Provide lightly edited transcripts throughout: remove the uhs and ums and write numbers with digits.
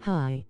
Hi.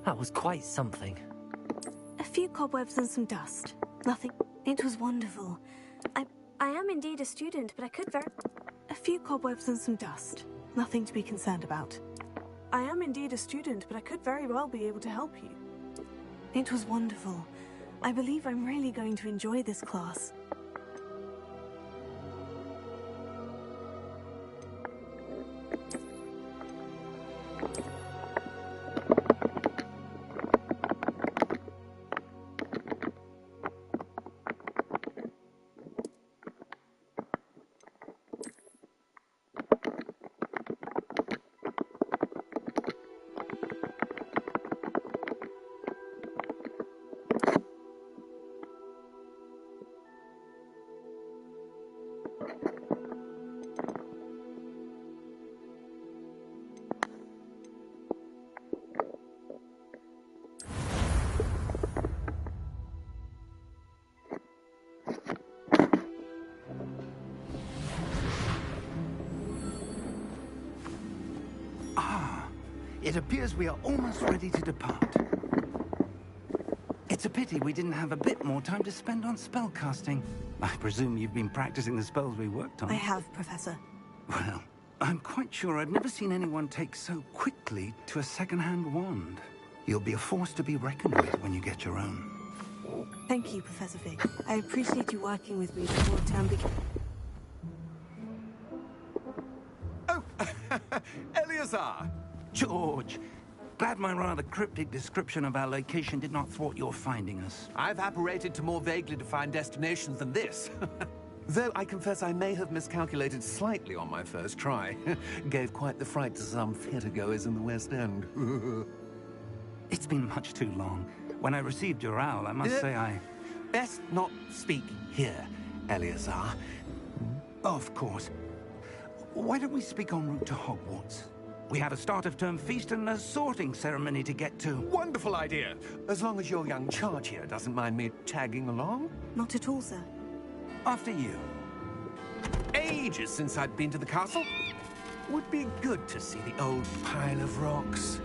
That was quite something. A few cobwebs and some dust. Nothing. It was wonderful. I am indeed a student, but I could very... A few cobwebs and some dust. Nothing to be concerned about. I am indeed a student, but I could very well be able to help you. It was wonderful. I believe I'm really going to enjoy this class. It appears we are almost ready to depart. It's a pity we didn't have a bit more time to spend on spellcasting. I presume you've been practicing the spells we worked on. I have, Professor. Well, I'm quite sure I've never seen anyone take so quickly to a second-hand wand. You'll be a force to be reckoned with when you get your own. Thank you, Professor Fig. I appreciate you working with me before term begins. Oh, Eleazar! George, glad my rather cryptic description of our location did not thwart your finding us. I've apparated to more vaguely defined destinations than this. Though I confess I may have miscalculated slightly on my first try. Gave quite the fright to some theatergoers in the West End. It's been much too long. When I received your owl, I must say I... Best not speak here, Eleazar. Of course. Why don't we speak en route to Hogwarts? We have a start-of-term feast and a sorting ceremony to get to. Wonderful idea! As long as your young charge here doesn't mind me tagging along. Not at all, sir. After you. Ages since I'd been to the castle. Would be good to see the old pile of rocks.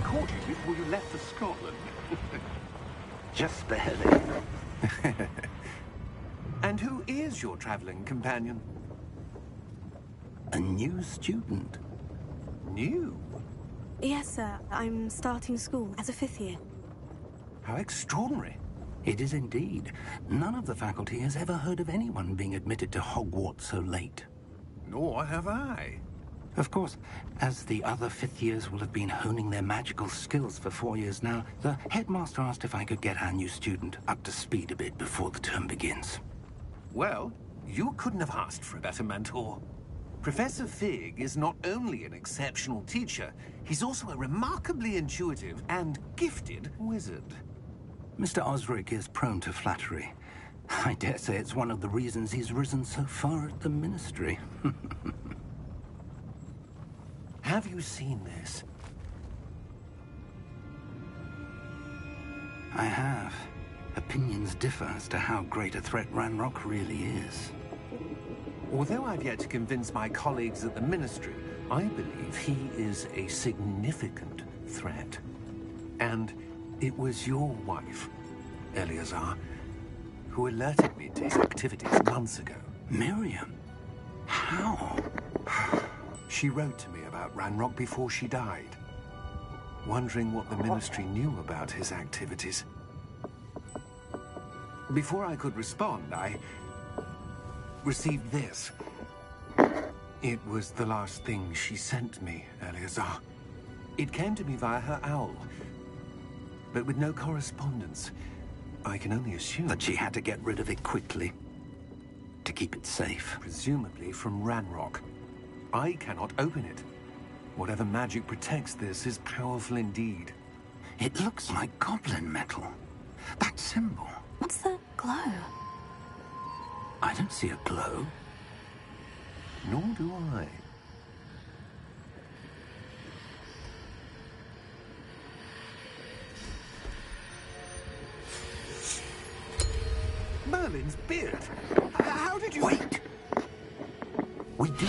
Caught you before you left for Scotland. Just barely. And who is your traveling companion? A new student. New? Yes, sir. I'm starting school as a 5th year. How extraordinary. It is indeed. None of the faculty has ever heard of anyone being admitted to Hogwarts so late. Nor have I. Of course, as the other 5th years will have been honing their magical skills for 4 years now, the headmaster asked if I could get our new student up to speed a bit before the term begins. Well, you couldn't have asked for a better mentor. Professor Fig is not only an exceptional teacher, he's also a remarkably intuitive and gifted wizard. Mr. Osric is prone to flattery. I dare say it's one of the reasons he's risen so far at the Ministry. Have you seen this? I have. Opinions differ as to how great a threat Ranrock really is. Although I've yet to convince my colleagues at the Ministry, I believe he is a significant threat. And it was your wife, Eleazar, who alerted me to his activities months ago. Miriam? How? She wrote to me about Ranrock before she died, wondering what the Ministry knew about his activities. Before I could respond, I received this. It was the last thing she sent me, Eleazar. It came to me via her owl, but with no correspondence. I can only assume That she had to get rid of it quickly, to keep it safe. presumably from Ranrock. I cannot open it. Whatever magic protects this is powerful indeed. It looks like goblin metal. That symbol. What's that glow? I don't see a glow. Nor do I. Merlin's beard. How did you... Wait! We did.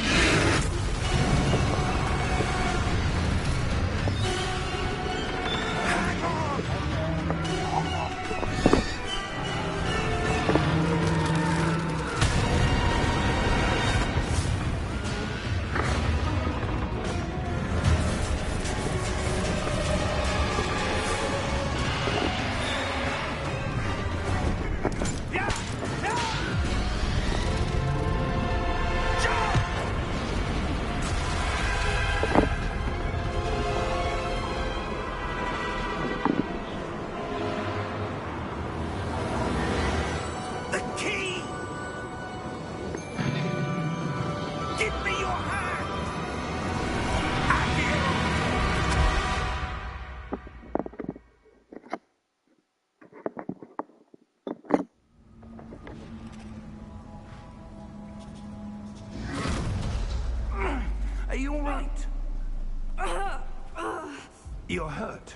You're hurt.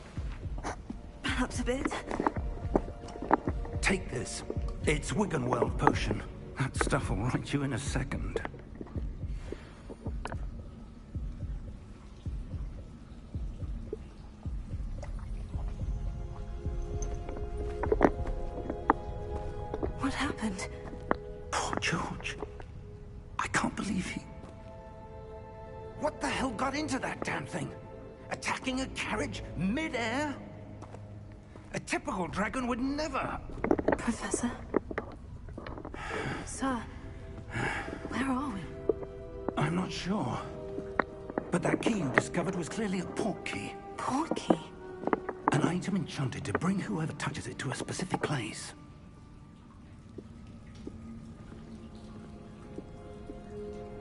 Perhaps a bit. Take this. It's Wiggenweld potion. That stuff will right you in a second. What happened? Poor George. I can't believe he... What the hell got into that damn thing? Attacking a carriage mid-air? A typical dragon would never... Professor? Sir, where are we? I'm not sure. But that key you discovered was clearly a port key. Port key? An item enchanted to bring whoever touches it to a specific place.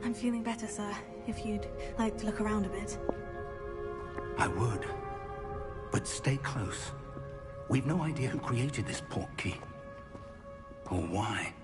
I'm feeling better, sir. If you'd like to look around a bit. I would. But stay close. We've no idea who created this port key. Or why.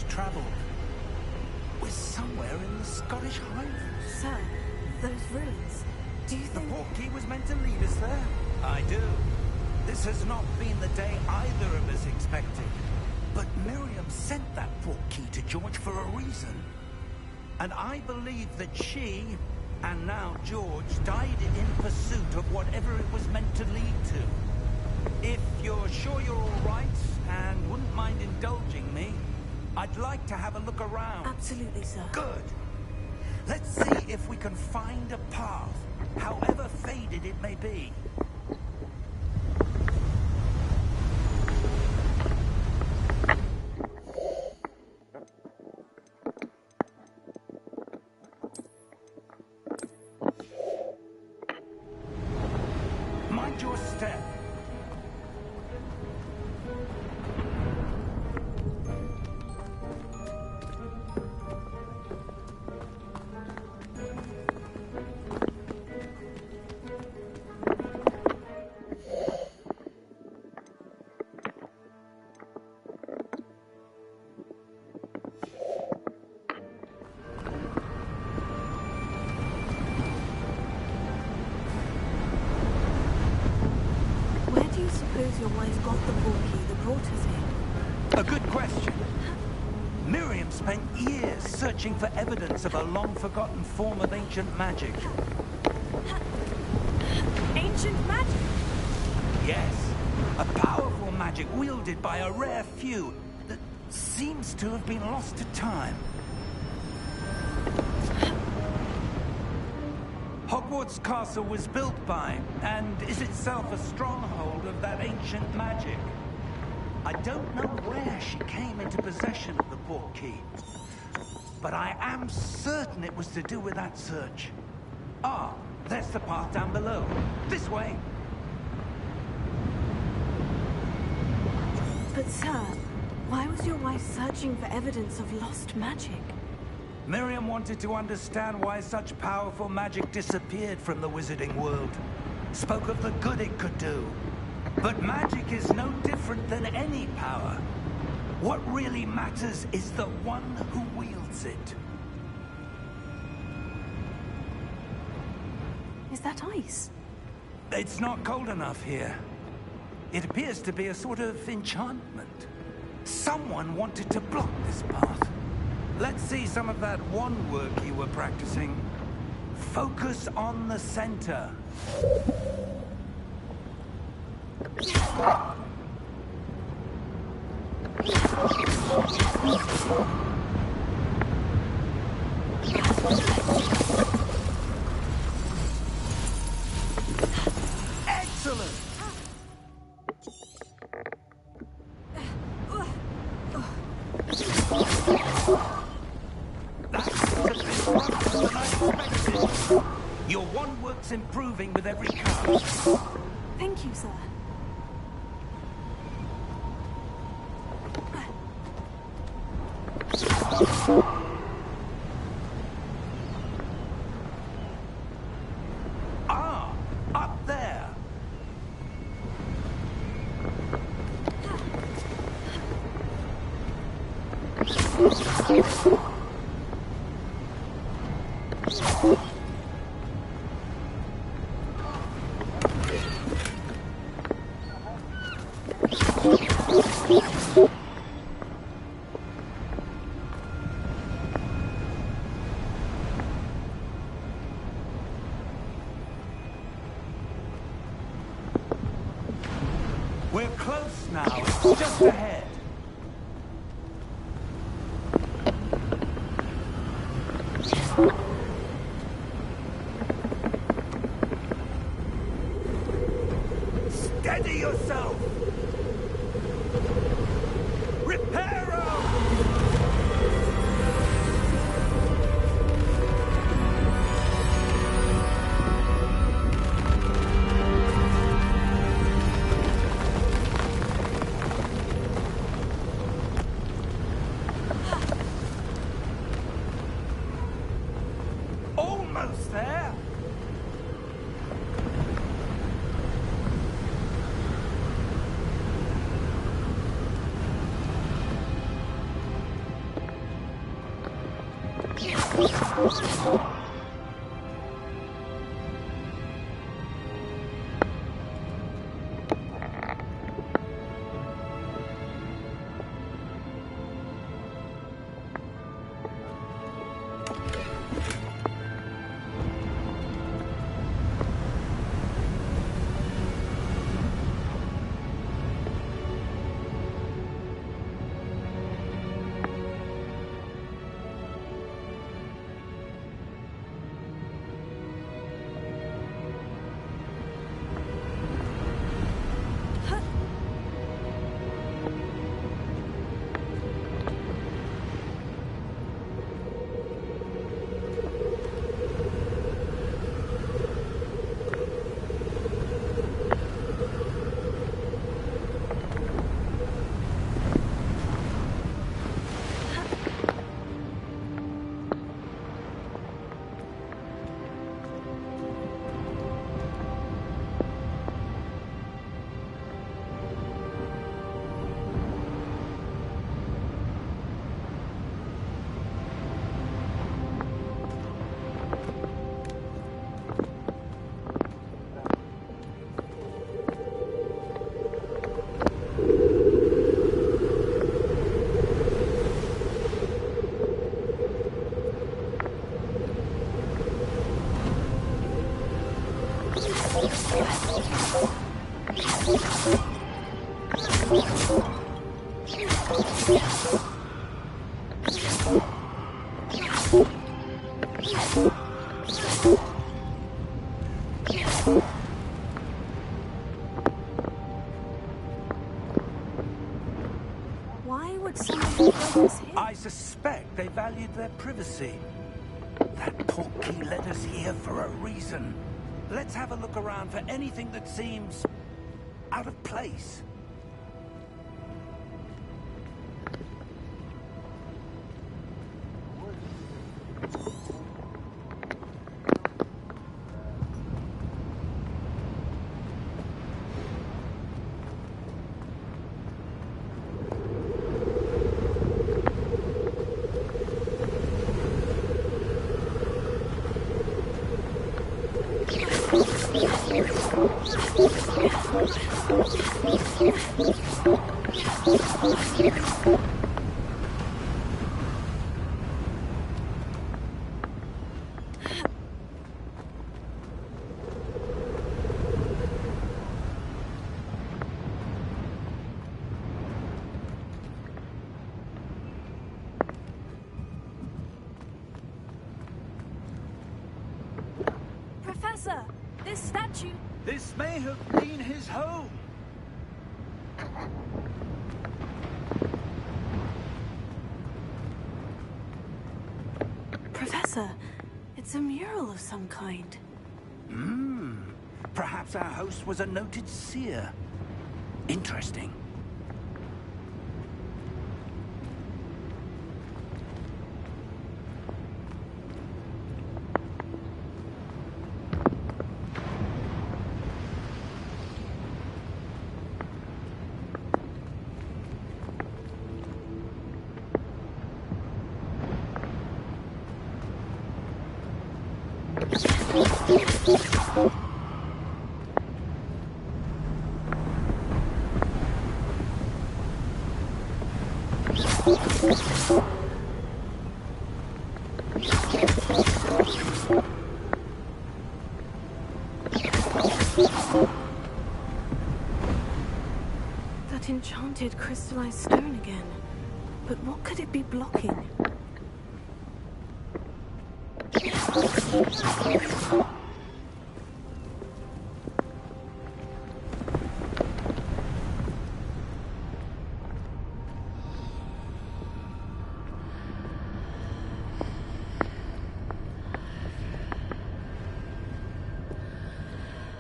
Traveled. We're somewhere in the Scottish Highlands. Sir, those ruins. Do you The think... port key was meant to lead us there? I do. This has not been the day either of us expected. But Miriam sent that port key to George for a reason. And I believe that she, and now George, died in pursuit of whatever it was meant to lead to. If you're sure you're all right, and wouldn't mind indulging me, I'd like to have a look around. Absolutely, sir. Good. Let's see if we can find a path, however faded it may be. Mind your step. Your wife got the port key that brought us here? A good question. Miriam spent years searching for evidence of a long-forgotten form of ancient magic. Ancient magic? Yes. A powerful magic wielded by a rare few that seems to have been lost to time. Hogwarts Castle was built by, and is itself a stronghold of that ancient magic. I don't know where she came into possession of the port key, but I am certain it was to do with that search. Ah, there's the path down below. This way. But sir, why was your wife searching for evidence of lost magic? Miriam wanted to understand why such powerful magic disappeared from the wizarding world. Spoke of the good it could do. But magic is no different than any power. What really matters is the one who wields it. Is that ice? It's not cold enough here. It appears to be a sort of enchantment. Someone wanted to block this path. Let's see some of that wand work you were practicing. Focus on the center. Excellent! Your wand work's improving with every cast. Thank you, sir. Ah, up there. We're close now. It's just ahead. Steady yourself! Reparo! Almost there! Why would someone bring us here? I suspect they valued their privacy. That portkey led us here for a reason. Let's have a look around for anything that seems out of place. Professor, this statue... This may have been his home. Professor, it's a mural of some kind. Perhaps our host was a noted seer. Interesting. That enchanted crystallized stone again. But what could it be blocking?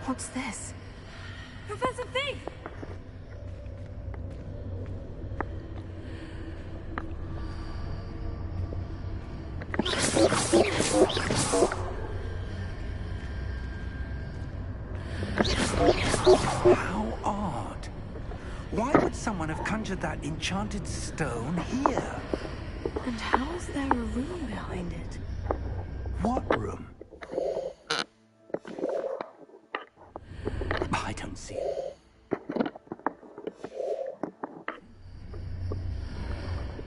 What's this? Professor Thief! How odd. Why would someone have conjured that enchanted stone here? And how is there a room behind it? What room? I don't see it.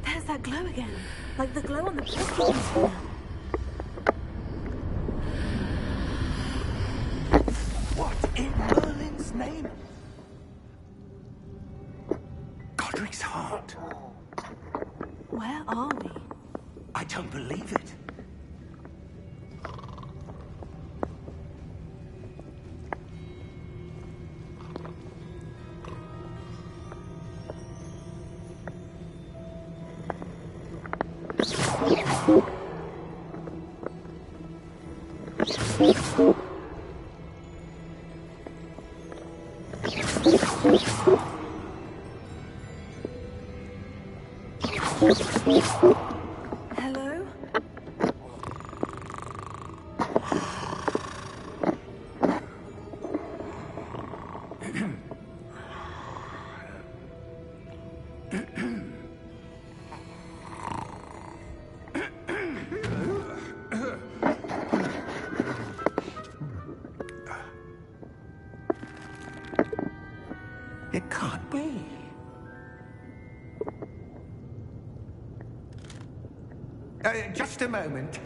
There's that glow again. Like the glow on the porcupine. What in Merlin's name? Godric's heart. Where are we? I don't believe it. Hello? It can't be. Just a moment.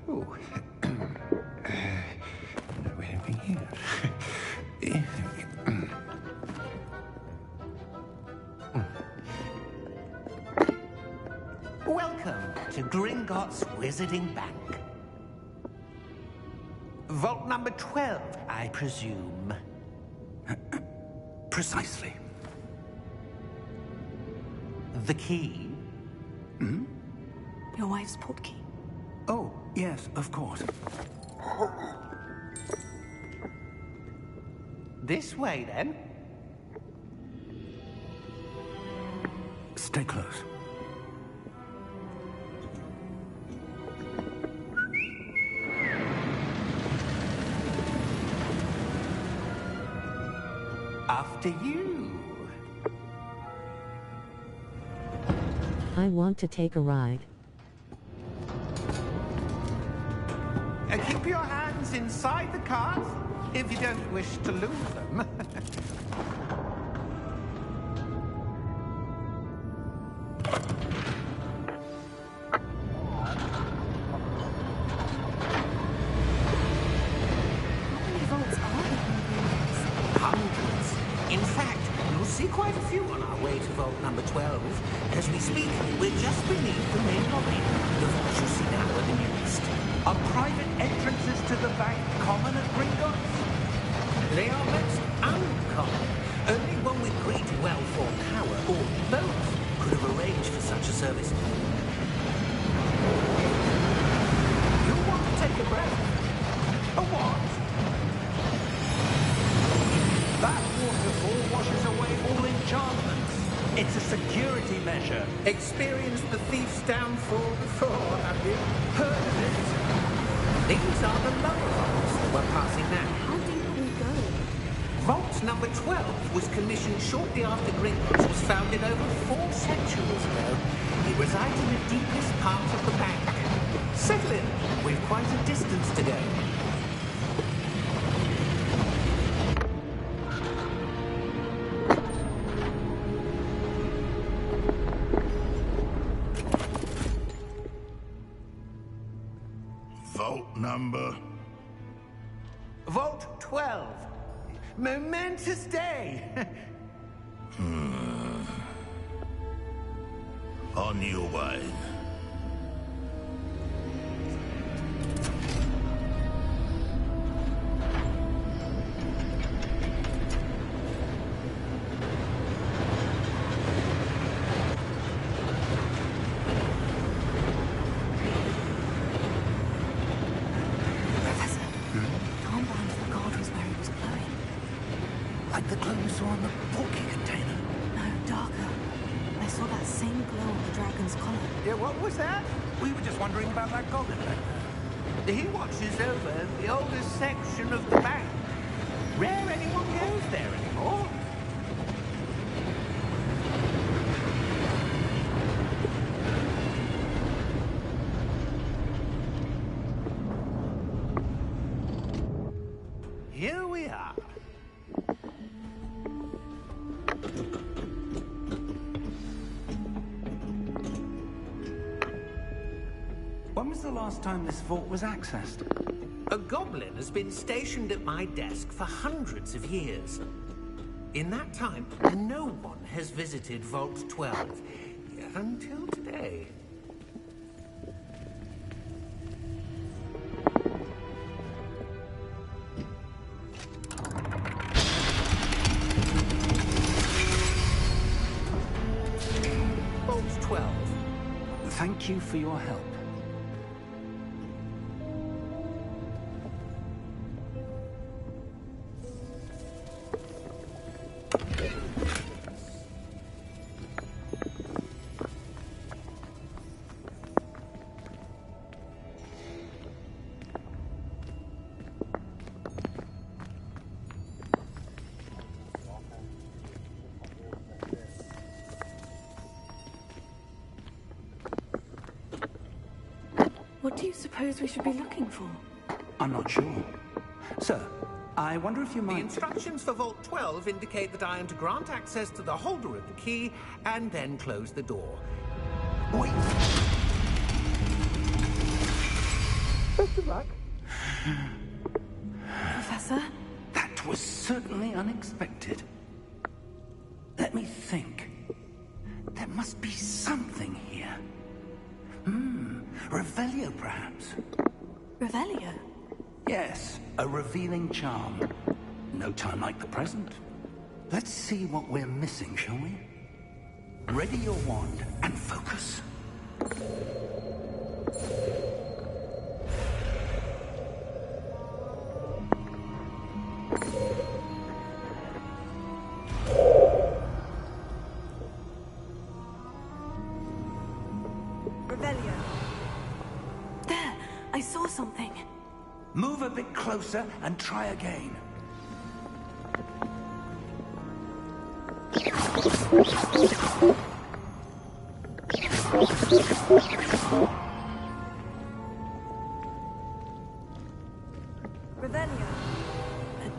Oh. Where are we here? Welcome to Gringotts Wizarding Bank. Vault number 12, I presume. Precisely. The key? Your wife's portkey. Oh, yes, of course. This way, then. Stay close. After you. I want to take a ride. Keep your hands inside the cart if you don't wish to lose them. Hundreds. In fact, you'll see quite a few on our way to vault number 12. As we speak, we're just beneath the main lobby. The vault you see now are the nearest. Are private entrances to the bank common at Gringotts? They are most uncommon. Only one with great wealth or power, or both, could have arranged for such a service. You want to take a breath? A what? That waterfall washes away all enchantments. It's a security measure. Experienced the thief's downfall before, have you? Heard of it? These are the lower vaults that we're passing now. How deep will we go? Vault number 12 was commissioned shortly after Gringotts was founded over 4 centuries ago. It resides in the deepest part of the bank. Settle in. We've quite a distance to go. Vault number. Vault 12. Momentous day. On your way. Professor, the armband of the god was where it was glowing. Like the glow you saw on the porky container. No, darker. I saw that same glow on the dragon's collar. Yeah, what was that? We were just wondering about that goblin back there. He watches over the oldest section of the bank. Rare anyone goes there anymore. Here we are. When was the last time this vault was accessed? A goblin has been stationed at my desk for hundreds of years. In that time, no one has visited Vault 12 until today. Vault 12. Thank you for your help. What do you suppose we should be looking for? I'm not sure. Sir, I wonder if you The might... instructions for Vault 12 indicate that I am to grant access to the holder of the key and then close the door. Wait! Best of luck. Professor? That was certainly unexpected. Let me think. There must be something here. Revelio, perhaps? Revelio? Yes, a revealing charm. No time like the present. Let's see what we're missing, shall we? Ready your wand and focus. Revelio. There! I saw something. Move a bit closer and try again. Revelio. A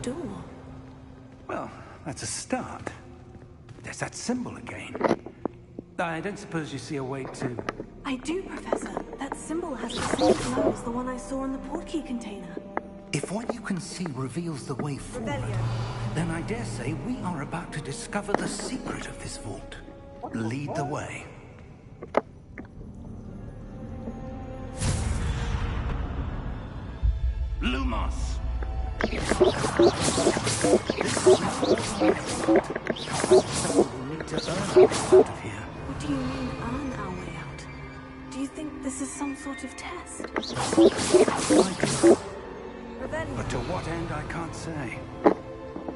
I don't suppose you see a way to... I do, Professor. That symbol has the same glow as the one I saw in the portkey container. If what you can see reveals the way forward, then I dare say we are about to discover the secret of this vault. Lead the way. Lumos! We need to earn our way out of here. What do you mean, earn our way out? Do you think this is some sort of test? I do. But to what end, I can't say.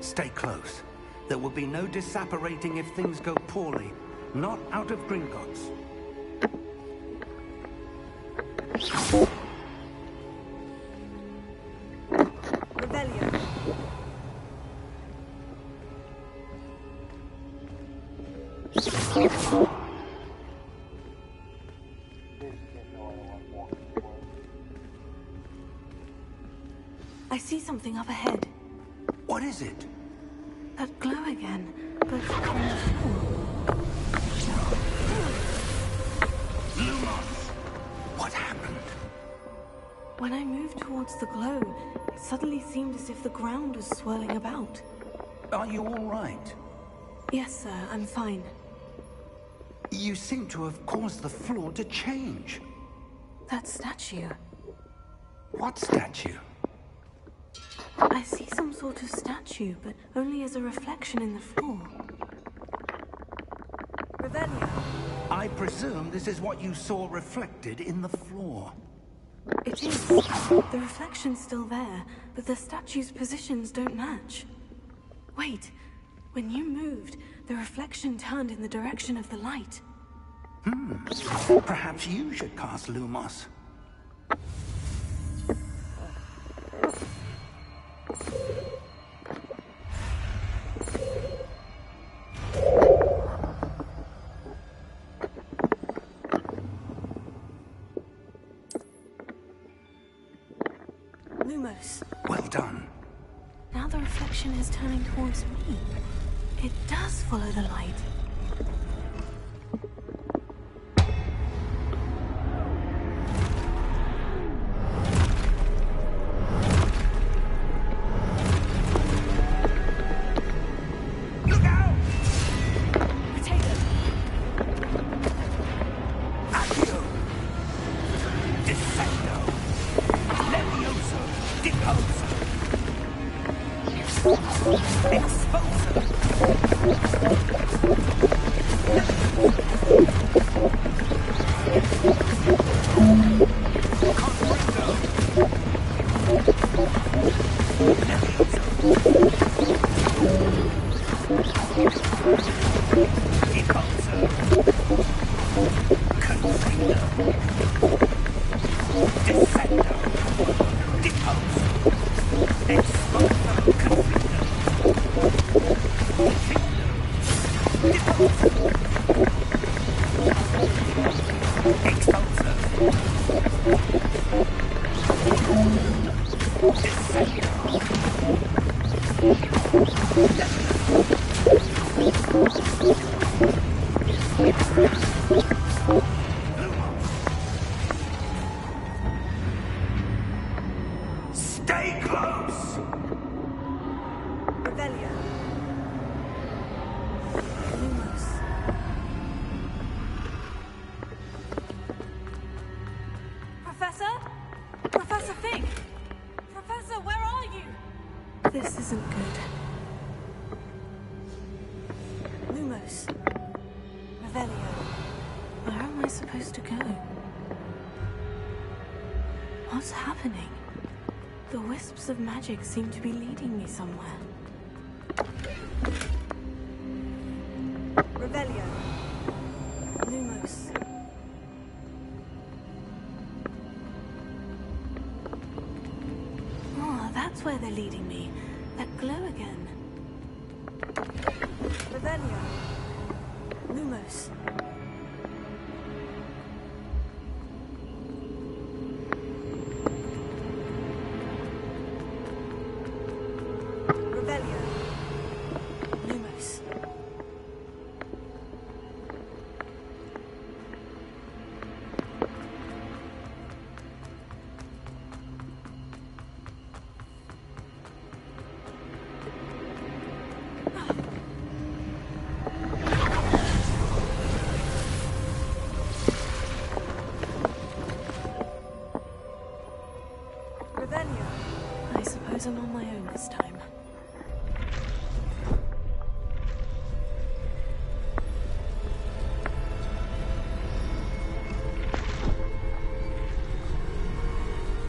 Stay close. There will be no disapparating if things go poorly. Not out of Gringotts. Revelio. I see something up ahead. What is it? That glow again, but on the floor. Lumos! What happened? When I moved towards the glow, it suddenly seemed as if the ground was swirling about. Are you all right? Yes, sir, I'm fine. You seem to have caused the floor to change. That statue. What statue? I see some sort of statue, but only as a reflection in the floor. Revelio. I presume this is what you saw reflected in the floor. It is. The reflection's still there, but the statue's positions don't match. Wait. When you moved, the reflection turned in the direction of the light. Perhaps you should cast Lumos. Lumos. Well done. Now the reflection is turning towards me. It does follow the light. Look out! Potato. Accio! Descendo! Levioso! Deposo! Exposo! Stay close! Revelio. Lumos. Professor? Professor Fig! Professor, where are you? This isn't good. Lumos. Revelio. Where am I supposed to go? What's happening? The wisps of magic seem to be leading me somewhere. Revelio. Lumos. Oh, that's where they're leading me. That glow again. Revelio. Lumos. Revelio. Lumos. I'm on my own this time.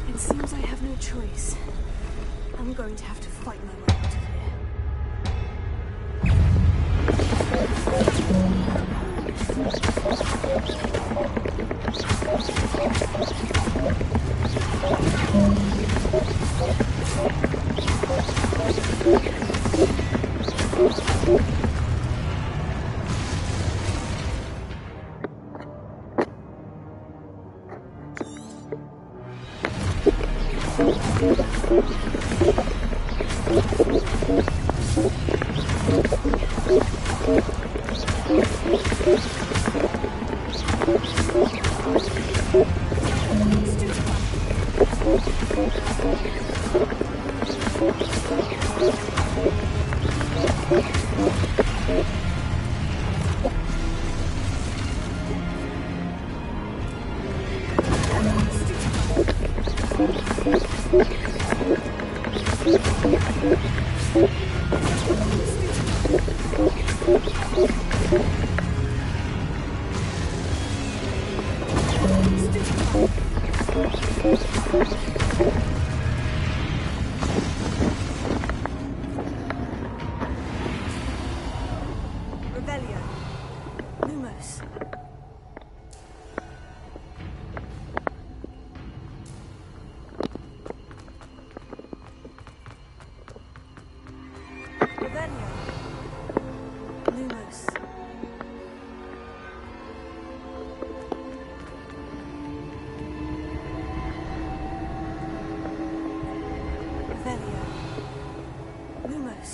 It seems I have no choice. I'm going to have to fight my way out of here. Revelio. Lumos. Revelio. Lumos. Revelio. Lumos.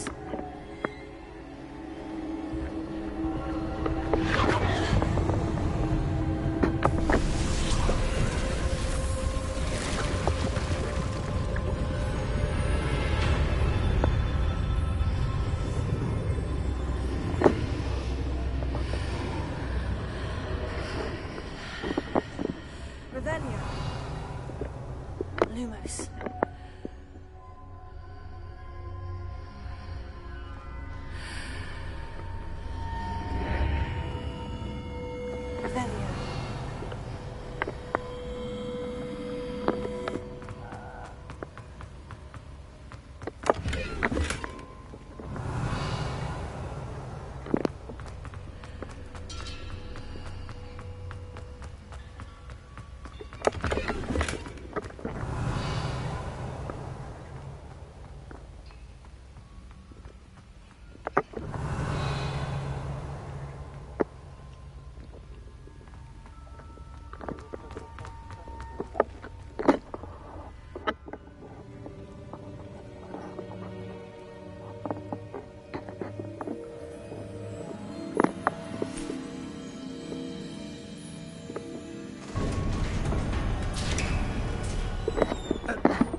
Revelio. Lumos. Revelio.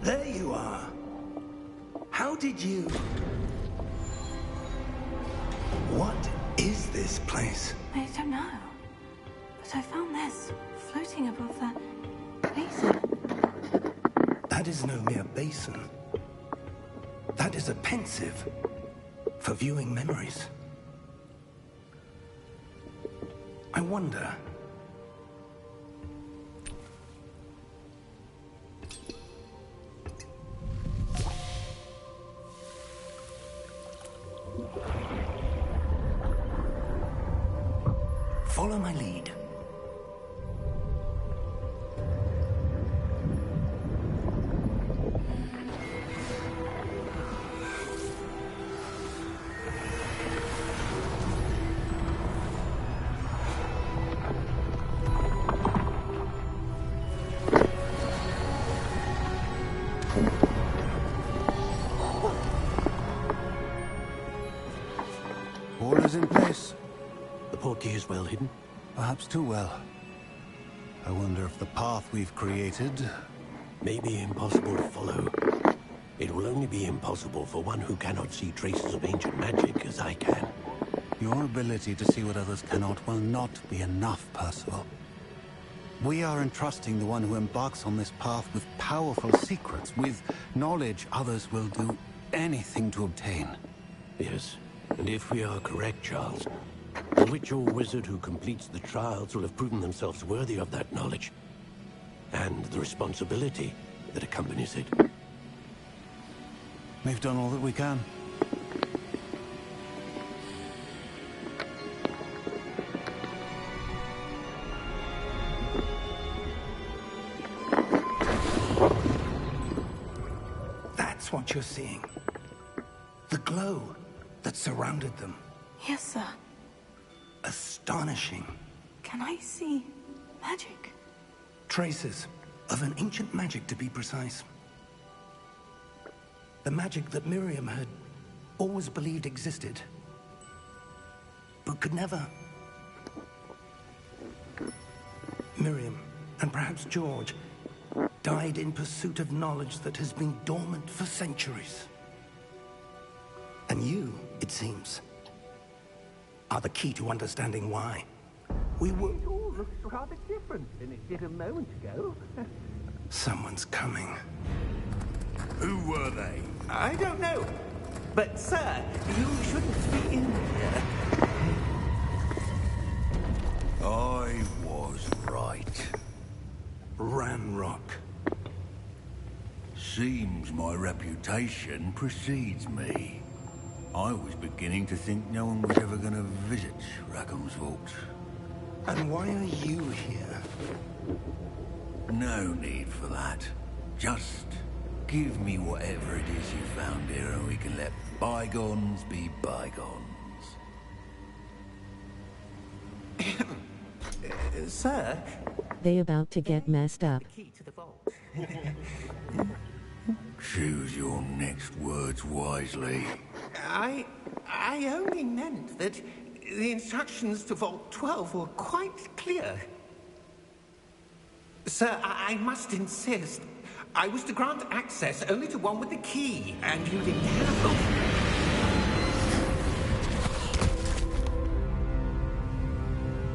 There you are. How did you... What is this place? I don't know. But I found this floating above that basin. That is no mere basin. That is a pensive for viewing memories. I wonder... Follow my lead. All is in place. The portkey is well hidden. Perhaps too well. I wonder if the path we've created... May be impossible to follow. It will only be impossible for one who cannot see traces of ancient magic as I can. Your ability to see what others cannot will not be enough, Percival. We are entrusting the one who embarks on this path with powerful secrets, with knowledge others will do anything to obtain. Yes, and if we are correct, Charles, the witch or wizard who completes the trials will have proven themselves worthy of that knowledge, and the responsibility that accompanies it. We've done all that we can. That's what you're seeing. The glow that surrounded them. Yes, sir. Astonishing. Can I see magic? Traces of an ancient magic, to be precise. The magic that Miriam had always believed existed, but could never. Miriam, and perhaps George, died in pursuit of knowledge that has been dormant for centuries. And you, it seems, are the key to understanding why. We were... It all looks rather different than it did a moment ago. Someone's coming. Who were they? I don't know. But, sir, you shouldn't be in here. I was right. Ranrock. Seems my reputation precedes me. I was beginning to think no one was ever going to visit Rackham's vault. And why are you here? No need for that. Just give me whatever it is you found here and we can let bygones be bygones. Sir? They about to get messed up. The key to the vault. Choose your next words wisely. I only meant that the instructions to Vault 12 were quite clear. Sir, I must insist. I was to grant access only to one with the key, and you didn't have them.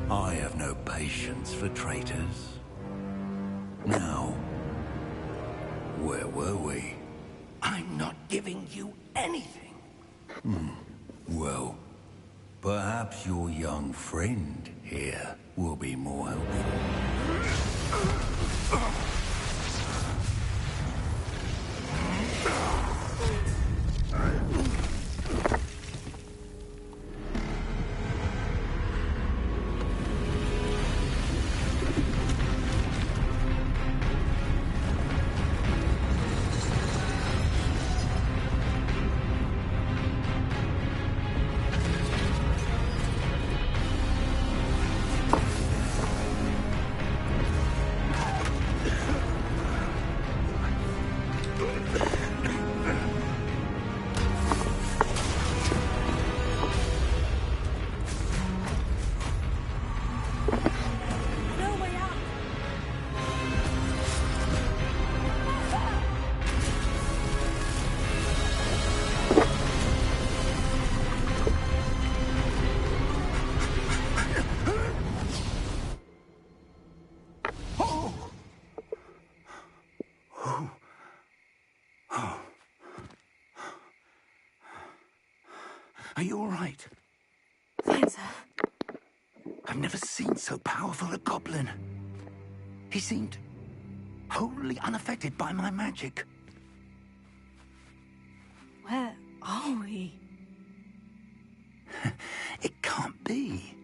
I have no patience for traitors. Now, where were we? I'm not giving you anything. Well, perhaps your young friend here will be more helpful. No way out! Are you all right? Fine, sir. I've never seen so powerful a goblin. He seemed wholly unaffected by my magic. Where are we? It can't be.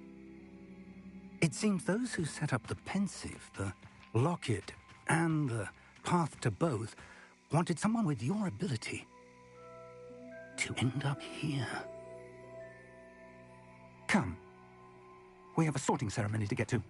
It seems those who set up the pensive, the locket, and the path to both wanted someone with your ability to end up here. Come. We have a sorting ceremony to get to.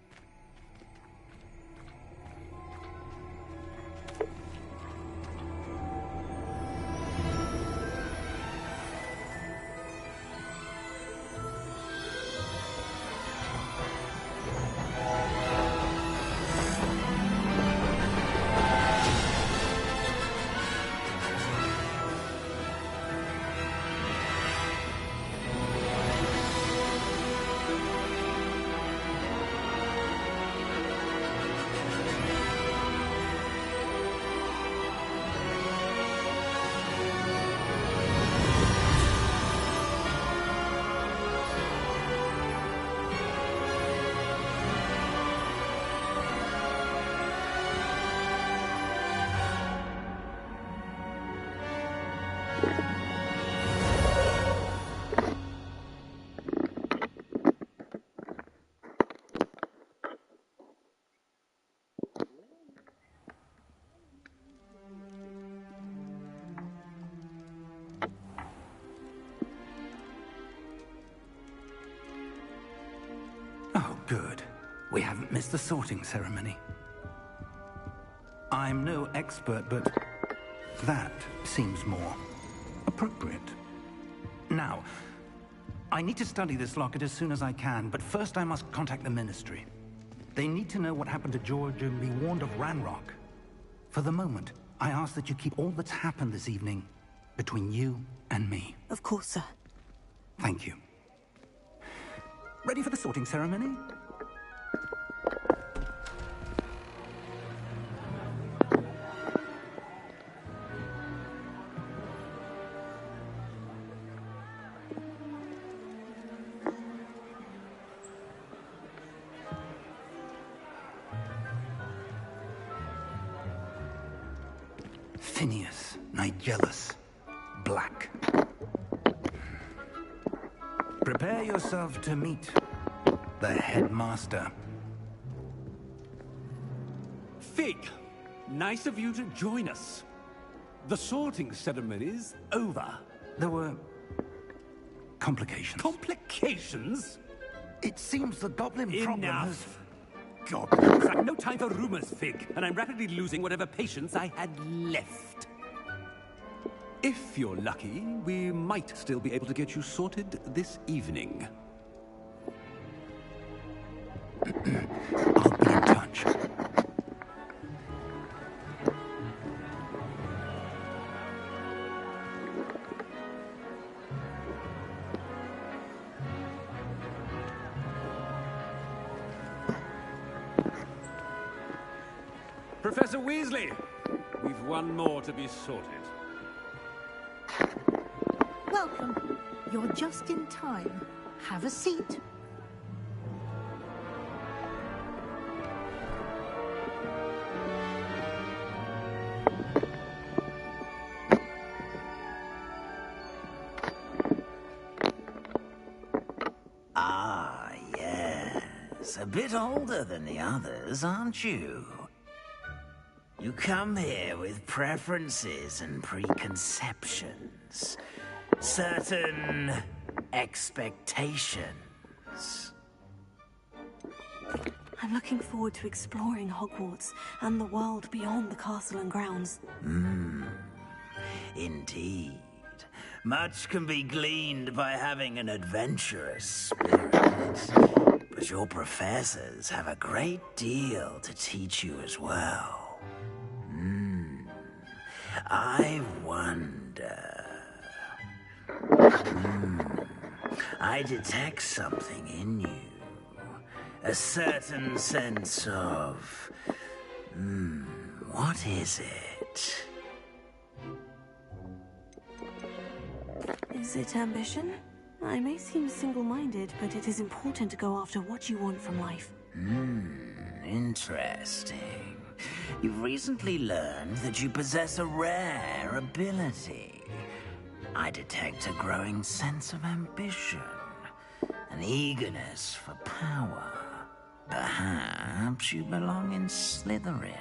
Oh, good. We haven't missed the sorting ceremony. I'm no expert, but that seems more appropriate. Now, I need to study this locket as soon as I can, but first I must contact the Ministry. They need to know what happened to George and be warned of Ranrock. For the moment, I ask that you keep all that's happened this evening between you and me. Of course, sir. Thank you. Ready for the sorting ceremony? Phineas, Nigellus, Black. Prepare yourself to meet the headmaster. Fig, nice of you to join us. The sorting ceremony's over. There were complications. Complications? It seems the goblin problem has... Enough. Goblins. I've no time for rumors, Fig, and I'm rapidly losing whatever patience I had left. If you're lucky, we might still be able to get you sorted this evening. I'll be in touch. Professor Weasley, we've one more to be sorted. Welcome. You're just in time. Have a seat. Ah, yes. A bit older than the others, aren't you? You come here with preferences and preconceptions. Certain expectations. I'm looking forward to exploring Hogwarts and the world beyond the castle and grounds. Indeed. Much can be gleaned by having an adventurous spirit. But your professors have a great deal to teach you as well. I wonder... I detect something in you. A certain sense of... what is it? Is it ambition? I may seem single-minded, but it is important to go after what you want from life. Interesting. You've recently learned that you possess a rare ability. I detect a growing sense of ambition, an eagerness for power. Perhaps you belong in Slytherin.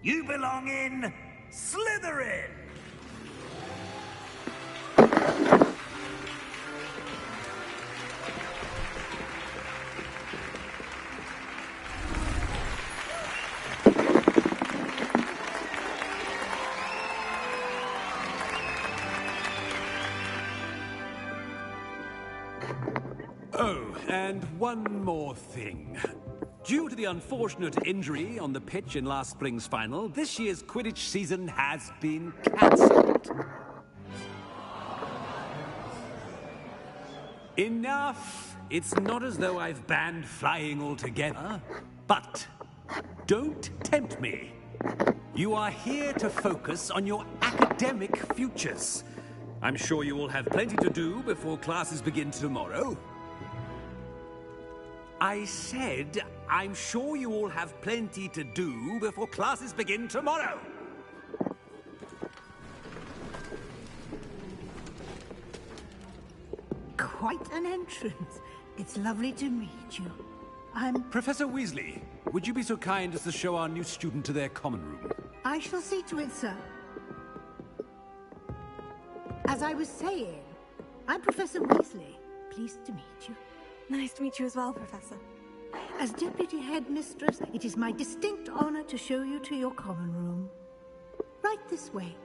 You belong in Slytherin! Oh, and one more thing. Due to the unfortunate injury on the pitch in last spring's final, this year's Quidditch season has been cancelled. Enough! It's not as though I've banned flying altogether, but don't tempt me. You are here to focus on your academic futures. I'm sure you will have plenty to do before classes begin tomorrow. I said, I'm sure you all have plenty to do before classes begin tomorrow. Quite an entrance. It's lovely to meet you. Professor Weasley, would you be so kind as to show our new student to their common room? I shall see to it, sir. As I was saying, I'm Professor Weasley. Pleased to meet you. Nice to meet you as well, Professor. As Deputy Headmistress, it is my distinct honor to show you to your common room. Right this way.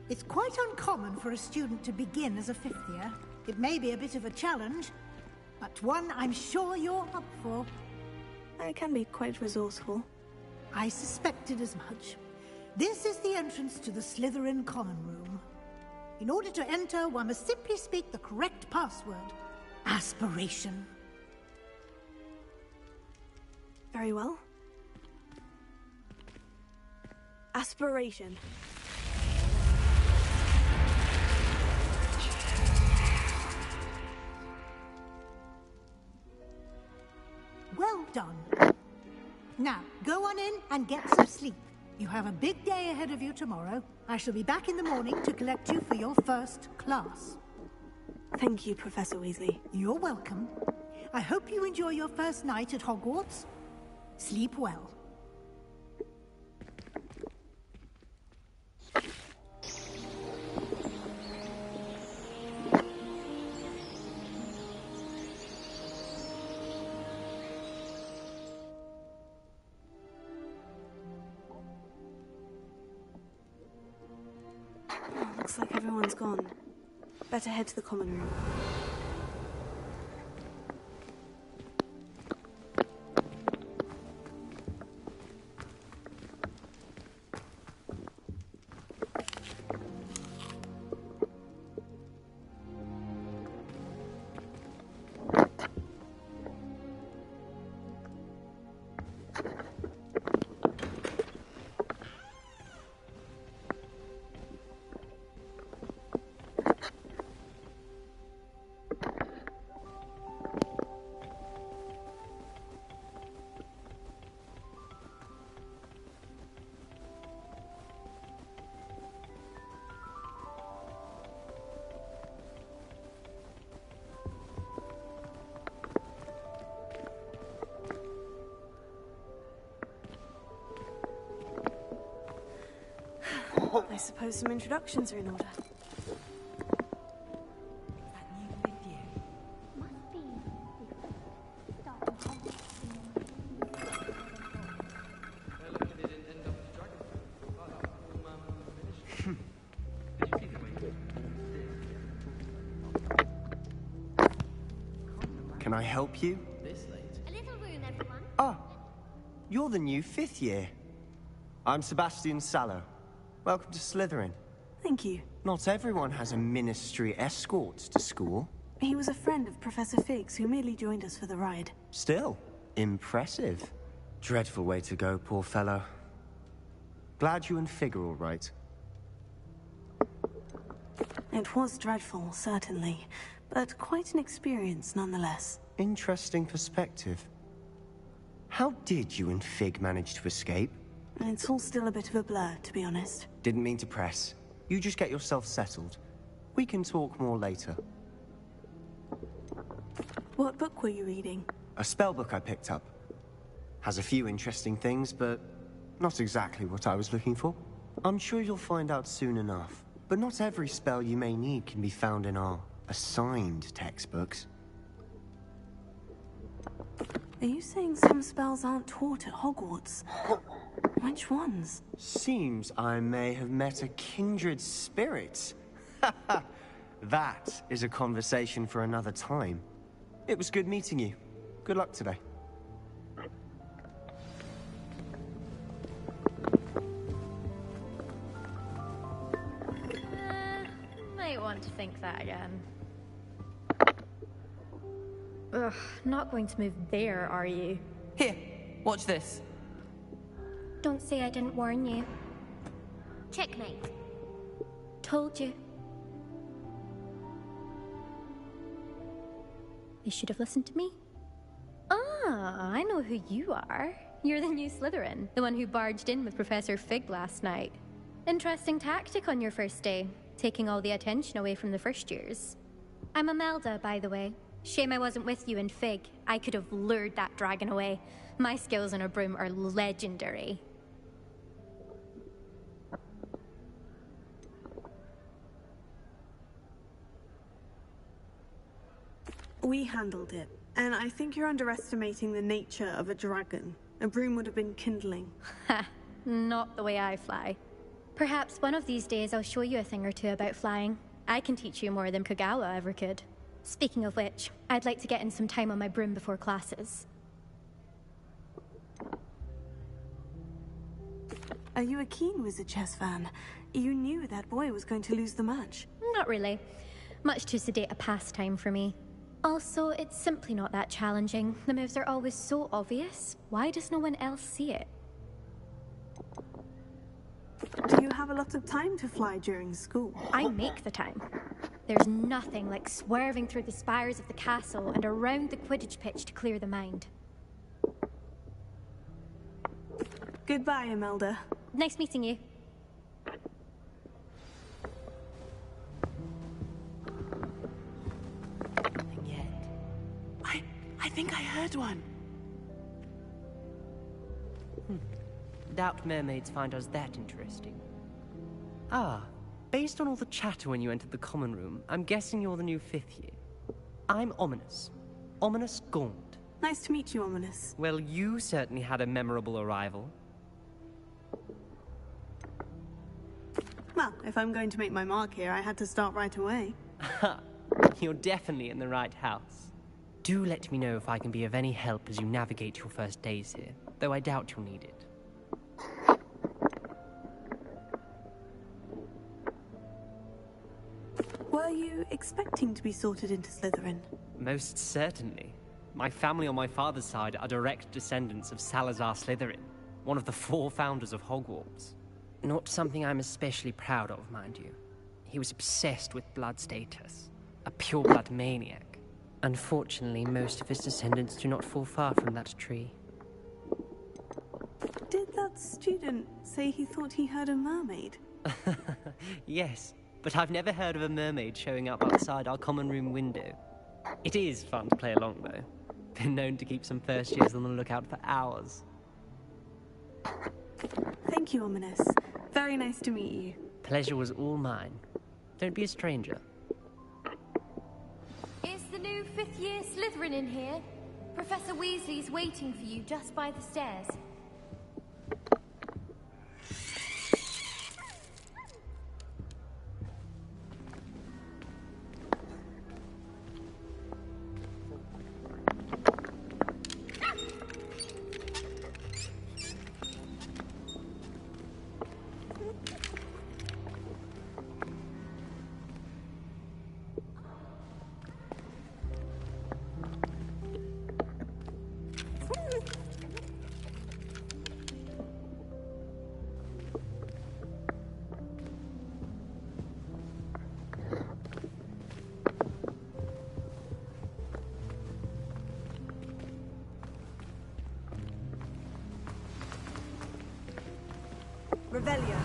It's quite uncommon for a student to begin as a fifth year. It may be a bit of a challenge, but one I'm sure you're up for. I can be quite resourceful. I suspected as much. This is the entrance to the Slytherin common room. In order to enter, one must simply speak the correct password. Aspiration. Very well. Aspiration. Well done. Now, go on in and get some sleep. You have a big day ahead of you tomorrow. I shall be back in the morning to collect you for your first class. Thank you, Professor Weasley. You're welcome. I hope you enjoy your first night at Hogwarts. Sleep well. Looks like everyone's gone. Better head to the common room. I suppose some introductions are in order. Can I help you? A little room, everyone. Ah, you're the new fifth year. I'm Sebastian Sallow. Welcome to Slytherin. Thank you. Not everyone has a ministry escort to school. He was a friend of Professor Fig's who merely joined us for the ride. Still, impressive. Dreadful way to go, poor fellow. Glad you and Fig are all right. It was dreadful, certainly, but quite an experience nonetheless. Interesting perspective. How did you and Fig manage to escape? It's all still a bit of a blur, to be honest. Didn't mean to press. You just get yourself settled. We can talk more later. What book were you reading? A spellbook I picked up. Has a few interesting things, but not exactly what I was looking for. I'm sure you'll find out soon enough. But not every spell you may need can be found in our assigned textbooks. Are you saying some spells aren't taught at Hogwarts? Which ones? Seems I may have met a kindred spirit. That is a conversation for another time. It was good meeting you. Good luck today. Might want to think that again. Ugh, not going to move there, are you? Here, watch this. Don't say I didn't warn you. Checkmate. Told you. You should have listened to me. Ah, I know who you are. You're the new Slytherin, the one who barged in with Professor Fig last night. Interesting tactic on your first day, taking all the attention away from the first years. I'm Imelda, by the way. Shame I wasn't with you in Fig. I could have lured that dragon away. My skills on a broom are legendary. We handled it, and I think you're underestimating the nature of a dragon. A broom would have been kindling. Ha! Not the way I fly. Perhaps one of these days I'll show you a thing or two about flying. I can teach you more than Kagawa ever could. Speaking of which, I'd like to get in some time on my broom before classes. Are you a keen Wizard Chess fan? You knew that boy was going to lose the match. Not really. Much too sedate a pastime for me. Also, it's simply not that challenging. The moves are always so obvious. Why does no one else see it? Do you have a lot of time to fly during school? I make the time. There's nothing like swerving through the spires of the castle and around the Quidditch pitch to clear the mind. Goodbye, Imelda. Nice meeting you. I think I heard one. Doubt mermaids find us that interesting. Ah, based on all the chatter when you entered the common room, I'm guessing you're the new 5th year. I'm Ominous. Ominous Gaunt. Nice to meet you, Ominous. Well, you certainly had a memorable arrival. Well, if I'm going to make my mark here, I had to start right away. Ha! You're definitely in the right house. Do let me know if I can be of any help as you navigate your first days here, though I doubt you'll need it. Were you expecting to be sorted into Slytherin? Most certainly. My family on my father's side are direct descendants of Salazar Slytherin, one of the 4 founders of Hogwarts. Not something I'm especially proud of, mind you. He was obsessed with blood status, a pure-blood maniac. Unfortunately, most of his descendants do not fall far from that tree. Did that student say he thought he heard a mermaid? Yes, but I've never heard of a mermaid showing up outside our common room window. It is fun to play along, though. Been known to keep some first years on the lookout for hours. Thank you, Ominous. Very nice to meet you. Pleasure was all mine. Don't be a stranger. Is the new 5th year Slytherin in here? Professor Weasley's waiting for you just by the stairs. Revelio.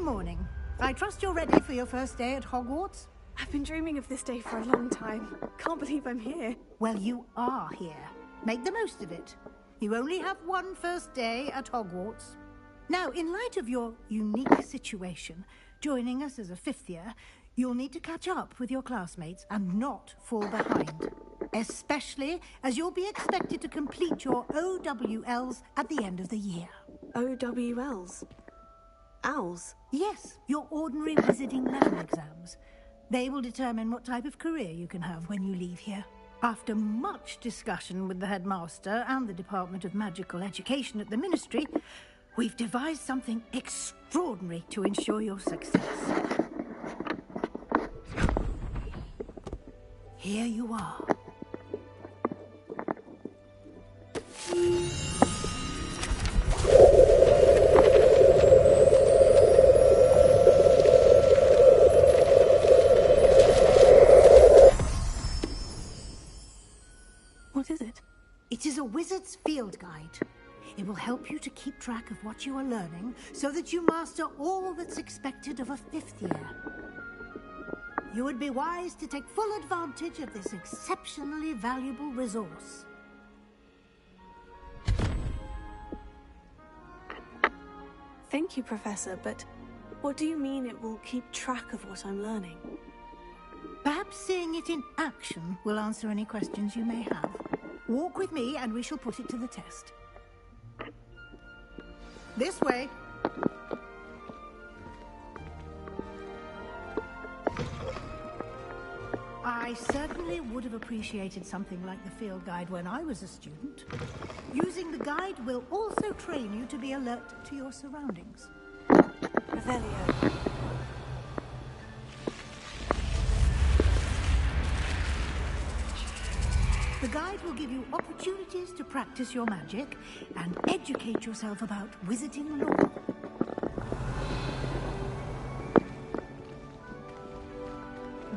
Good morning. I trust you're ready for your first day at Hogwarts? I've been dreaming of this day for a long time. Can't believe I'm here. Well, you are here. Make the most of it. You only have one first day at Hogwarts. Now, in light of your unique situation, joining us as a fifth year, you'll need to catch up with your classmates and not fall behind. Especially as you'll be expected to complete your OWLs at the end of the year. OWLs? Owls? Yes, your ordinary wizarding level exams. They will determine what type of career you can have when you leave here. After much discussion with the headmaster and the Department of Magical Education at the Ministry, we've devised something extraordinary to ensure your success. Here you are. What is it? It is a wizard's field guide. It will help you to keep track of what you are learning so that you master all that's expected of a fifth year. You would be wise to take full advantage of this exceptionally valuable resource. Thank you, Professor, but what do you mean it will keep track of what I'm learning? Perhaps seeing it in action will answer any questions you may have. Walk with me and we shall put it to the test. This way. I certainly would have appreciated something like the field guide when I was a student. Using the guide will also train you to be alert to your surroundings. Revelio. The guide will give you opportunities to practice your magic and educate yourself about wizarding lore.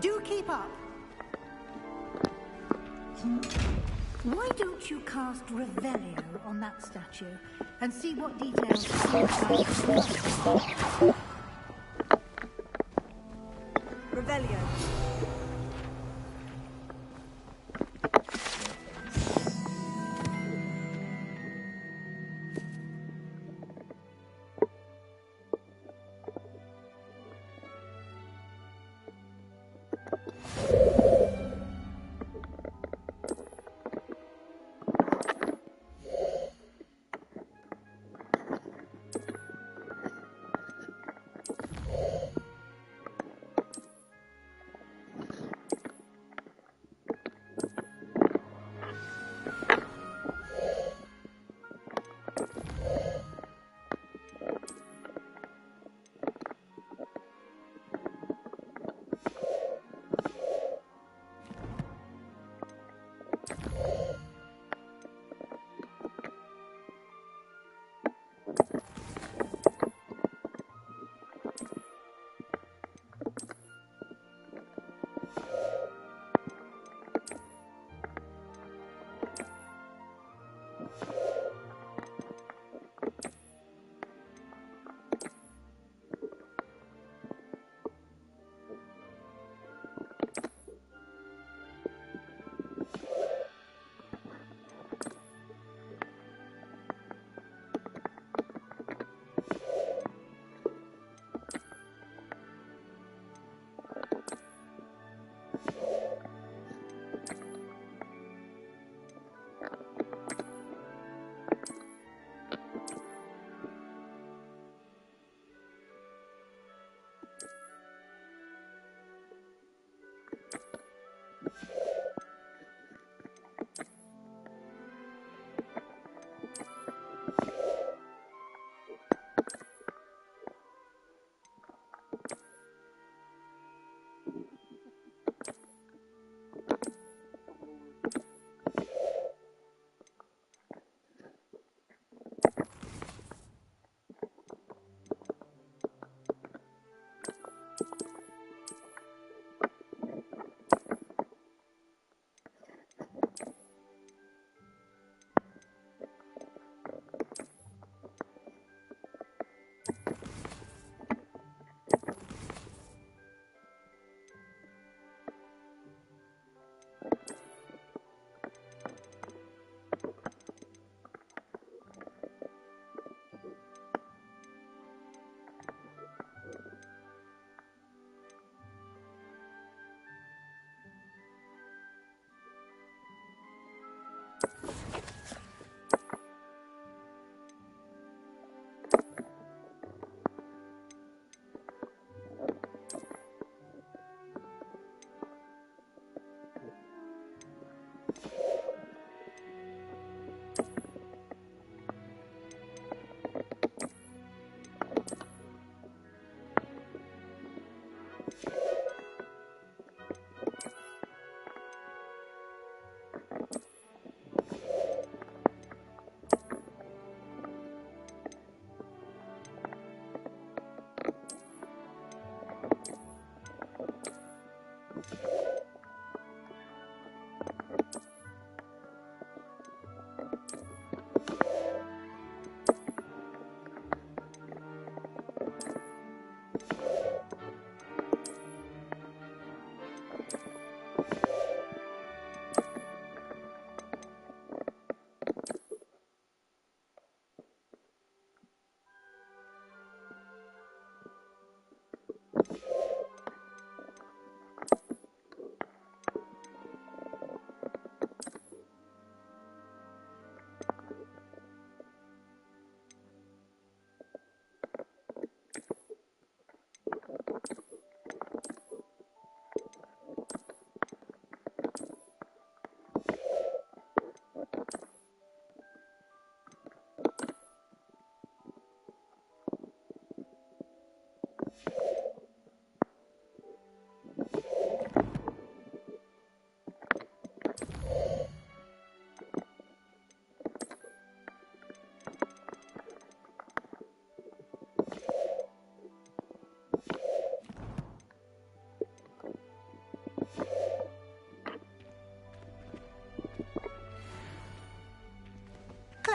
Do keep up. Why don't you cast Revelio on that statue and see what details... Revelio.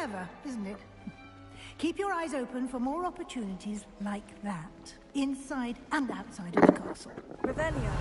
Clever, isn't it? Keep your eyes open for more opportunities like that, inside and outside of the castle. Revelio.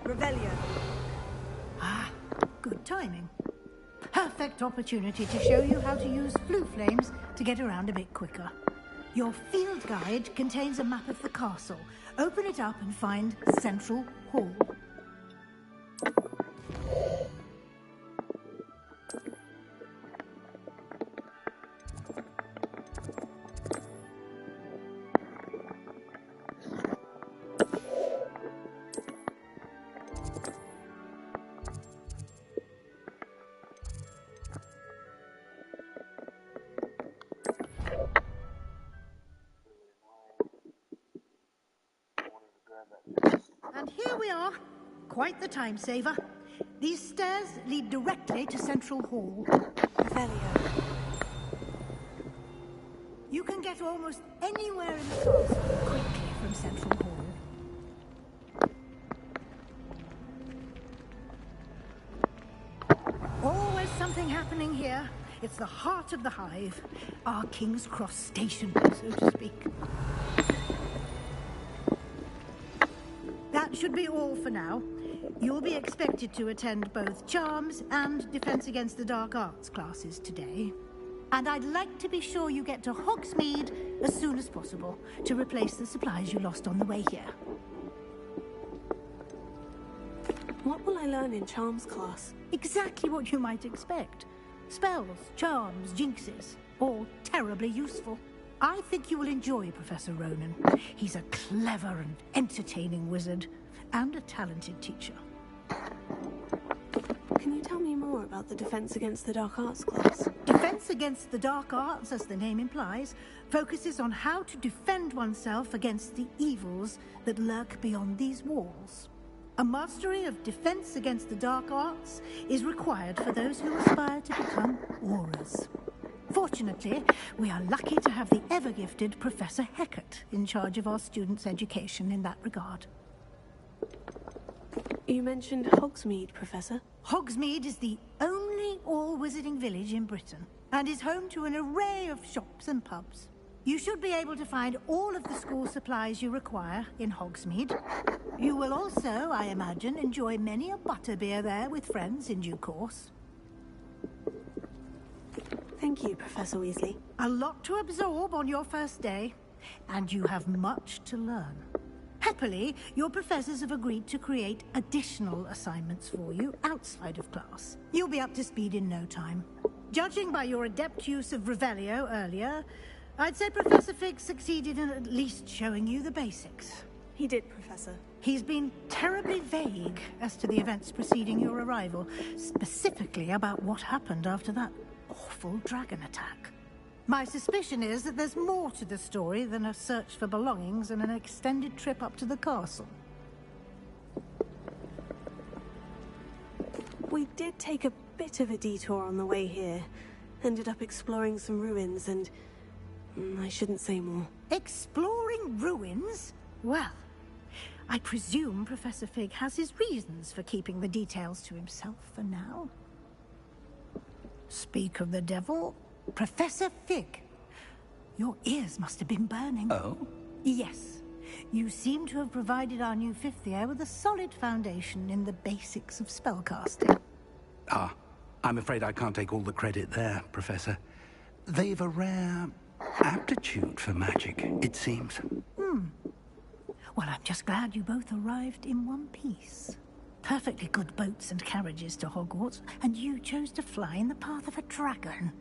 Revelio. Ah, good timing. Perfect opportunity to show you how to use flue flames to get around a bit quicker. Your field guide contains a map of the castle. Open it up and find Central Hall. And here we are. Quite the time saver. These stairs lead directly to Central Hall. Revelio. You can get almost anywhere in the castle quickly from Central Hall. Always something happening here. It's the heart of the hive. Our King's Cross station, so to speak. That should be all for now. You'll be expected to attend both Charms and Defense Against the Dark Arts classes today. And I'd like to be sure you get to Hogsmeade as soon as possible to replace the supplies you lost on the way here. What will I learn in Charms class? Exactly what you might expect. Spells, charms, jinxes, all terribly useful. I think you will enjoy Professor Ronan. He's a clever and entertaining wizard, and a talented teacher. Can you tell me more about the Defense Against the Dark Arts class? Defense Against the Dark Arts, as the name implies, focuses on how to defend oneself against the evils that lurk beyond these walls. A mastery of Defense Against the Dark Arts is required for those who aspire to become Aurors. Fortunately, we are lucky to have the ever-gifted Professor Hecat in charge of our students' education in that regard. You mentioned Hogsmeade, Professor. Hogsmeade is the only all-wizarding village in Britain, and is home to an array of shops and pubs. You should be able to find all of the school supplies you require in Hogsmeade. You will also, I imagine, enjoy many a butterbeer there with friends in due course. Thank you, Professor Weasley. A lot to absorb on your first day, and you have much to learn. Happily, your professors have agreed to create additional assignments for you outside of class. You'll be up to speed in no time. Judging by your adept use of Revelio earlier, I'd say Professor Fig succeeded in at least showing you the basics. He did, Professor. He's been terribly vague as to the events preceding your arrival, specifically about what happened after that awful dragon attack. My suspicion is that there's more to the story than a search for belongings and an extended trip up to the castle. We did take a bit of a detour on the way here. Ended up exploring some ruins and... I shouldn't say more. Exploring ruins? Well, I presume Professor Fig has his reasons for keeping the details to himself for now. Speak of the devil, Professor Fig. Your ears must have been burning. Oh? Yes. You seem to have provided our new fifth year with a solid foundation in the basics of spellcasting. Ah, I'm afraid I can't take all the credit there, Professor. They've a rare aptitude for magic, it seems. Well, I'm just glad you both arrived in one piece. Perfectly good boats and carriages to Hogwarts, and you chose to fly in the path of a dragon.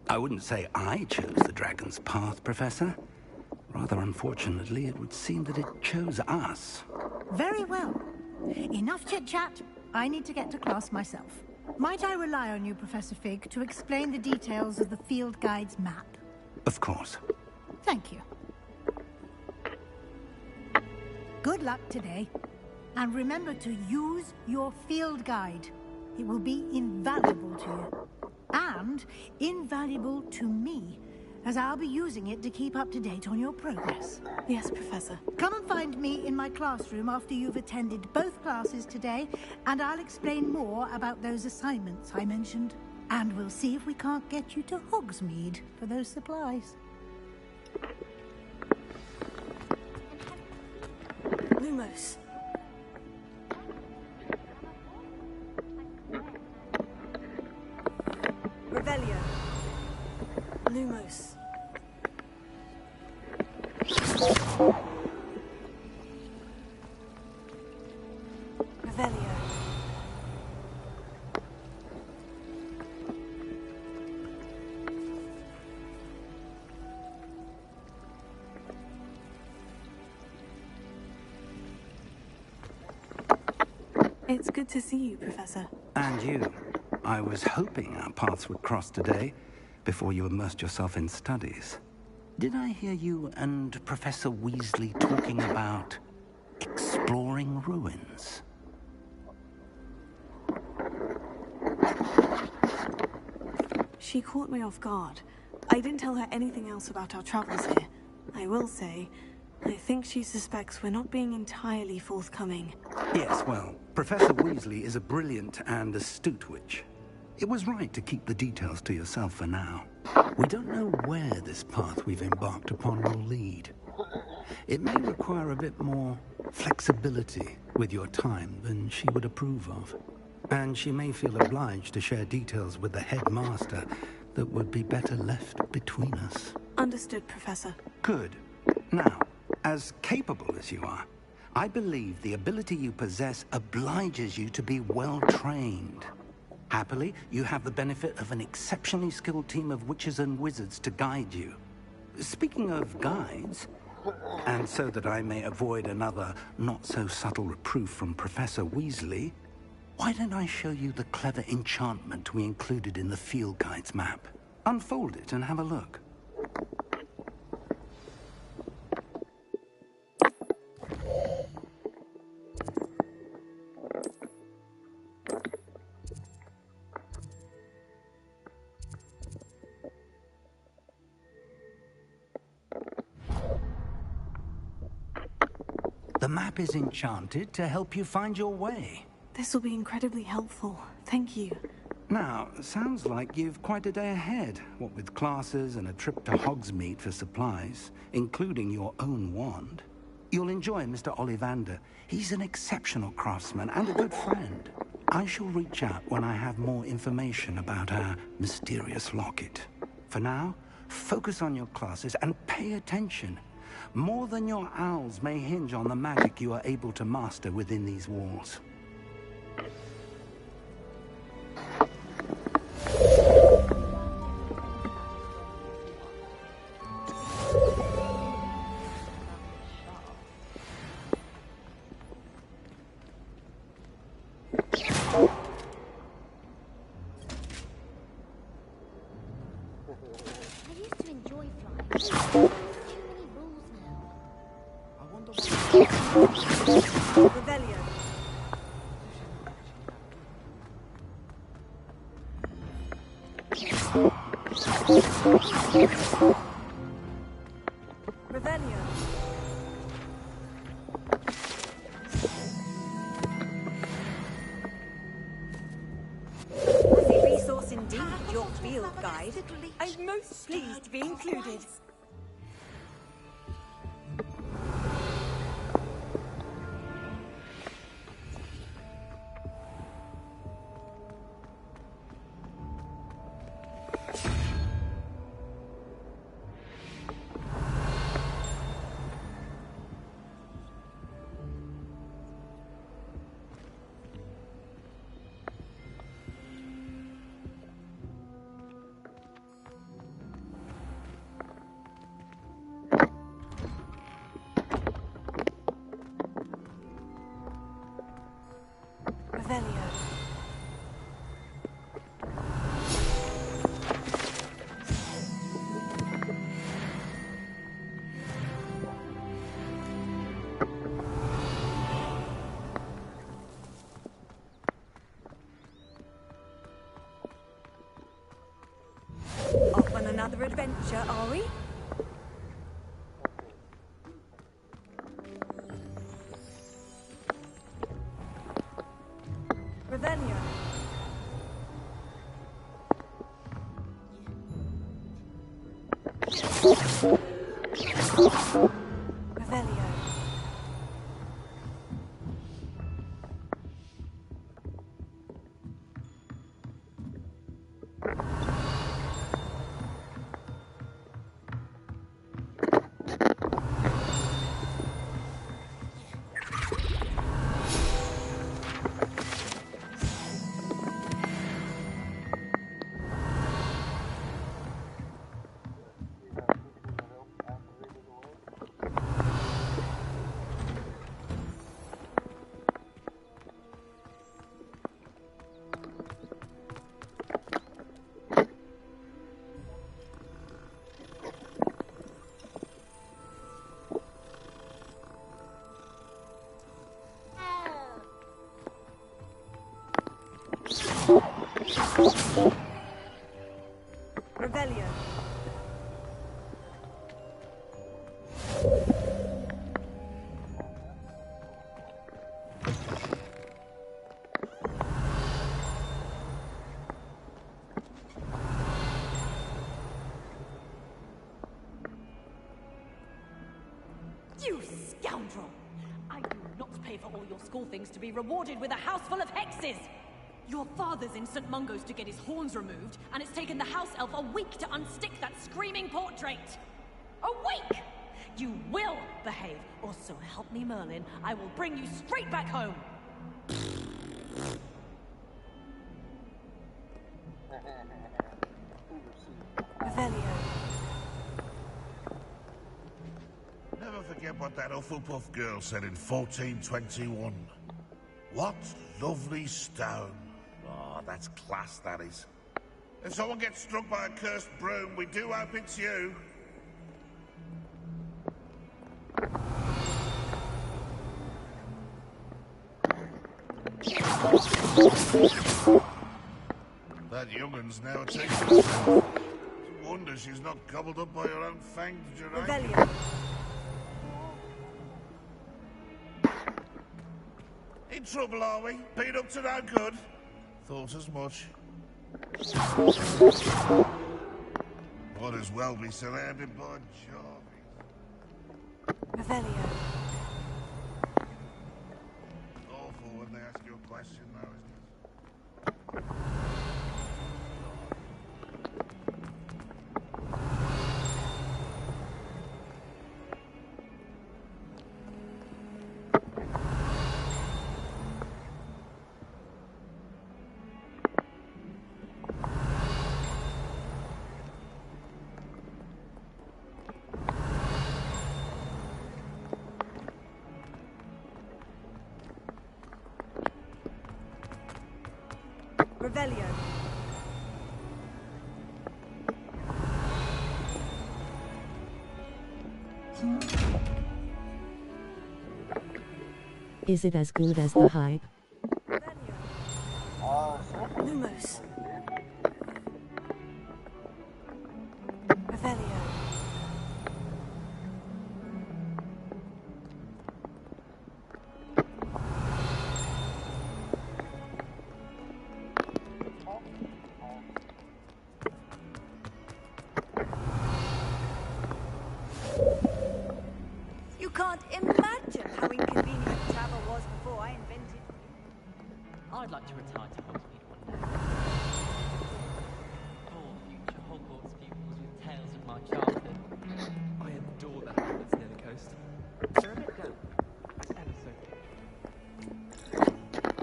I wouldn't say I chose the dragon's path, Professor. Rather unfortunately, it would seem that it chose us. Very well. Enough chit-chat. I need to get to class myself. Might I rely on you, Professor Fig, to explain the details of the field guide's map? Of course. Thank you. Good luck today. And remember to use your field guide. It will be invaluable to you. And invaluable to me, as I'll be using it to keep up to date on your progress. Yes, Professor. Come and find me in my classroom after you've attended both classes today, and I'll explain more about those assignments I mentioned. And we'll see if we can't get you to Hogsmeade for those supplies. Lumos. Revelio. Lumos. Revelio. It's good to see you, Professor. And you. I was hoping our paths would cross today, before you immersed yourself in studies. Did I hear you and Professor Weasley talking about exploring ruins? She caught me off guard. I didn't tell her anything else about our travels here. I will say, I think she suspects we're not being entirely forthcoming. Yes, well, Professor Weasley is a brilliant and astute witch. It was right to keep the details to yourself for now. We don't know where this path we've embarked upon will lead. It may require a bit more flexibility with your time than she would approve of. And she may feel obliged to share details with the headmaster that would be better left between us. Understood, Professor. Good. Now, as capable as you are, I believe the ability you possess obliges you to be well trained. Happily, you have the benefit of an exceptionally skilled team of witches and wizards to guide you. Speaking of guides, and so that I may avoid another not-so-subtle reproof from Professor Weasley, why don't I show you the clever enchantment we included in the field guide's map? Unfold it and have a look. The map is enchanted to help you find your way. This will be incredibly helpful. Thank you. Now, sounds like you've quite a day ahead, what with classes and a trip to Hogsmeade for supplies, including your own wand. You'll enjoy Mr. Ollivander. He's an exceptional craftsman and a good friend. I shall reach out when I have more information about our mysterious locket. For now, focus on your classes and pay attention. More than your owls may hinge on the magic you are able to master within these walls. Revelio. Revelio. A resource indeed, your field guide. I'm most pleased to be included. Revelio. Off on another adventure, are we? Revelio. Revelio. Revelio. You scoundrel! I do not pay for all your school things to be rewarded with a house full of hexes! Your father's in St. Mungo's to get his horns removed, and it's taken the house elf a week to unstick that screaming portrait! A week! You will behave, or so help me Merlin, I will bring you straight back home! Revelio. Never forget what that Hufflepuff girl said in 1421. What lovely stone. Oh, that's class, that is. If someone gets struck by a cursed broom, we do hope it's you. That youngun's now a taking herself. It's a wonder she's not gobbled up by her own fanged giraffe. Revelio. In trouble, are we? Been up to no good? Thought as much. Might as well be surrounded by Jarvis. Revelio. Awful when they ask you a question, though, isn't it? Revelio. Is it as good as the hype? Lumos. Revelio. You can't imagine how inconvenient travel was before I invented. I'd like to retire to Hogsmeade one day. For future Hogwarts pupils with tales of my childhood. I adore the hamlets near the coast. They're a bit damp, ever so.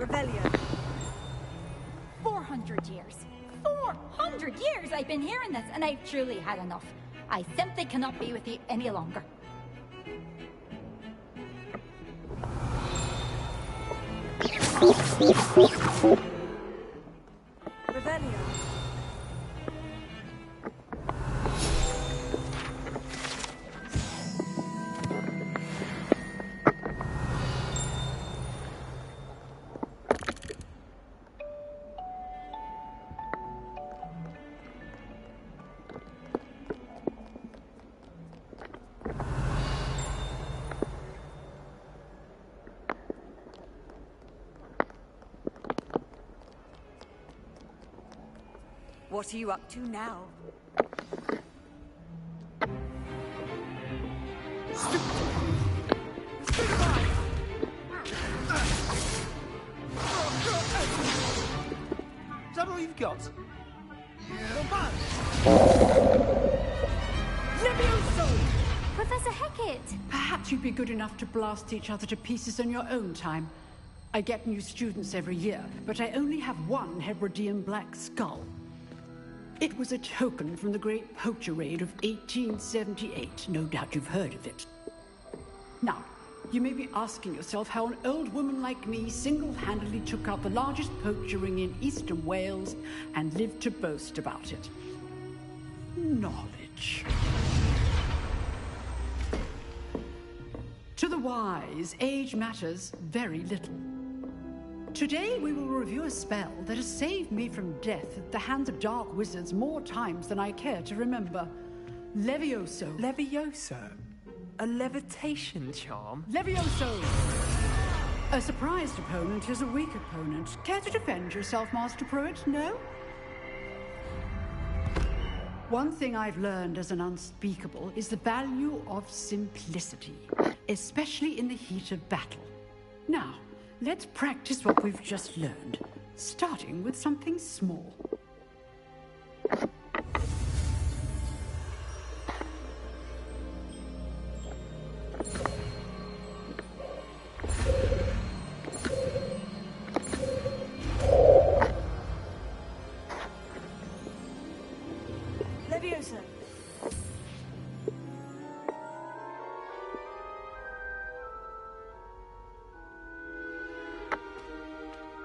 Revelio. 400 years. 400 years I've been hearing this, and I've truly had enough. I simply cannot be with you any longer. Revelio. What are you up to now? Is that all you've got? Levioso! Professor Hecat! Perhaps you'd be good enough to blast each other to pieces on your own time. I get new students every year, but I only have one Hebridean black skull. It was a token from the Great Poacher Raid of 1878. No doubt you've heard of it. Now, you may be asking yourself how an old woman like me single-handedly took out the largest poacher ring in eastern Wales and lived to boast about it. Knowledge. To the wise, age matters very little. Today we will review a spell that has saved me from death at the hands of dark wizards more times than I care to remember. Levioso. Levioso? A levitation charm? Levioso! A surprised opponent is a weak opponent. Care to defend yourself, Master Pruitt? No? One thing I've learned as an unspeakable is the value of simplicity, especially in the heat of battle. Now, let's practice what we've just learned, starting with something small. Leviosa.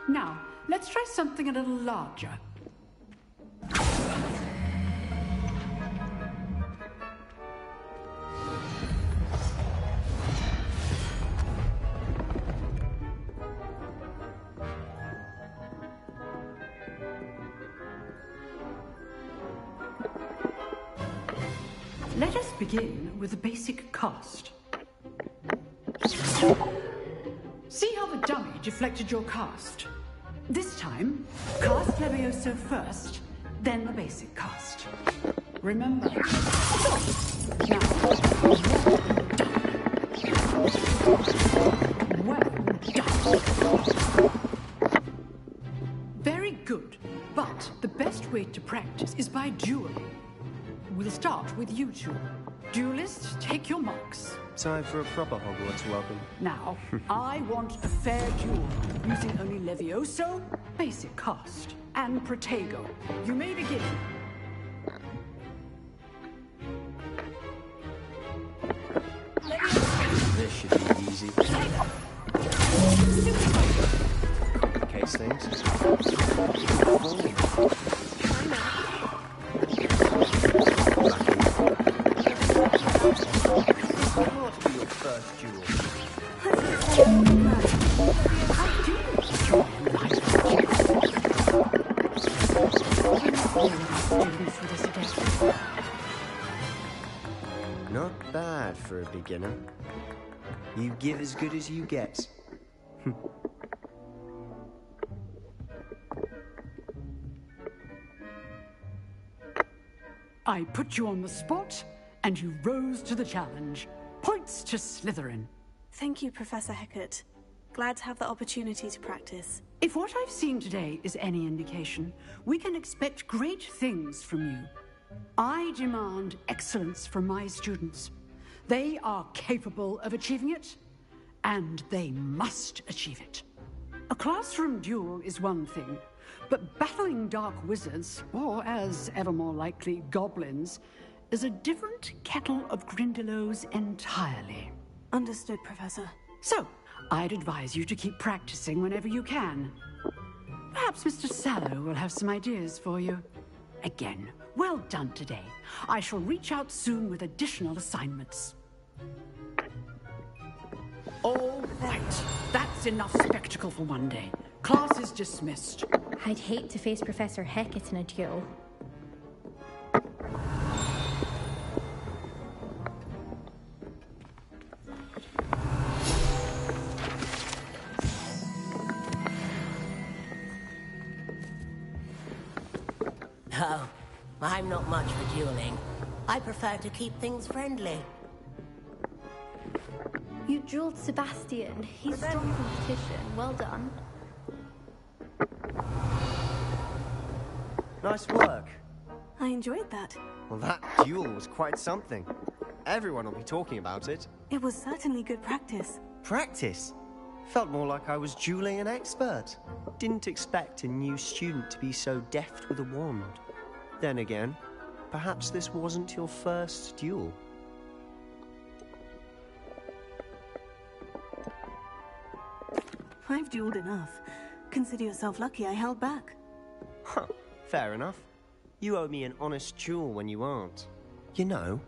Now, let's try something a little larger. Let us begin with the basic cast. See how the dummy deflected your cast? This time, cast Levioso first, then the basic cast. Remember. Now, well done. Very good, but the best way to practice is by dueling. We'll start with you two. Duelists, take your marks. Time for a proper Hogwarts welcome. Now, I want a fair duel, using only Levioso, basic cast, and Protego. You may begin. This should be easy. Case things. Not bad for a beginner. You give as good as you get. I put you on the spot, and you rose to the challenge. Points to Slytherin. Thank you, Professor Hecat. Glad to have the opportunity to practice. If what I've seen today is any indication, we can expect great things from you. I demand excellence from my students. They are capable of achieving it, and they must achieve it. A classroom duel is one thing, but battling dark wizards, or as ever more likely, goblins, is a different kettle of Grindylows entirely. Understood, Professor. So, I'd advise you to keep practicing whenever you can. Perhaps Mr. Sallow will have some ideas for you. Again, well done today. I shall reach out soon with additional assignments. All right, that's enough spectacle for one day. Class is dismissed. I'd hate to face Professor Hecat in a duel. Oh, I'm not much for dueling. I prefer to keep things friendly. You dueled Sebastian. He's strong competition. Well done. Nice work. I enjoyed that. Well, that duel was quite something. Everyone will be talking about it. It was certainly good practice. Practice? Felt more like I was dueling an expert. Didn't expect a new student to be so deft with a wand. Then again, perhaps this wasn't your first duel. I've dueled enough. Consider yourself lucky I held back. Huh, fair enough. You owe me an honest duel when you aren't. You know,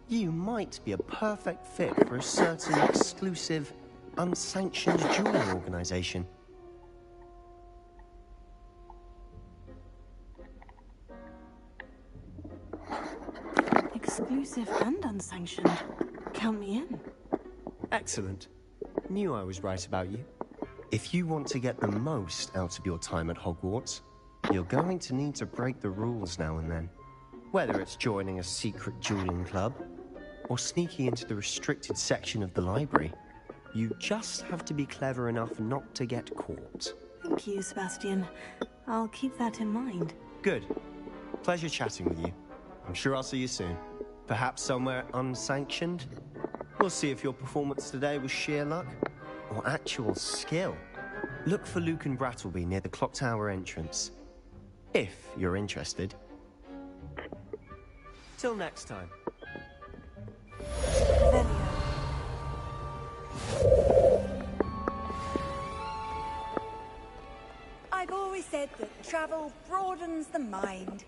you might be a perfect fit for a certain exclusive, unsanctioned dueling organization. Exclusive and unsanctioned. Count me in. Excellent. Knew I was right about you. If you want to get the most out of your time at Hogwarts, you're going to need to break the rules now and then. Whether it's joining a secret dueling club, or sneaking into the restricted section of the library, you just have to be clever enough not to get caught. Thank you, Sebastian. I'll keep that in mind. Good. Pleasure chatting with you. I'm sure I'll see you soon. Perhaps somewhere unsanctioned? We'll see if your performance today was sheer luck or actual skill. Look for Luke and Brattleby near the clock tower entrance. If you're interested. Till next time. I've always said that travel broadens the mind.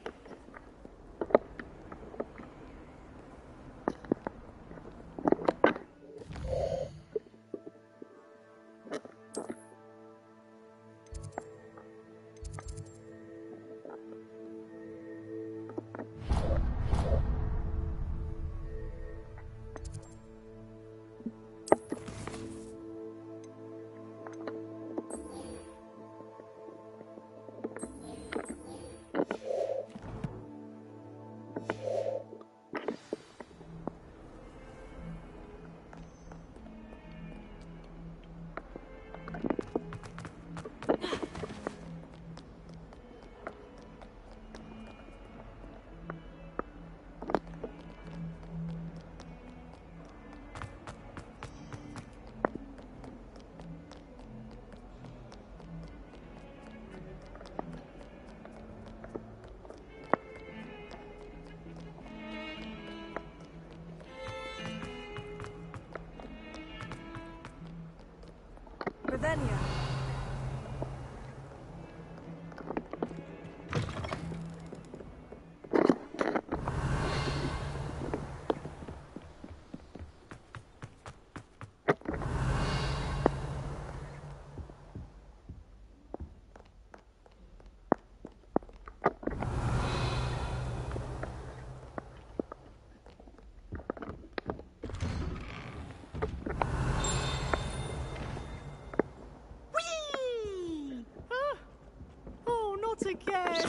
Ravenia. Again.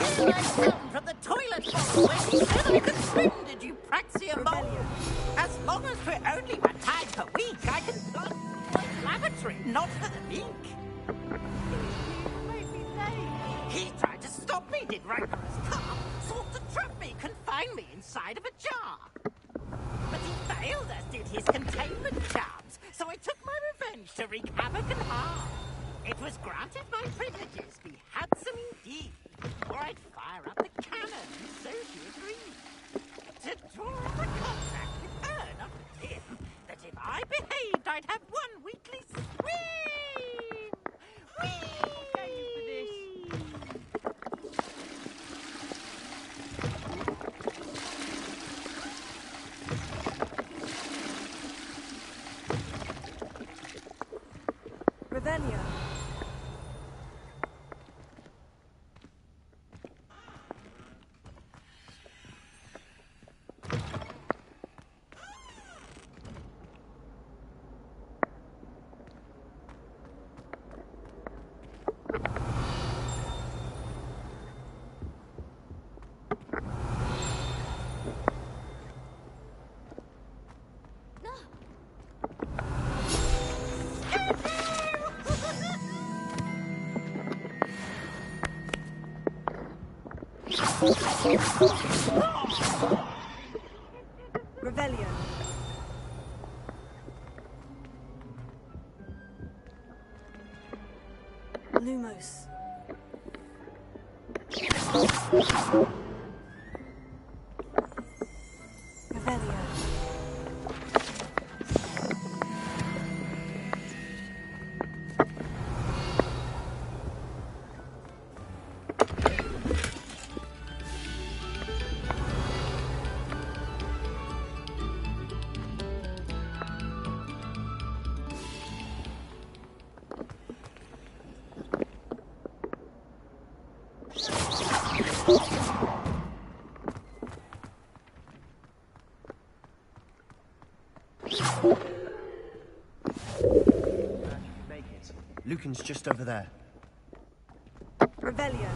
From the toilet bowl where you said I could swim, did you Praxia mole? As long as we're only one time per week, I can plunge my lavatory, not for the meek. He tried to stop me, did Rancorous car, sought to trap me, confine me inside of a jar. But he failed, as did his containment charms, so I took my revenge to wreak havoc and harm. It was granted my privileges, be handsome indeed, or I'd fire up the cannon, so she agreed. To draw up a contract with her, not with him, that if I behaved, I'd have one weekly swim. Revelio. Lumos. Revelio. Make it. Lucan's just over there. Revelio.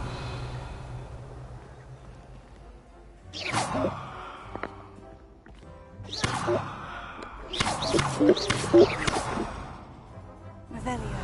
Revelio.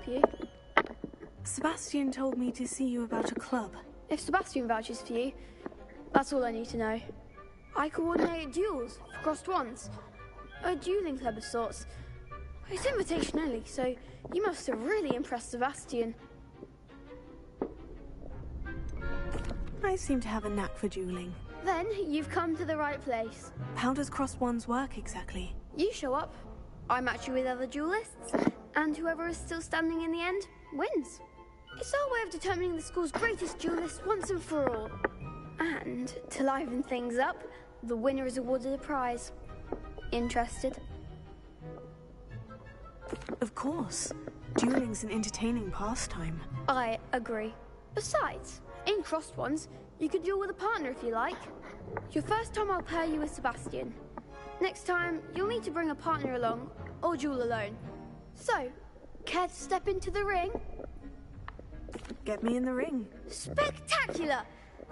You? Sebastian told me to see you about a club. If Sebastian vouches for you, that's all I need to know. I coordinate duels for crossed wands. A dueling club of sorts. It's invitation only, so you must have really impressed Sebastian. I seem to have a knack for dueling. Then you've come to the right place. How does crossed ones work exactly? You show up, I match you with other duelists, and whoever is still standing in the end wins. It's our way of determining the school's greatest duelist once and for all. And to liven things up, the winner is awarded a prize. Interested? Of course. Dueling's an entertaining pastime. I agree. Besides, in crossed ones, you can duel with a partner if you like. Your first time I'll pair you with Sebastian. Next time, you'll need to bring a partner along, or duel alone. So, care to step into the ring? Get me in the ring. Spectacular!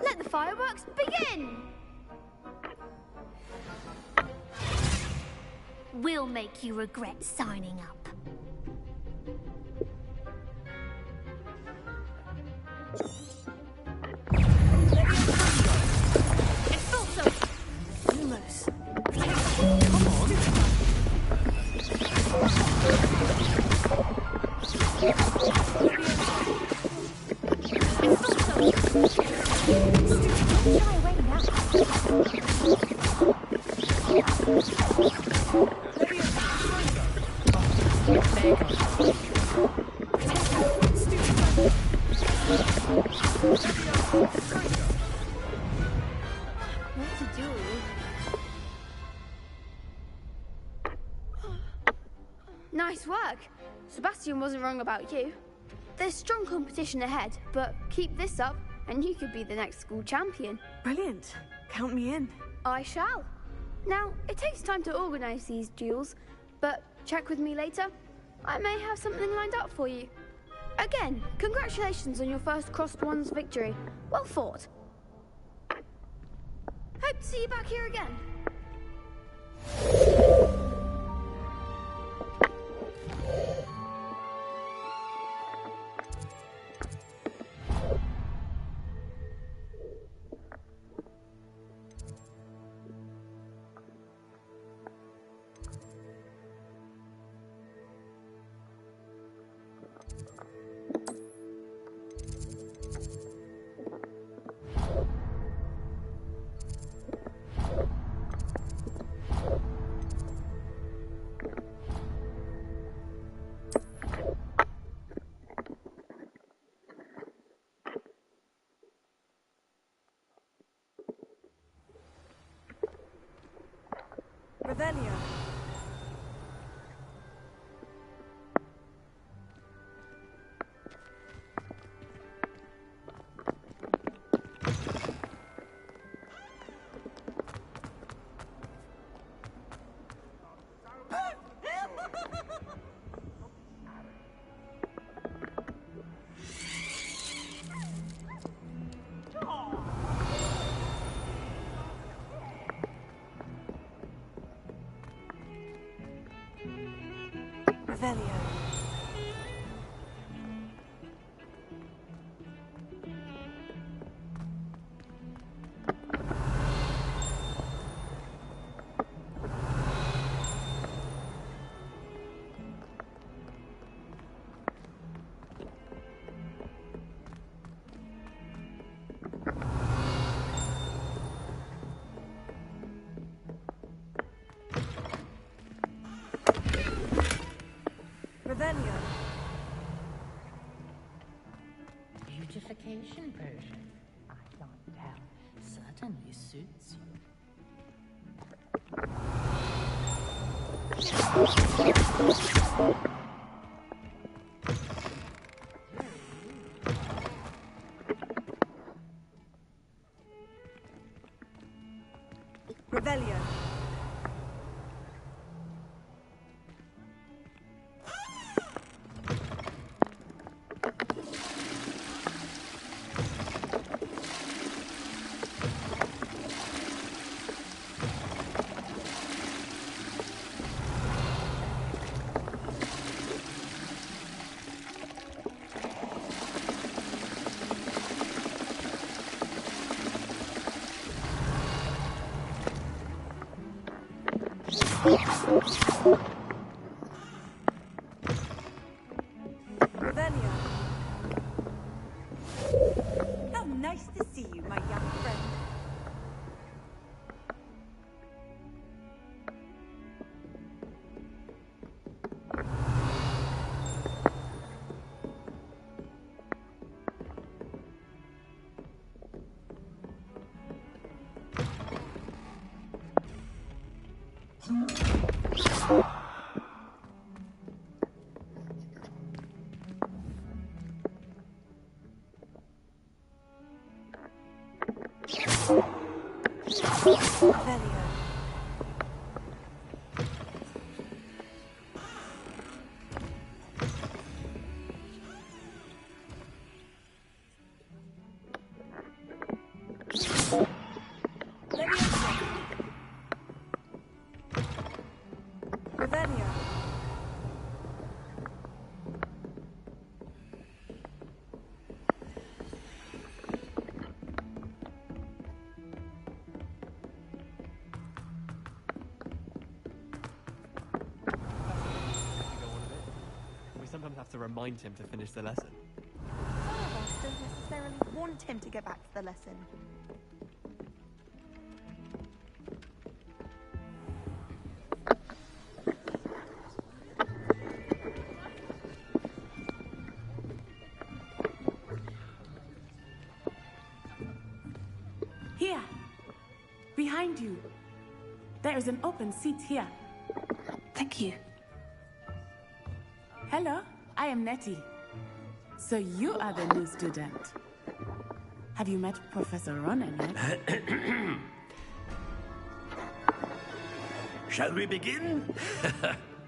Let the fireworks begin! We'll make you regret signing up. Almost. What to do? Nice work. Sebastian wasn't wrong about you. There's strong competition ahead, but keep this up and you could be the next school champion. Brilliant. Count me in. I shall. Now, it takes time to organise these duels, but check with me later. I may have something lined up for you. Again, congratulations on your first crossed ones victory. Well fought. Hope to see you back here again. Revelio. Revelio. Revelio. Beautification potion. I can't tell. Certainly suits you. Revelio. Nice to see you, my young friend. Have to remind him to finish the lesson. Some of us don't necessarily want him to get back to the lesson. Here. Behind you. There is an open seat here. Thank you. Hello, I am Nettie. So you are the new student. Have you met Professor Ronan yet? Shall we begin?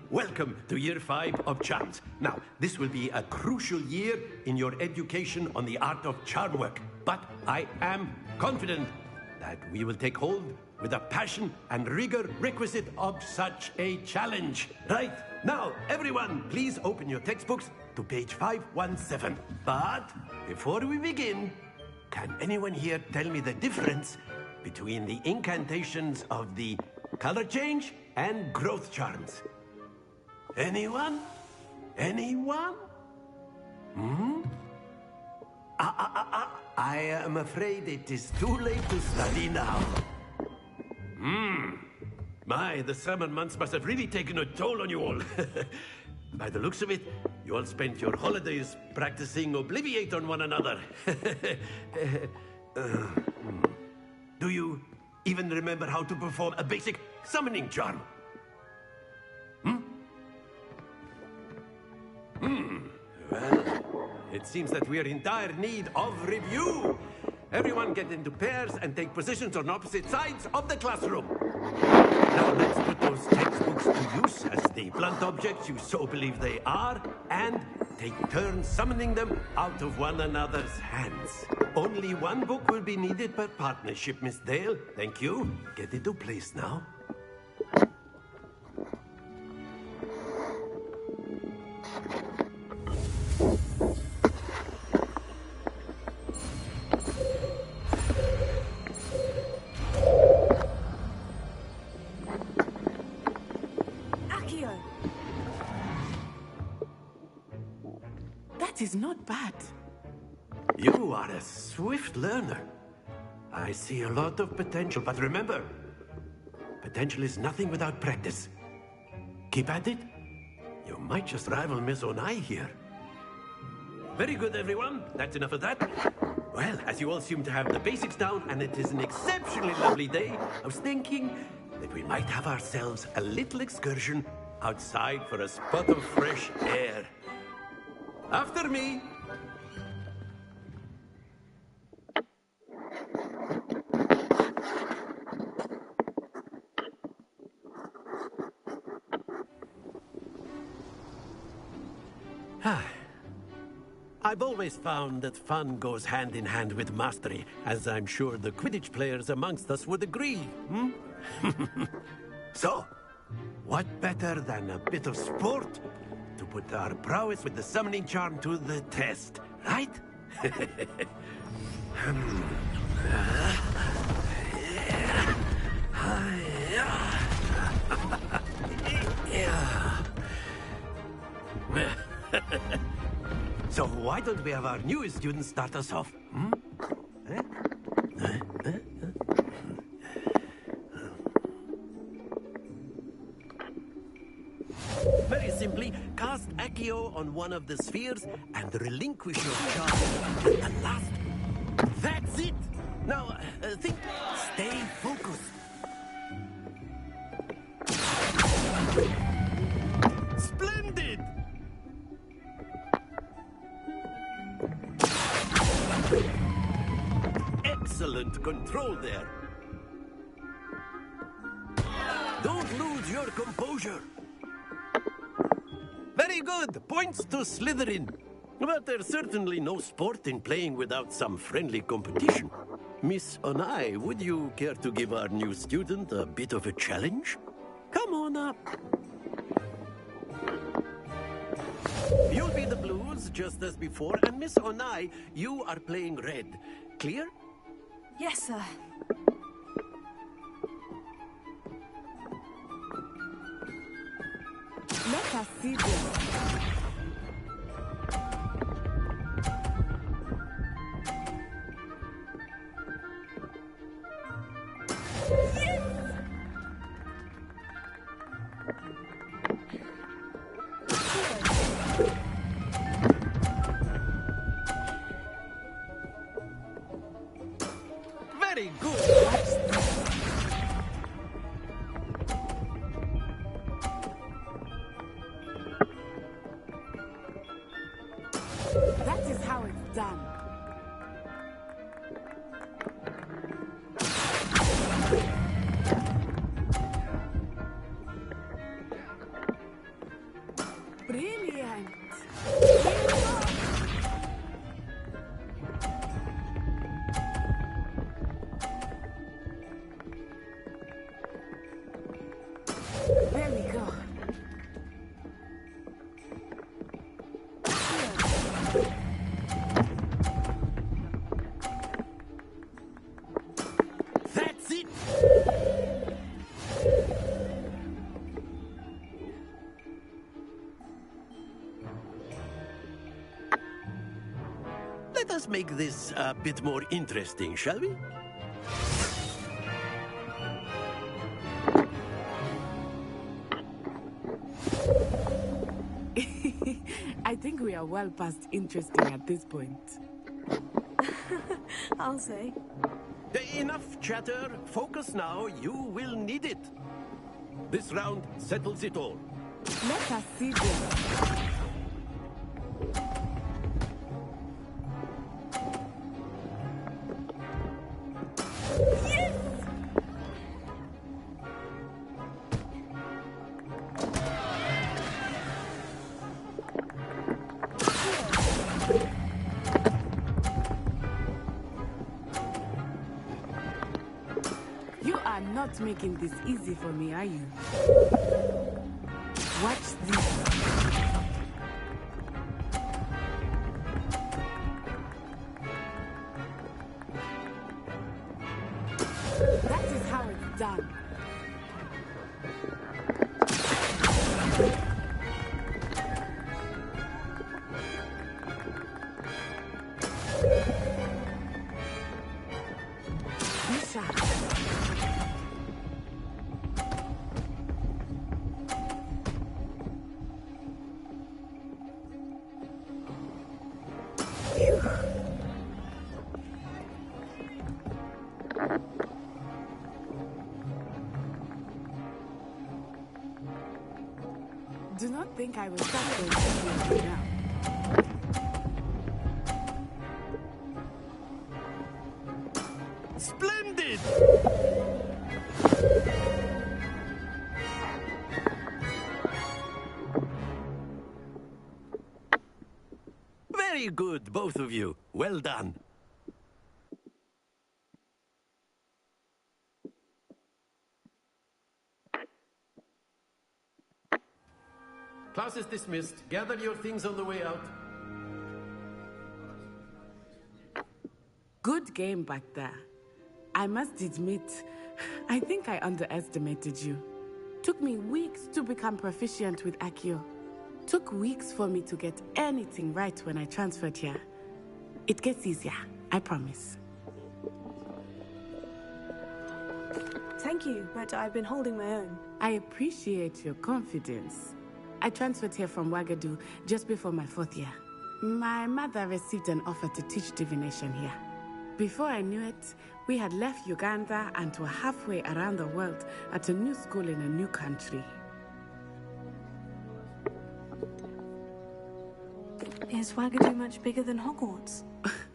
Welcome to Year 5 of Charms. Now, this will be a crucial year in your education on the art of charm work. But I am confident that we will take hold with the passion and rigor requisite of such a challenge. Right? Now, everyone, please open your textbooks to page 517. But before we begin, can anyone here tell me the difference between the incantations of the color change and growth charms? Anyone? Anyone? I am afraid it is too late to study now. My, the summer months must have really taken a toll on you all. By the looks of it, you all spent your holidays practicing Obliviate on one another. Do you even remember how to perform a basic summoning charm? Well, it seems that we are in dire need of review. Everyone get into pairs and take positions on opposite sides of the classroom. Now let's put those textbooks to use as the blunt objects you so believe they are, and take turns summoning them out of one another's hands. Only one book will be needed per partnership, Miss Dale. Thank you. Get into place now. That is not bad. You are a swift learner. I see a lot of potential, but remember, potential is nothing without practice. Keep at it. You might just rival Miss Onai here. Very good, everyone. That's enough of that. Well, as you all seem to have the basics down, and it is an exceptionally lovely day, I was thinking that we might have ourselves a little excursion outside for a spot of fresh air. After me. I've always found that fun goes hand in hand with mastery, as I'm sure the Quidditch players amongst us would agree. So, what better than a bit of sport to put our prowess with the summoning charm to the test, right? So why don't we have our newest student start us off? on one of the spheres and relinquish your charge at the last. That's it! Now, think. Stay focused. Splendid! Excellent control there. Don't lose your composure. Very good. Points to Slytherin. But there's certainly no sport in playing without some friendly competition. Miss Onai, would you care to give our new student a bit of a challenge? Come on up. You'll be the blues, just as before, and Miss Onai, you are playing red. Clear? Yes, sir. Let us see this. Very good. That is how it's done. Brilliant. There we go. That's it. Let us make this a bit more interesting, shall we? I think we are well past interesting at this point. I'll say. Enough chatter. Focus now. You will need it. This round settles it all. Let us see this. You are not making this easy for me, are you? Watch this. That is how it's done. Misha. Do not think I will stop going now. Splendid! Very good, both of you. Well done. Class is dismissed. Gather your things on the way out. Good game back there. I must admit, I think I underestimated you. Took me weeks to become proficient with Accio. Took weeks for me to get anything right when I transferred here. It gets easier, I promise. Thank you, but I've been holding my own. I appreciate your confidence. I transferred here from Wagadu just before my 4th year. My mother received an offer to teach divination here. Before I knew it, we had left Uganda and were halfway around the world at a new school in a new country. Is Wagadu much bigger than Hogwarts?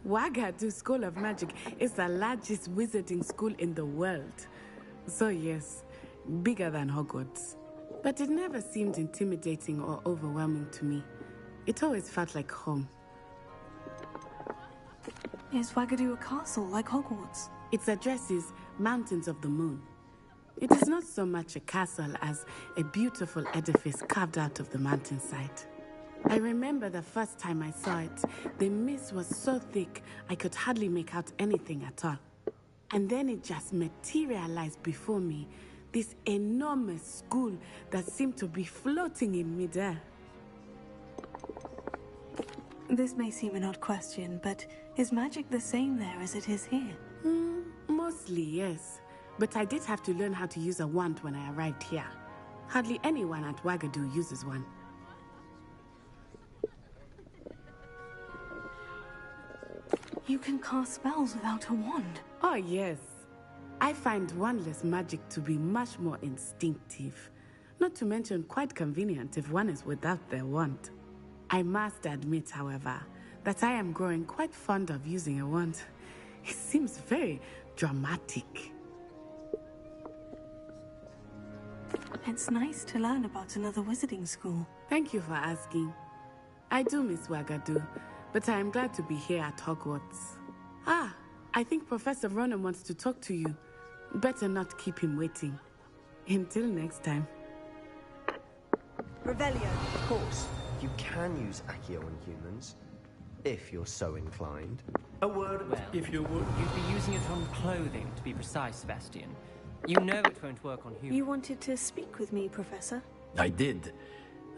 Wagadu School of Magic is the largest wizarding school in the world. So yes, bigger than Hogwarts. But it never seemed intimidating or overwhelming to me. It always felt like home. Is Wagadu a castle like Hogwarts? Its address is Mountains of the Moon. It is not so much a castle as a beautiful edifice carved out of the mountainside. I remember the first time I saw it, the mist was so thick I could hardly make out anything at all. And then it just materialized before me, this enormous school that seemed to be floating in midair. This may seem an odd question, but is magic the same there as it is here? Mostly, yes. But I did have to learn how to use a wand when I arrived here. Hardly anyone at Wagadu uses one. You can cast spells without a wand? Oh, yes. I find wandless magic to be much more instinctive. Not to mention quite convenient if one is without their wand. I must admit, however, that I am growing quite fond of using a wand. It seems very dramatic. It's nice to learn about another wizarding school. Thank you for asking. I do miss Wagadu, but I am glad to be here at Hogwarts. Ah, I think Professor Ronan wants to talk to you. Better not keep him waiting. Until next time. Revelio. Of course, you can use Accio on humans, if you're so inclined. A word, well, if you would. You'd be using it on clothing, to be precise, Sebastian. You know it won't work on humans. You wanted to speak with me, Professor? I did.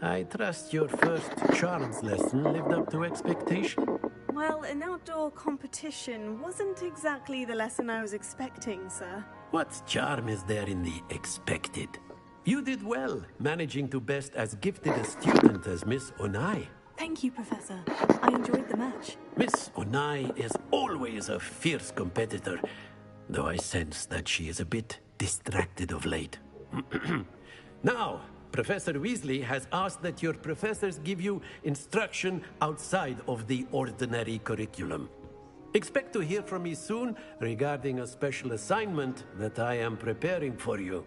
I trust your first charms lesson lived up to expectation. Well, an outdoor competition wasn't exactly the lesson I was expecting, sir. What charm is there in the expected? You did well, managing to best as gifted a student as Miss Onai. Thank you, Professor. I enjoyed the match. Miss Onai is always a fierce competitor, though I sense that she is a bit distracted of late. Now, Professor Weasley has asked that your professors give you instruction outside of the ordinary curriculum. Expect to hear from me soon regarding a special assignment that I am preparing for you.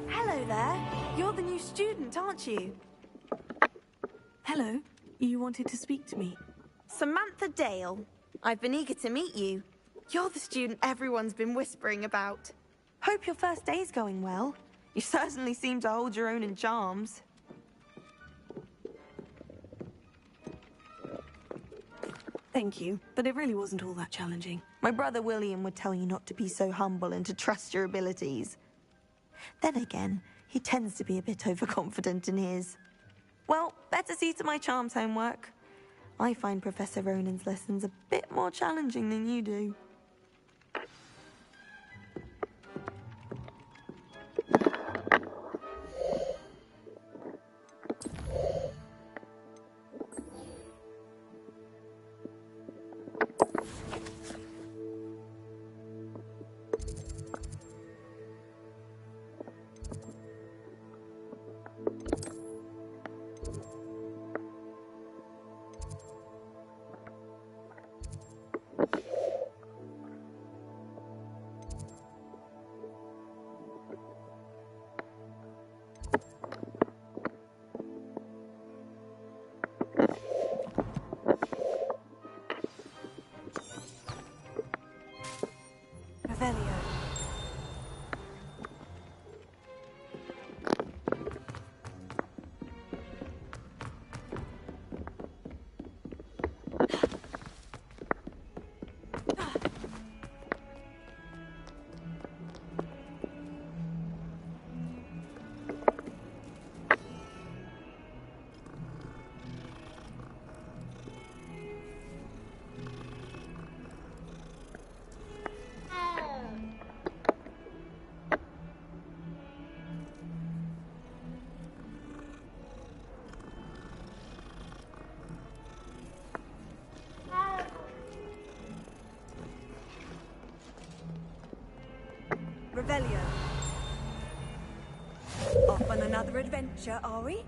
Hello there. You're the new student, aren't you? Hello. You wanted to speak to me? Samantha Dale. I've been eager to meet you. You're the student everyone's been whispering about. Hope your first day's going well. You certainly seem to hold your own in charms. Thank you, but it really wasn't all that challenging. My brother William would tell you not to be so humble and to trust your abilities. Then again, he tends to be a bit overconfident in his. Well, better see to my charms homework. I find Professor Ronan's lessons a bit more challenging than you do. Revelio. Revelio. Off on another adventure, are we? I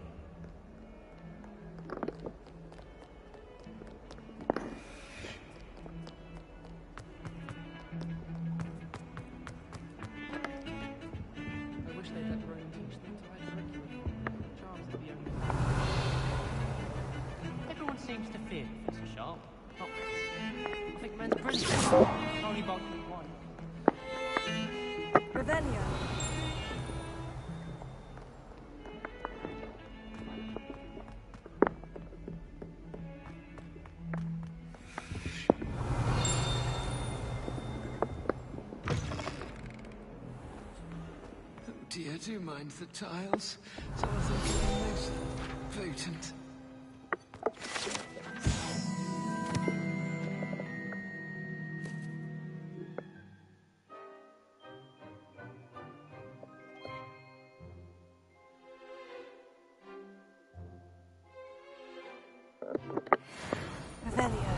wish they'd let Rowan teach them to write curriculum. Charms are the only Everyone seems to fear Professor Sharp. Not really. I think the man's brilliant. Only barking at one. Revelio. Oh dear, do mind the tiles. Some of them can be most potent. Revelio.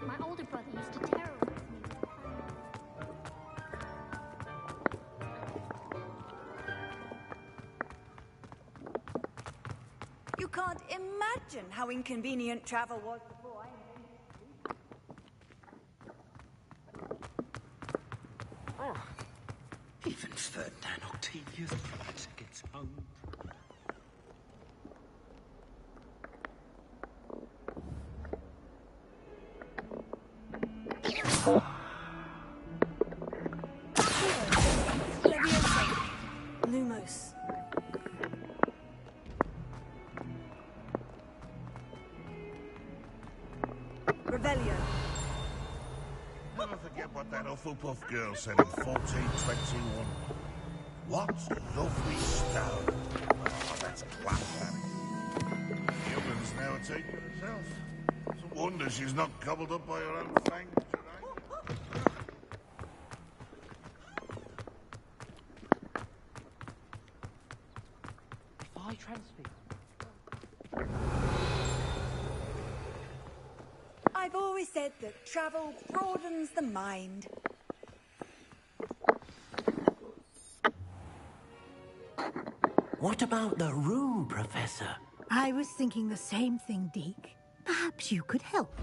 My older brother used to terrorize me. You can't imagine how inconvenient travel was before I... Even Ferdinand Octavius Pride gets hung. Lumos. Revelio. Never forget what that Hufflepuff girl said in 1421. What lovely stone. Oh, that's class, that is. Humans now are taking herself. It's a wonder she's not gobbled up by her own fangs. If I transfix. I've always said that travel broadens the mind. What about the room, Professor? I was thinking the same thing, Deke. Perhaps you could help.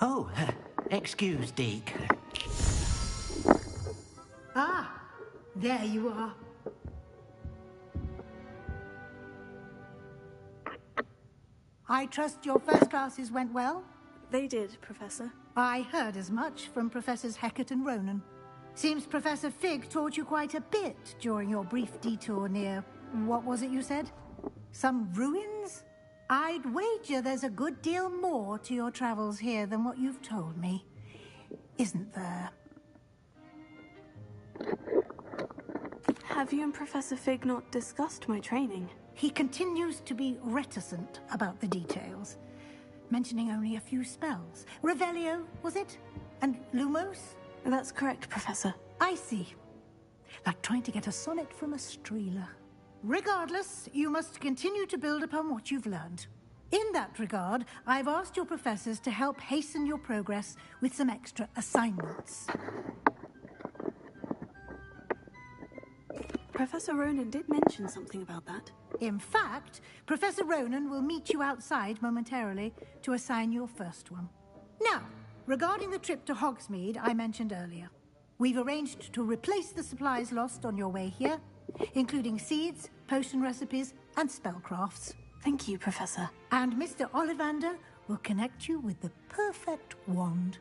Oh, excuse, Deke. Ah, there you are. I trust your first classes went well? They did, Professor. I heard as much from Professors Hecat and Ronan. Seems Professor Fig taught you quite a bit during your brief detour near... what was it you said? Some ruins? I'd wager there's a good deal more to your travels here than what you've told me. Isn't there? Have you and Professor Fig not discussed my training? He continues to be reticent about the details, mentioning only a few spells. Revelio, was it? And Lumos? That's correct, Professor. I see. Like trying to get a sonnet from a streeler. Regardless, you must continue to build upon what you've learned. In that regard, I've asked your professors to help hasten your progress with some extra assignments. Professor Ronan did mention something about that. In fact, Professor Ronan will meet you outside momentarily to assign your first one. Now, regarding the trip to Hogsmeade I mentioned earlier, we've arranged to replace the supplies lost on your way here, including seeds, potion recipes, and spellcrafts. Thank you, Professor. And Mr. Ollivander will connect you with the perfect wand.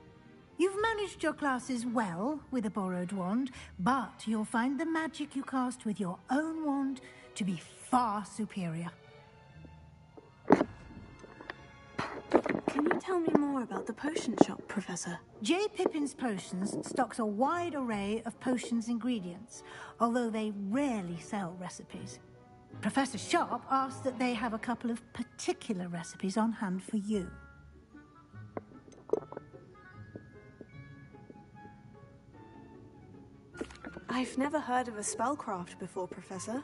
You've managed your classes well with a borrowed wand, but you'll find the magic you cast with your own wand to be far superior. Can you tell me more about the potion shop, Professor? J. Pippin's Potions stocks a wide array of potions ingredients, although they rarely sell recipes. Professor Sharp asked that they have a couple of particular recipes on hand for you. I've never heard of a spellcraft before, Professor.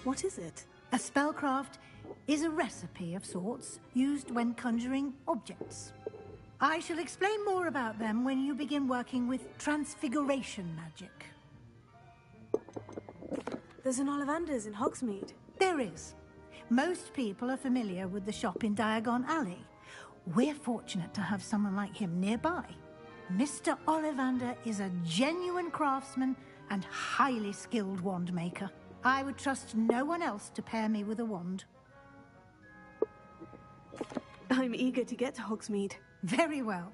What is it? A spellcraft is a recipe of sorts used when conjuring objects. I shall explain more about them when you begin working with transfiguration magic. There's an Ollivander's in Hogsmeade. There is. Most people are familiar with the shop in Diagon Alley. We're fortunate to have someone like him nearby. Mr. Ollivander is a genuine craftsman and highly skilled wand maker. I would trust no one else to pair me with a wand. I'm eager to get to Hogsmeade. Very well.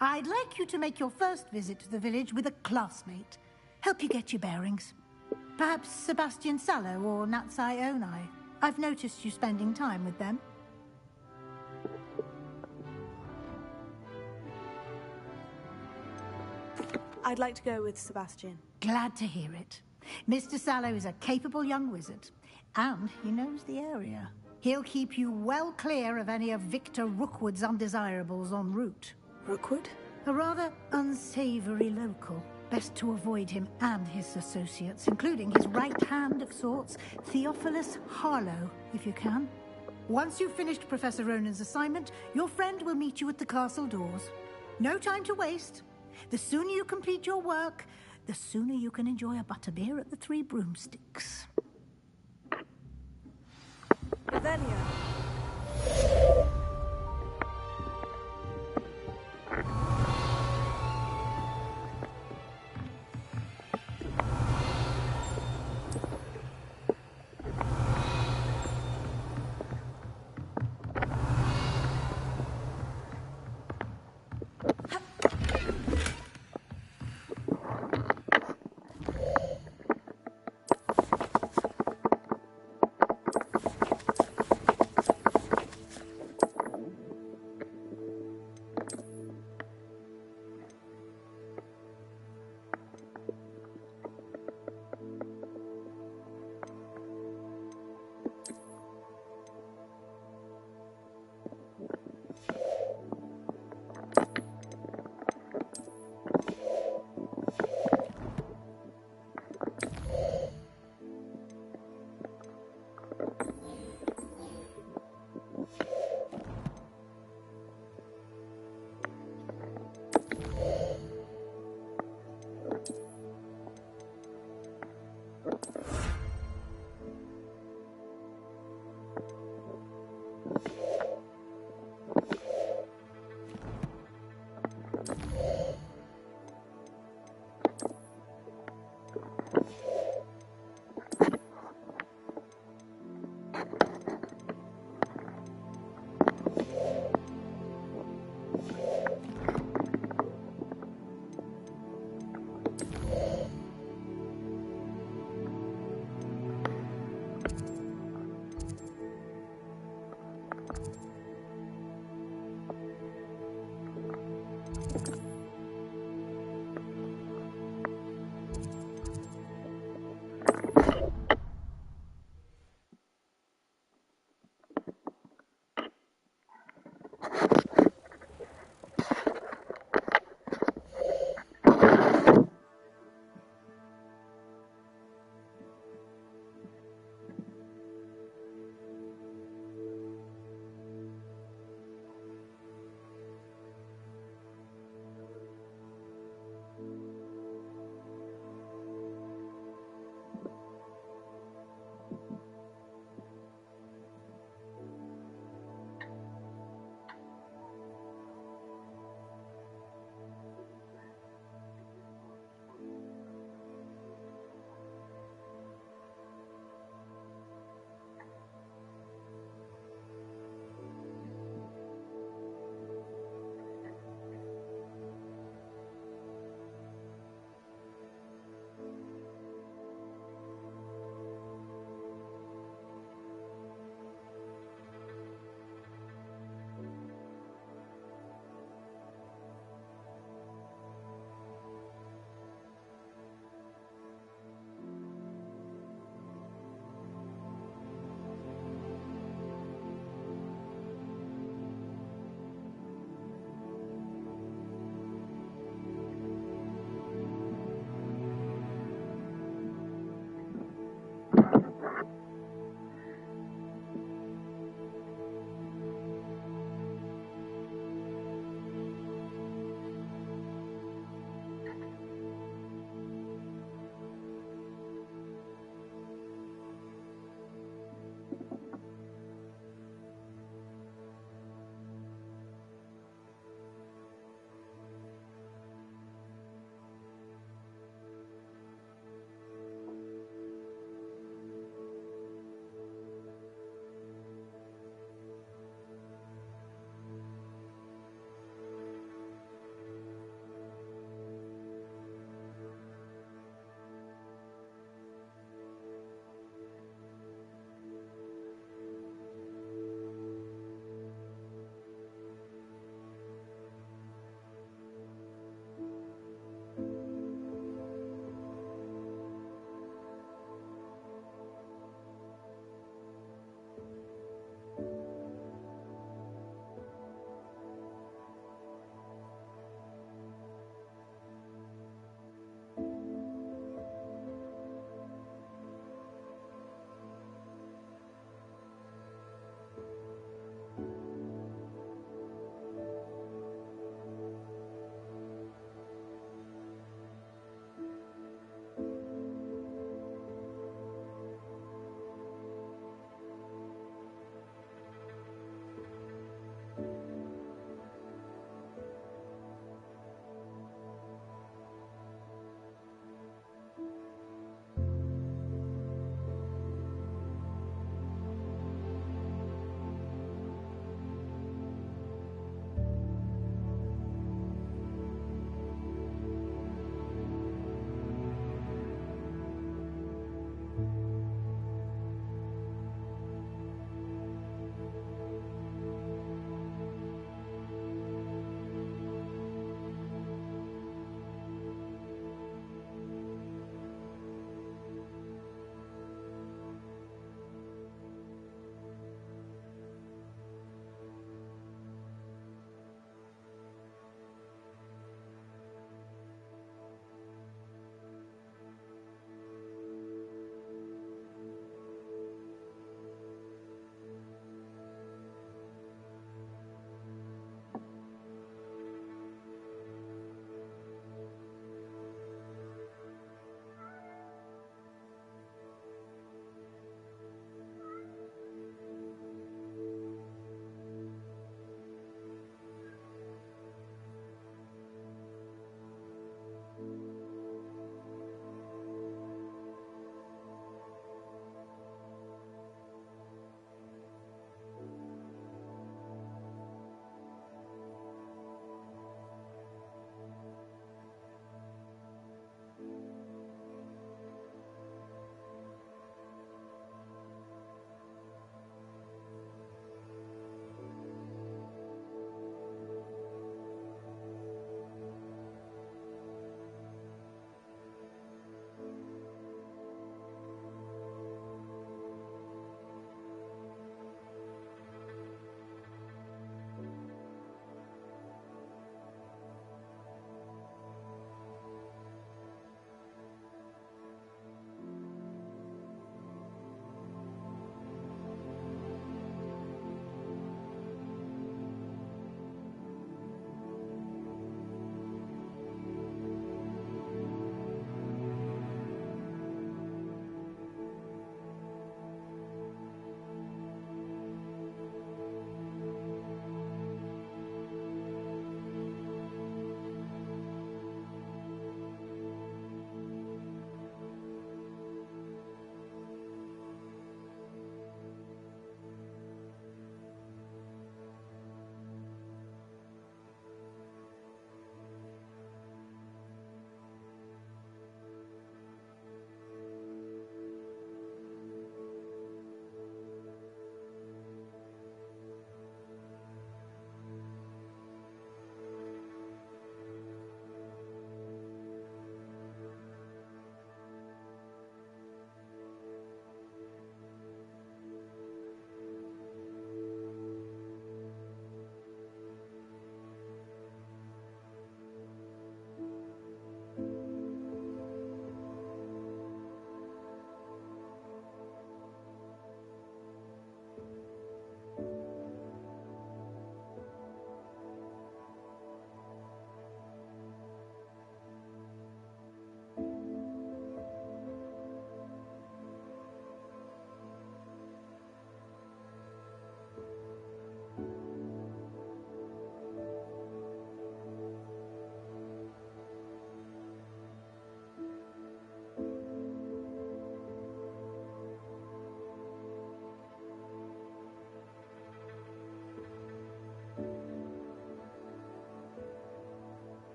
I'd like you to make your first visit to the village with a classmate. Help you get your bearings. Perhaps Sebastian Sallow or Natsai Onai. I've noticed you spending time with them. I'd like to go with Sebastian. Glad to hear it. Mr. Sallow is a capable young wizard, and he knows the area. He'll keep you well clear of any of Victor Rookwood's undesirables en route. Rookwood? A rather unsavory local. Best to avoid him and his associates, including his right hand of sorts, Theophilus Harlow, if you can. Once you've finished Professor Ronan's assignment, your friend will meet you at the castle doors. No time to waste. The sooner you complete your work, the sooner you can enjoy a butterbeer at the Three Broomsticks. Revelio.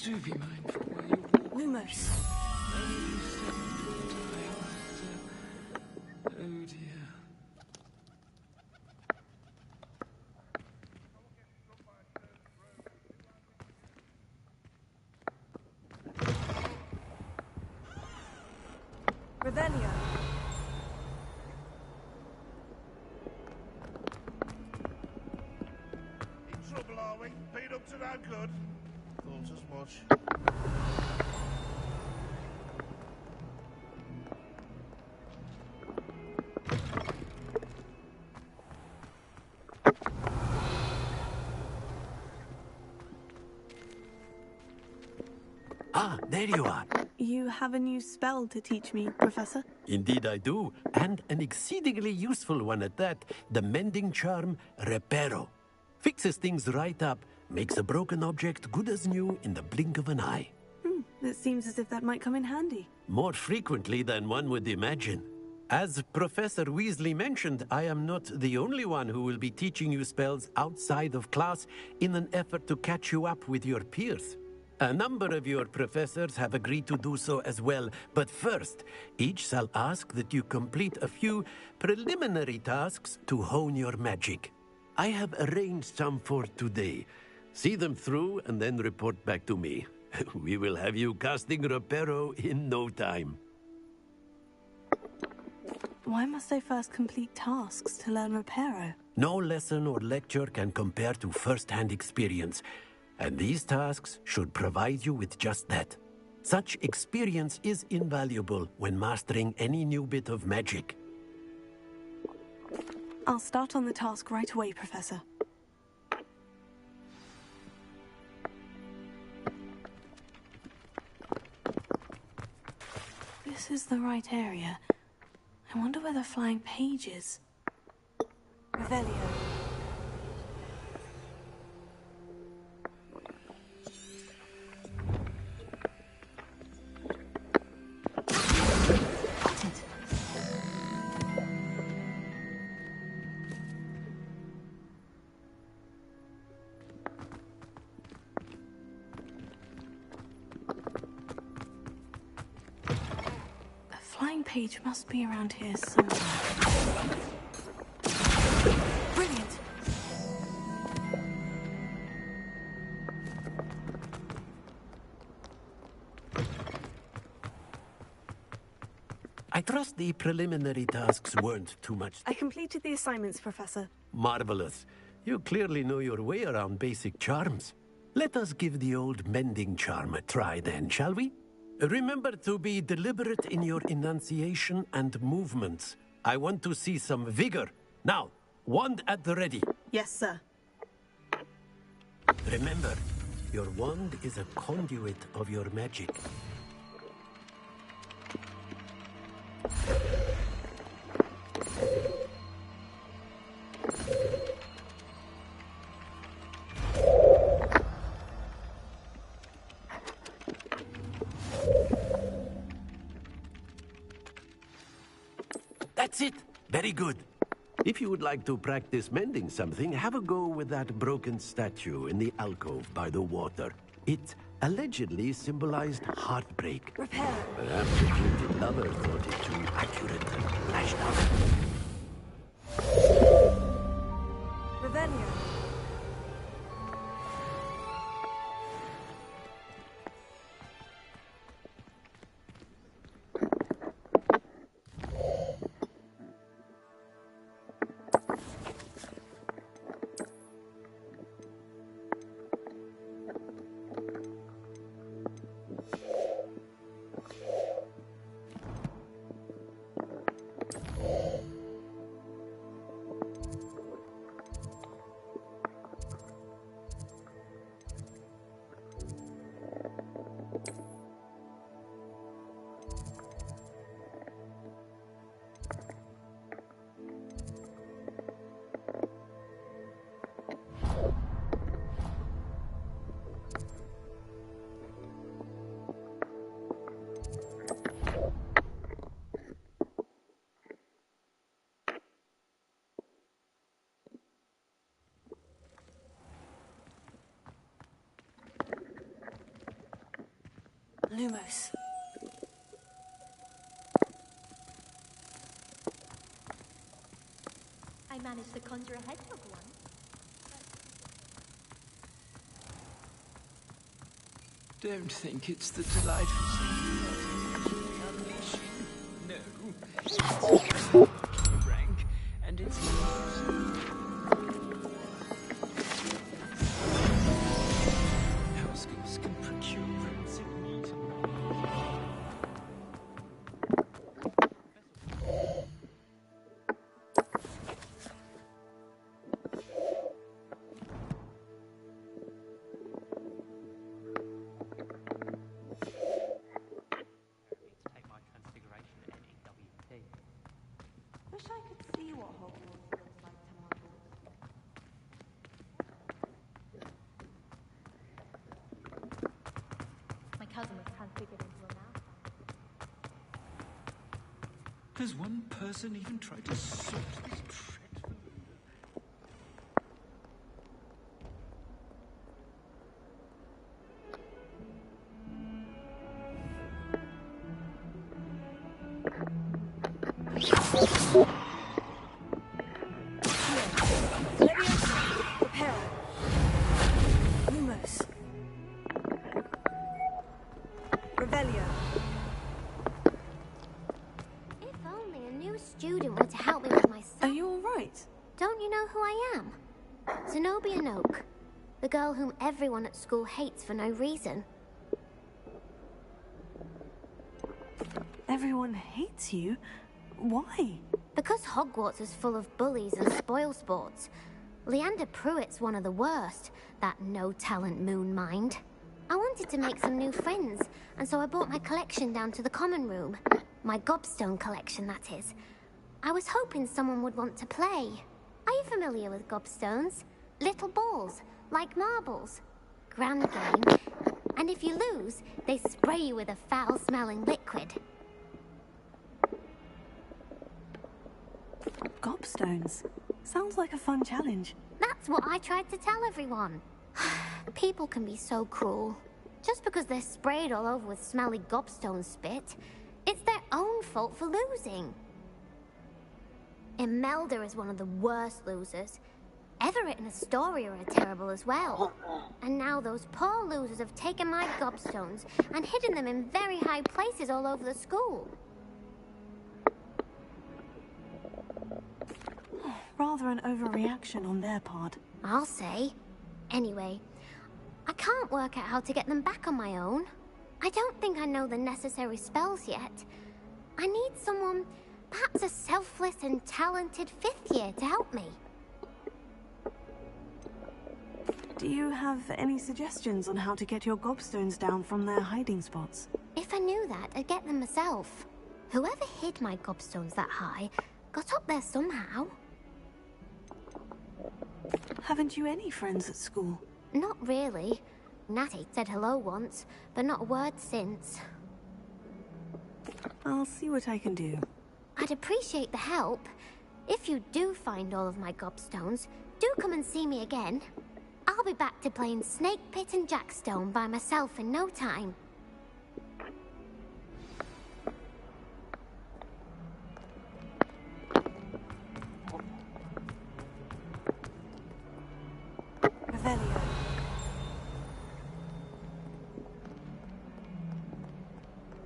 do be mindful where you walk. Lumos. Oh dear. Revelio. In trouble, are we? Been up to no good? Thought as much. Ah, there you are. You have a new spell to teach me, Professor? Indeed I do, and an exceedingly useful one at that. The mending charm, Reparo. Fixes things right up, makes a broken object good as new in the blink of an eye. It seems as if that might come in handy. More frequently than one would imagine. As Professor Weasley mentioned, I am not the only one who will be teaching you spells outside of class in an effort to catch you up with your peers. A number of your professors have agreed to do so as well, but first, each shall ask that you complete a few preliminary tasks to hone your magic. I have arranged some for today. See them through and then report back to me. We will have you casting Reparo in no time. Why must I first complete tasks to learn Reparo? No lesson or lecture can compare to first-hand experience, and these tasks should provide you with just that. Such experience is invaluable when mastering any new bit of magic. I'll start on the task right away, Professor. This is the right area. I wonder where the flying page is. Revelio. Got it. A flying page must be around here somewhere. Brilliant. I trust the preliminary tasks weren't too much. I completed the assignments, Professor. Marvelous. You clearly know your way around basic charms. Let us give the old mending charm a try then, shall we? Remember to be deliberate in your enunciation and movements. I want to see some vigor. Now, wand at the ready. Yes, sir. Remember, your wand is a conduit of your magic. That's it. Very good. If you would like to practice mending something, have a go with that broken statue in the alcove by the water. It allegedly symbolized heartbreak. Repair. Perhaps the gifted lover thought it too accurate and lashed out. Revelio. Lumos. I managed to conjure a hedgehog once. Don't think it's the delightful thing about unleashing. No. It's rank, and it's housekeepers can procure rancid meat. Take my transfiguration at NEWT. Wish I could see what Hogwarts looks like tomorrow. My cousin was transfigured into a mouse. Has one person even tried to sort this dreadful odor? Prepare. Lumos. Revelio. If only a new student were to help me with my son. Are you all right? Don't you know who I am? Zenobia Noak. The girl whom everyone at school hates for no reason. Everyone hates you? Why? Because Hogwarts is full of bullies and spoilsports. Leander Pruitt's one of the worst, that no-talent moon mind. I wanted to make some new friends, and so I brought my collection down to the common room. My gobstone collection, that is. I was hoping someone would want to play. Are you familiar with gobstones? Little balls, like marbles. Grand game. And if you lose, they spray you with a foul-smelling liquid. Gobstones. Sounds like a fun challenge. That's what I tried to tell everyone. People can be so cruel. Just because they're sprayed all over with smelly gobstone spit, it's their own fault for losing. Imelda is one of the worst losers. Everett and Astoria are terrible as well. And now those poor losers have taken my gobstones and hidden them in very high places all over the school. Rather an overreaction on their part. I'll say. Anyway, I can't work out how to get them back on my own. I don't think I know the necessary spells yet. I need someone, perhaps a selfless and talented fifth year to help me. Do you have any suggestions on how to get your gobstones down from their hiding spots? If I knew that, I'd get them myself. Whoever hid my gobstones that high got up there somehow. Haven't you any friends at school? Not really. Natty said hello once, but not a word since. I'll see what I can do. I'd appreciate the help. If you do find all of my gobstones, do come and see me again. I'll be back to playing Snake Pit and Jackstone by myself in no time. Revelio.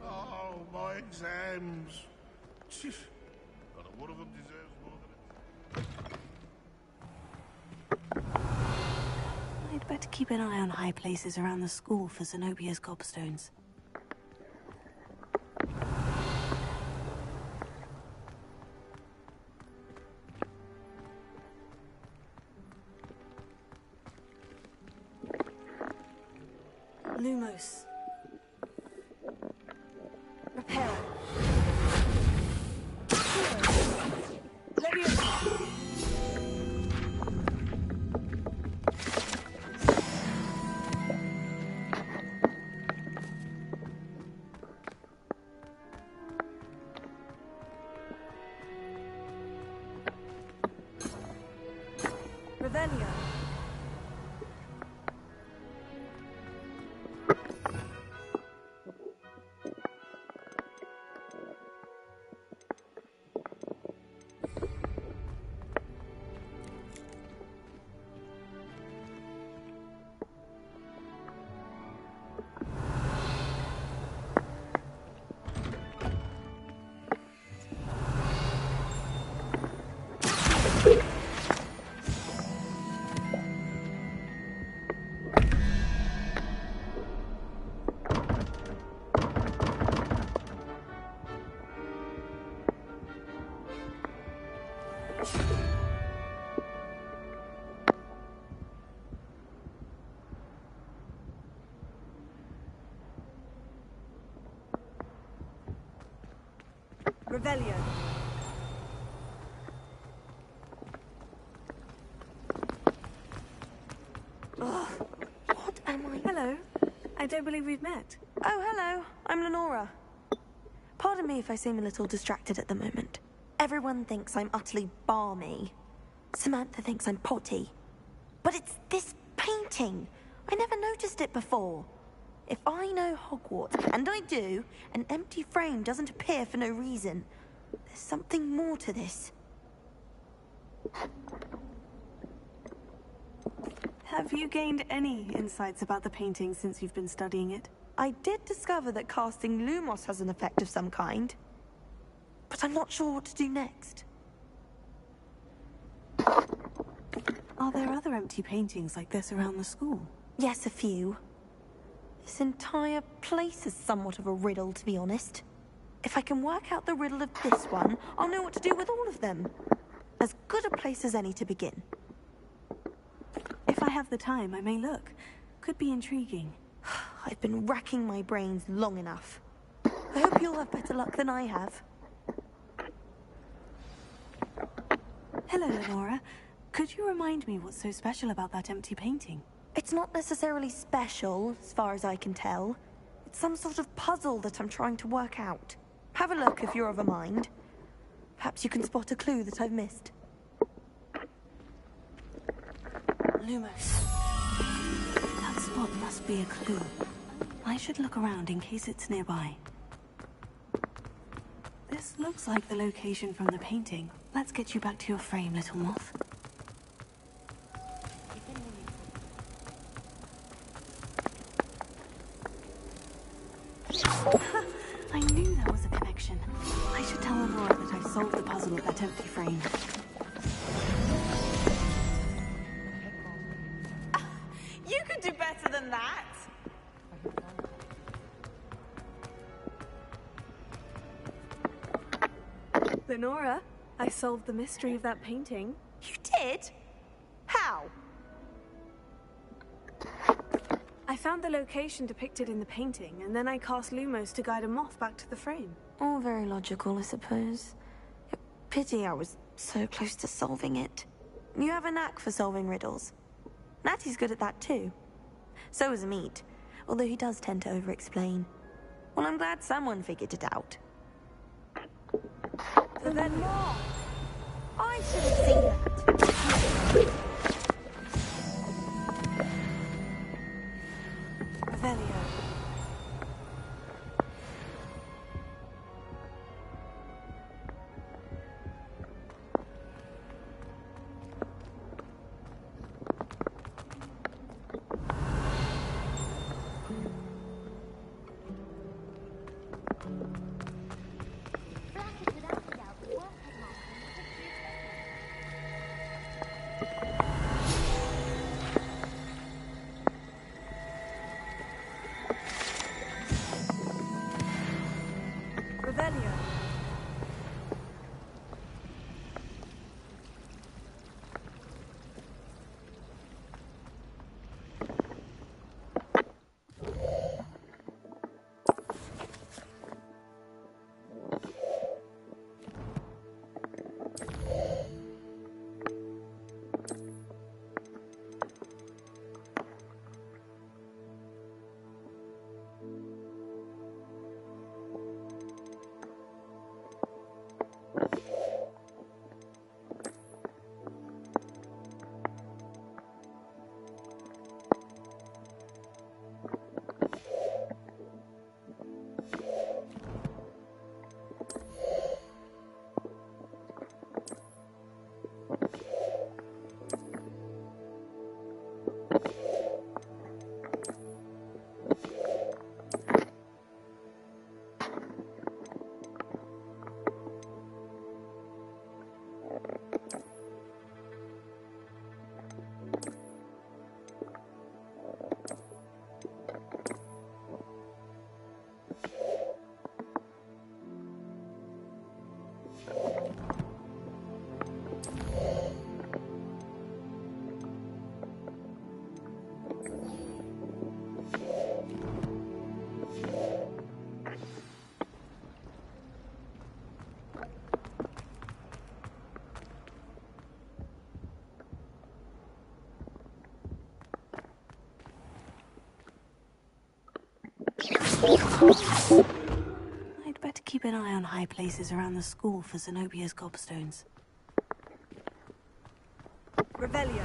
Oh, my exams. Not one of them deserves more than I'd better keep an eye on high places around the school for Zenobia's gobstones. Lumos. Repair. Leviosa. Revelio. Revelio. Ugh, what am I? Hello. I don't believe we've met. Oh, hello. I'm Lenora. Pardon me if I seem a little distracted at the moment. Everyone thinks I'm utterly balmy. Samantha thinks I'm potty. But it's this painting. I never noticed it before. If I know Hogwarts, and I do, an empty frame doesn't appear for no reason. There's something more to this. Have you gained any insights about the painting since you've been studying it? I did discover that casting Lumos has an effect of some kind. But I'm not sure what to do next. Are there other empty paintings like this around the school? Yes, a few. This entire place is somewhat of a riddle, to be honest. If I can work out the riddle of this one, I'll know what to do with all of them. As good a place as any to begin. If I have the time, I may look. Could be intriguing. I've been racking my brains long enough. I hope you'll have better luck than I have. Hello, Lenora. Could you remind me what's so special about that empty painting? It's not necessarily special, as far as I can tell. It's some sort of puzzle that I'm trying to work out. Have a look if you're of a mind. Perhaps you can spot a clue that I've missed. Lumos. That spot must be a clue. I should look around in case it's nearby. This looks like the location from the painting. Let's get you back to your frame, little moth. I knew there was a connection. I should tell Aurora that I've solved the puzzle of that empty frame. You could do better than that! Lenora, I solved the mystery of that painting. You did? How? I found the location depicted in the painting, and then I cast Lumos to guide a moth back to the frame. All very logical, I suppose. Pity I was so close to solving it. You have a knack for solving riddles. Natty's good at that too. So is Amit, although he does tend to over-explain. Well, I'm glad someone figured it out. The then I should have seen that. Revelio. Revelio. I'd better keep an eye on high places around the school for Zenobia's gobstones. Revelio.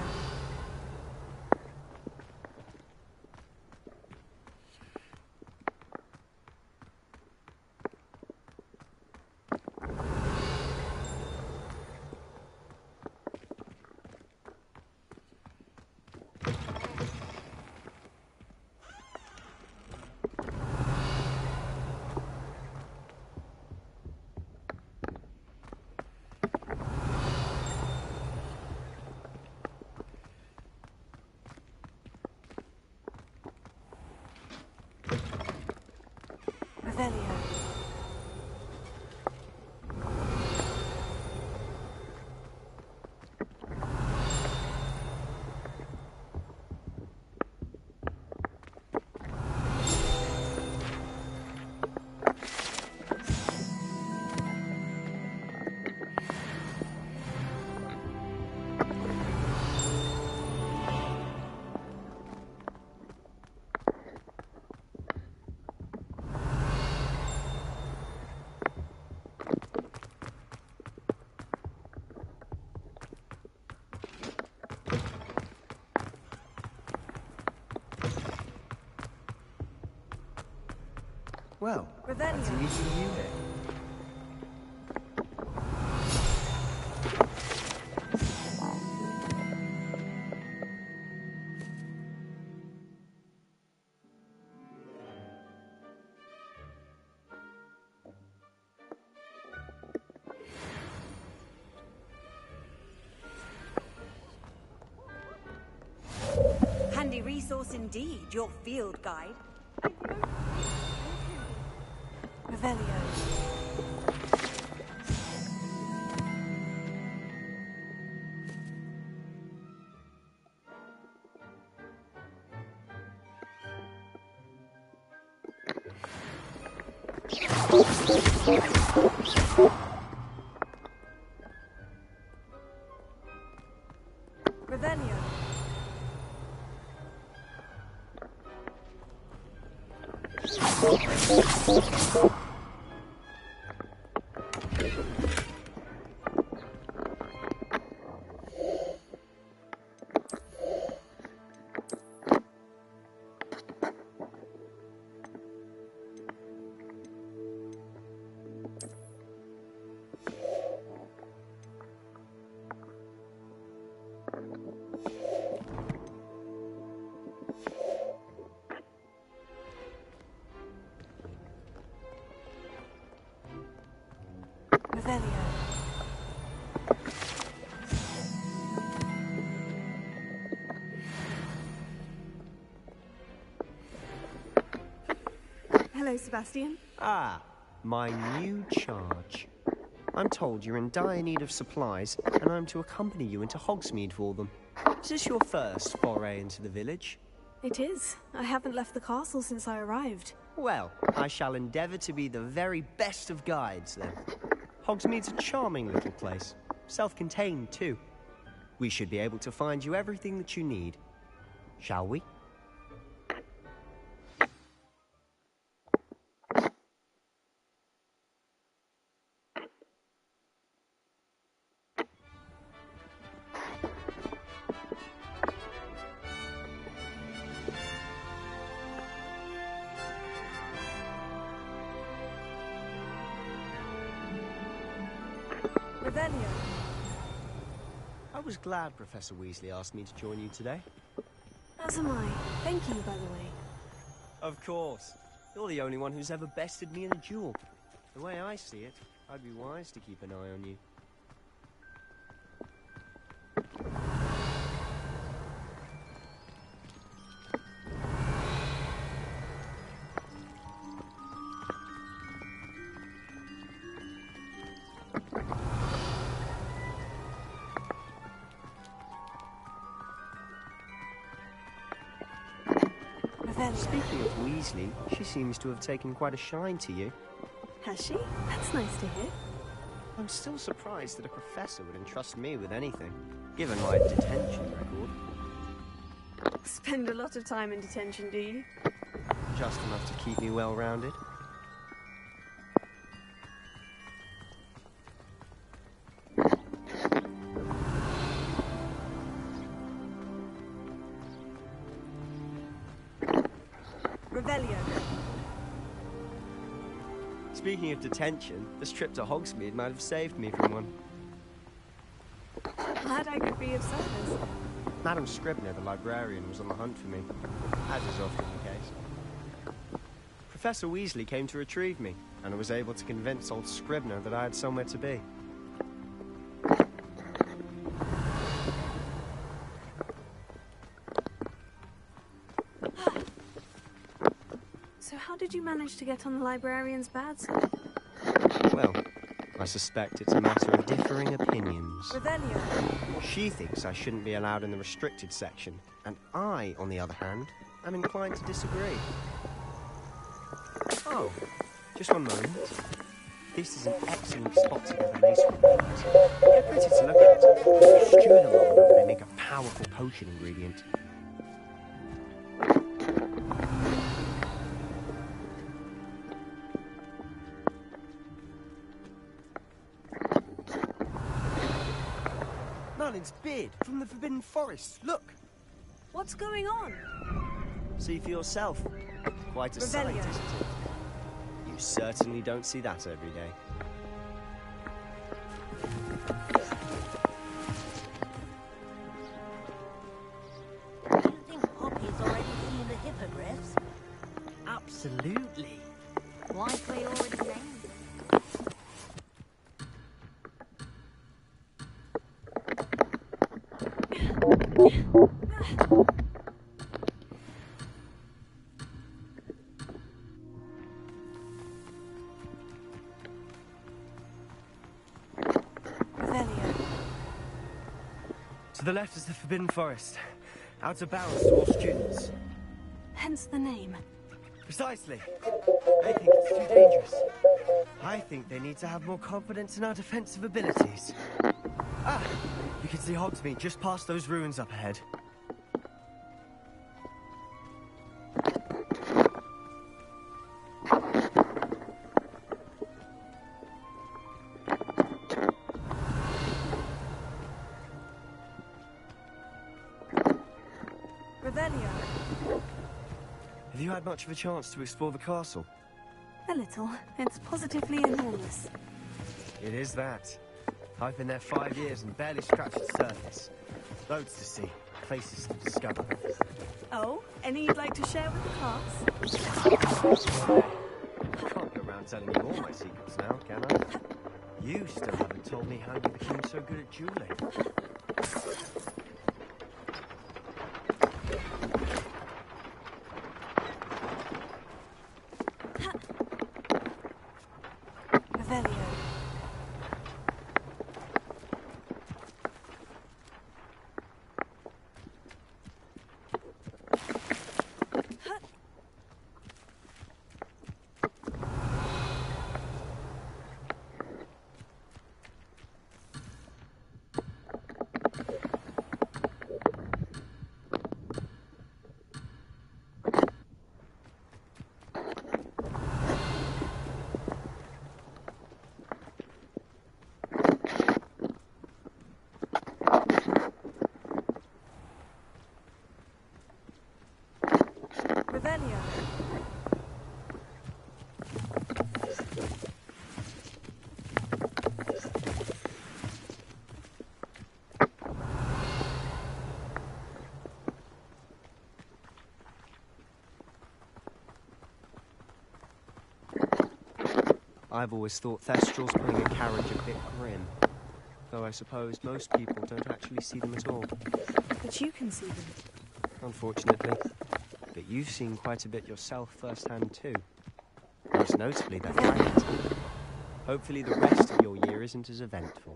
Revelio. Well, Revelio. fancy meeting you here. Handy resource indeed, your field guide. Revelio. Revelio. Revelio. Hello, Sebastian. Ah, my new charge. I'm told you're in dire need of supplies, and I'm to accompany you into Hogsmeade for them. Is this your first foray into the village? It is. I haven't left the castle since I arrived. Well, I shall endeavour to be the very best of guides, then. Hogsmeade's a charming little place. Self-contained, too. We should be able to find you everything that you need. Shall we? Revelio. I was glad Professor Weasley asked me to join you today. As am I. Thank you, by the way. Of course. You're the only one who's ever bested me in a duel. The way I see it, I'd be wise to keep an eye on you. Speaking of Weasley, she seems to have taken quite a shine to you. Has she? That's nice to hear. I'm still surprised that a professor would entrust me with anything, given my detention record. Spend a lot of time in detention, do you? Just enough to keep me well-rounded. Revelio. Speaking of detention, this trip to Hogsmeade might have saved me from one. Glad I could be of service. Madam Scribner, the librarian, was on the hunt for me, as is often the case. Professor Weasley came to retrieve me, and was able to convince old Scribner that I had somewhere to be. So how did you manage to get on the librarian's bad side? Well, I suspect it's a matter of differing opinions. Revelio. She thinks I shouldn't be allowed in the restricted section, and I, on the other hand, am inclined to disagree. Oh, just one moment. This is an excellent spot to gather lace rings. They're pretty to look at. If you stew them long enough, they make a powerful potion ingredient. Merlin's beard from the Forbidden Forest. Look! What's going on? See for yourself. Quite a sight, Revelio. isn't it? You certainly don't see that every day. Do you think Poppy's already seen the hippogriffs? Absolutely. Likely already named. To the left is the Forbidden Forest. Out of bounds to all students. Hence the name. Precisely. They think it's too dangerous. I think they need to have more confidence in our defensive abilities. Ah! You can see Hogsmeade just past those ruins up ahead. Revelio. Have you had much of a chance to explore the castle? A little. It's positively enormous. It is that. I've been there 5 years and barely scratched the surface. Loads to see, places to discover. Oh, any you'd like to share with the class? I can't go around telling you all my secrets now, can I? You still haven't told me how you became so good at dueling. Revelio. Revelio. I've always thought Thestrals pulling a carriage a bit grim. Though I suppose most people don't actually see them at all. But you can see them. Unfortunately. But you've seen quite a bit yourself firsthand too. Most notably that night. Hopefully the rest of your year isn't as eventful.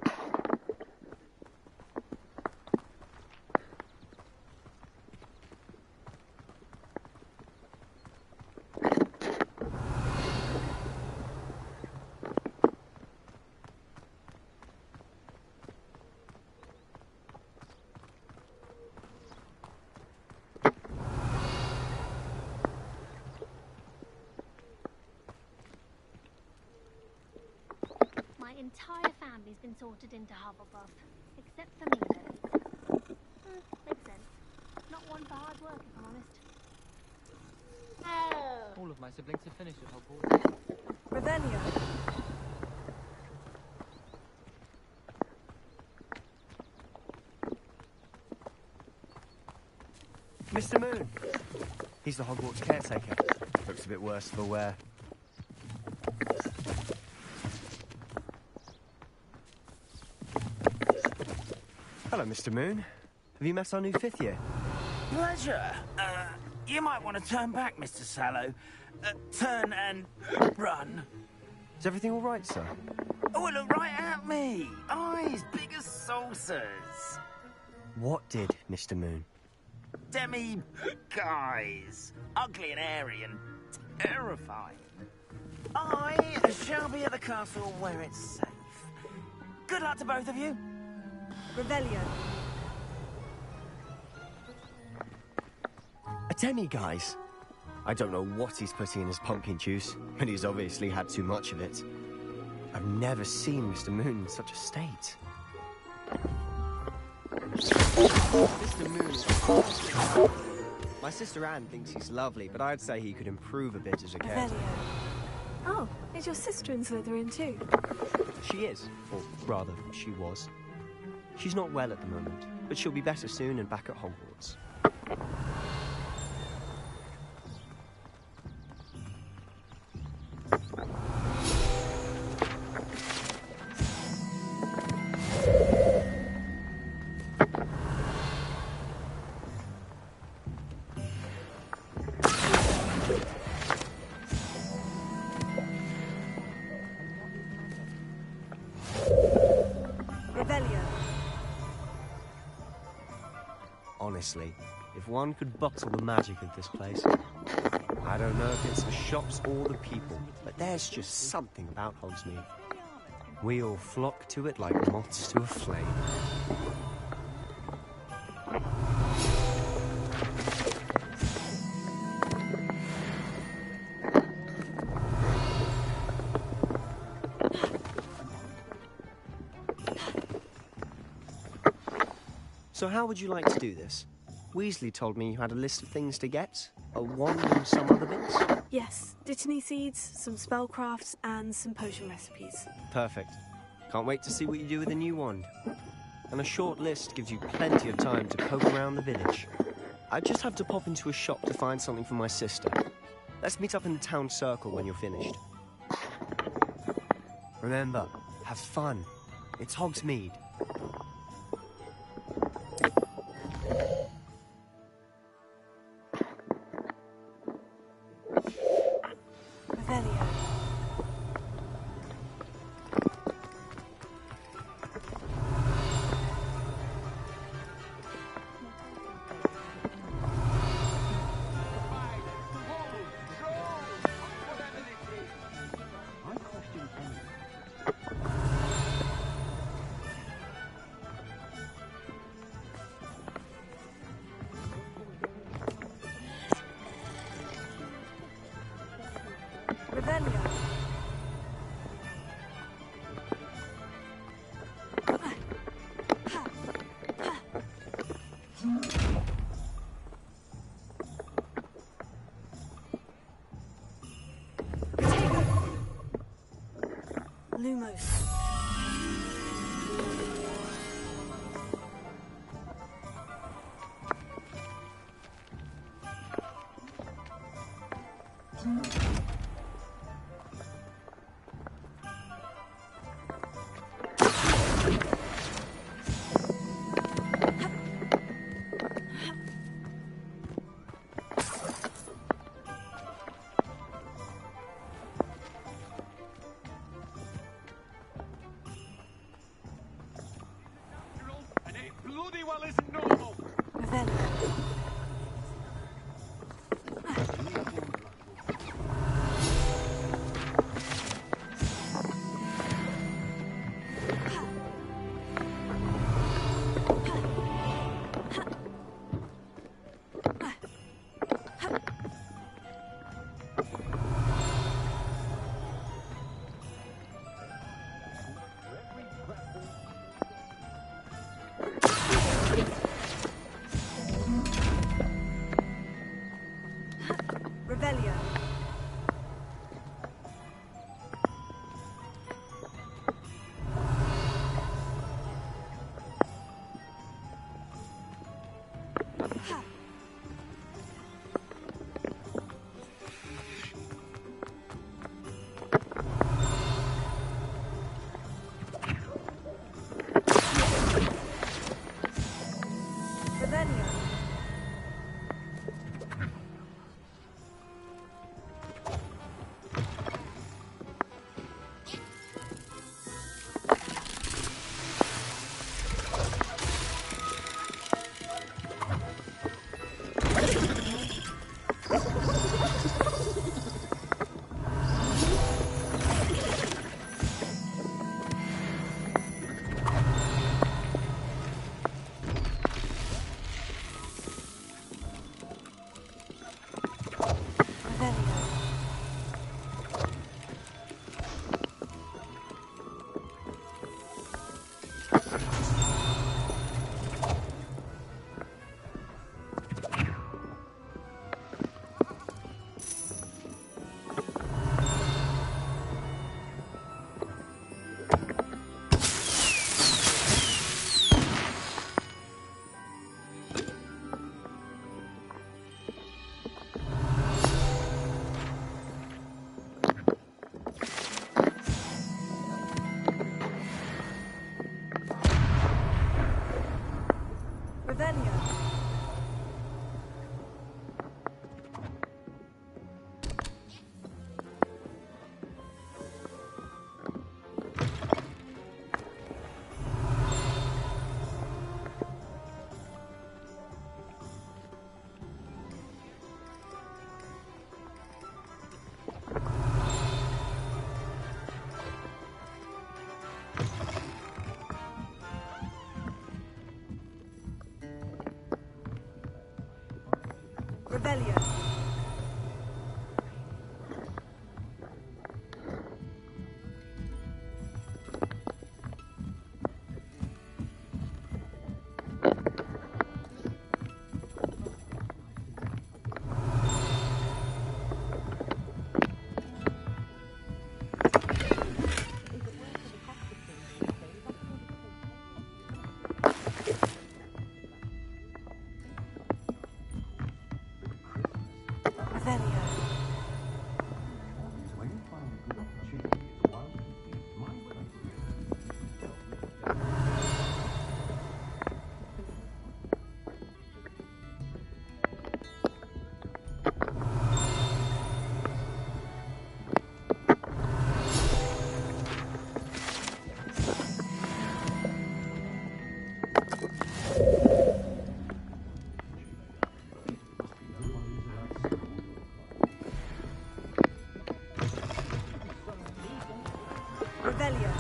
entire family's been sorted into Hufflepuff, except for me, though. Makes sense. Not one for hard work, if I'm honest. All of my siblings have finished at Hogwarts. Revelio. Mr. Moon. He's the Hogwarts caretaker. Looks a bit worse for wear. Hello, Mr. Moon. Have you met our new 5th year? Pleasure. You might want to turn back, Mr. Sallow. Turn and run. Is everything all right, sir? Oh, look right at me. Eyes big as saucers. What did, Mr. Moon? Guys. Ugly and hairy and terrifying. I shall be at the castle where it's safe. Good luck to both of you. Revelio. A demi-guise? I don't know what he's putting in his pumpkin juice, but he's obviously had too much of it. I've never seen Mr. Moon in such a state. Mr. Moon is... My sister Anne thinks he's lovely, but I'd say he could improve a bit as a caretaker. Oh, is your sister in Slytherin too? She is, or rather, she was. She's not well at the moment, but she'll be better soon and back at Hogwarts. Honestly, if one could bottle the magic of this place. I don't know if it's the shops or the people, but there's just something about Hogsmeade. We all flock to it like moths to a flame. So how would you like to do this? Weasley told me you had a list of things to get, a wand and some other bits. Yes, Dittany seeds, some spellcrafts, and some potion recipes. Perfect. Can't wait to see what you do with the new wand. And a short list gives you plenty of time to poke around the village. I just have to pop into a shop to find something for my sister. Let's meet up in the town circle when you're finished. Remember, have fun. It's Hogsmeade. Lumos. Bloody well isn't normal. Revelio. Revelio. Revelio.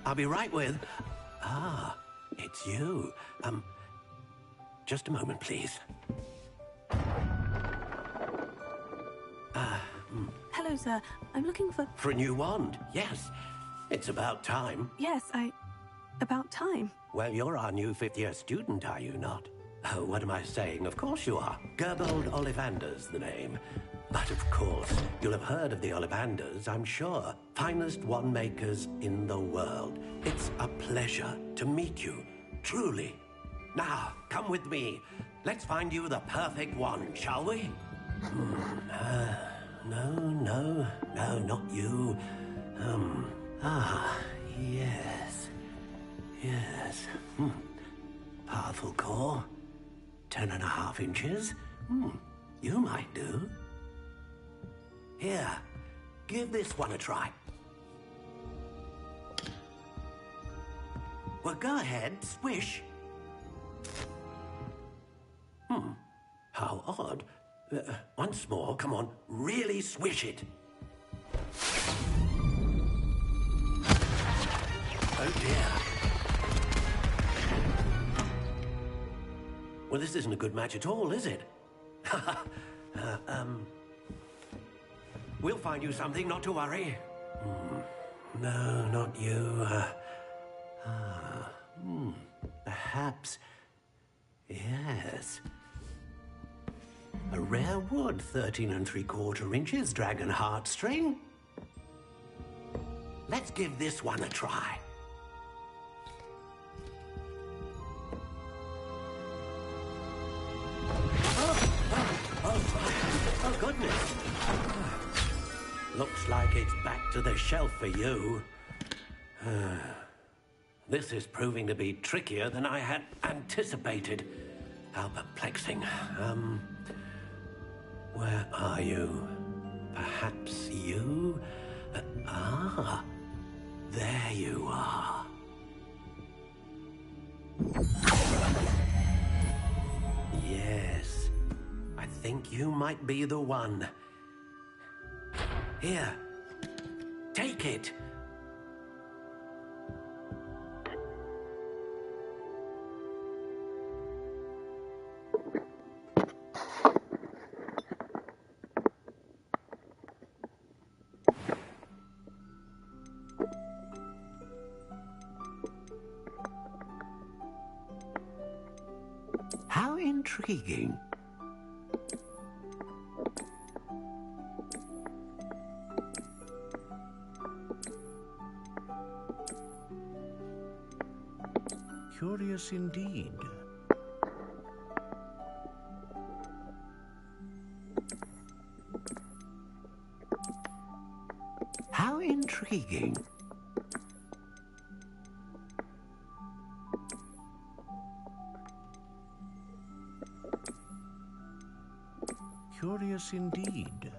I'll be right with... Ah, it's you. Just a moment, please. Hello, sir. I'm looking for... For a new wand, yes. It's about time. Yes, about time. Well, you're our new fifth-year student, are you not? Oh, what am I saying? Of course you are. Gerbold Ollivander's the name. But of course, you'll have heard of the Ollivanders, I'm sure. Finest wand makers in the world. It's a pleasure to meet you, truly. Now, come with me. Let's find you the perfect wand, shall we? No, not you. Yes. Yes. Powerful core. 10.5 inches. You might do. Here, give this one a try. Well, go ahead, swish. How odd. Once more, come on, really swish it. Oh dear. Well, this isn't a good match at all, is it? We'll find you something, not to worry. No, not you. Perhaps... Yes. A rare wood, 13 3/4 inches, dragon heartstring. Let's give this one a try. Oh, goodness. Looks like it's back to the shelf for you. This is proving to be trickier than I had anticipated. How perplexing. Where are you? Perhaps you? There you are. Yes, I think you might be the one. Here, take it. How intriguing. Curious indeed. How intriguing. Curious indeed.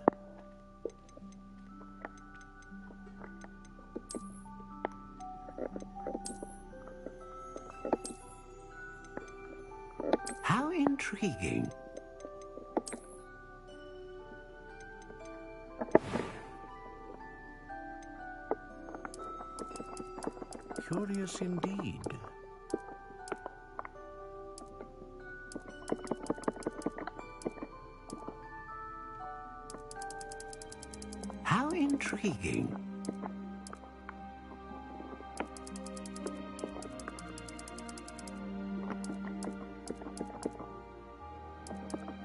How intriguing. Curious indeed. How intriguing.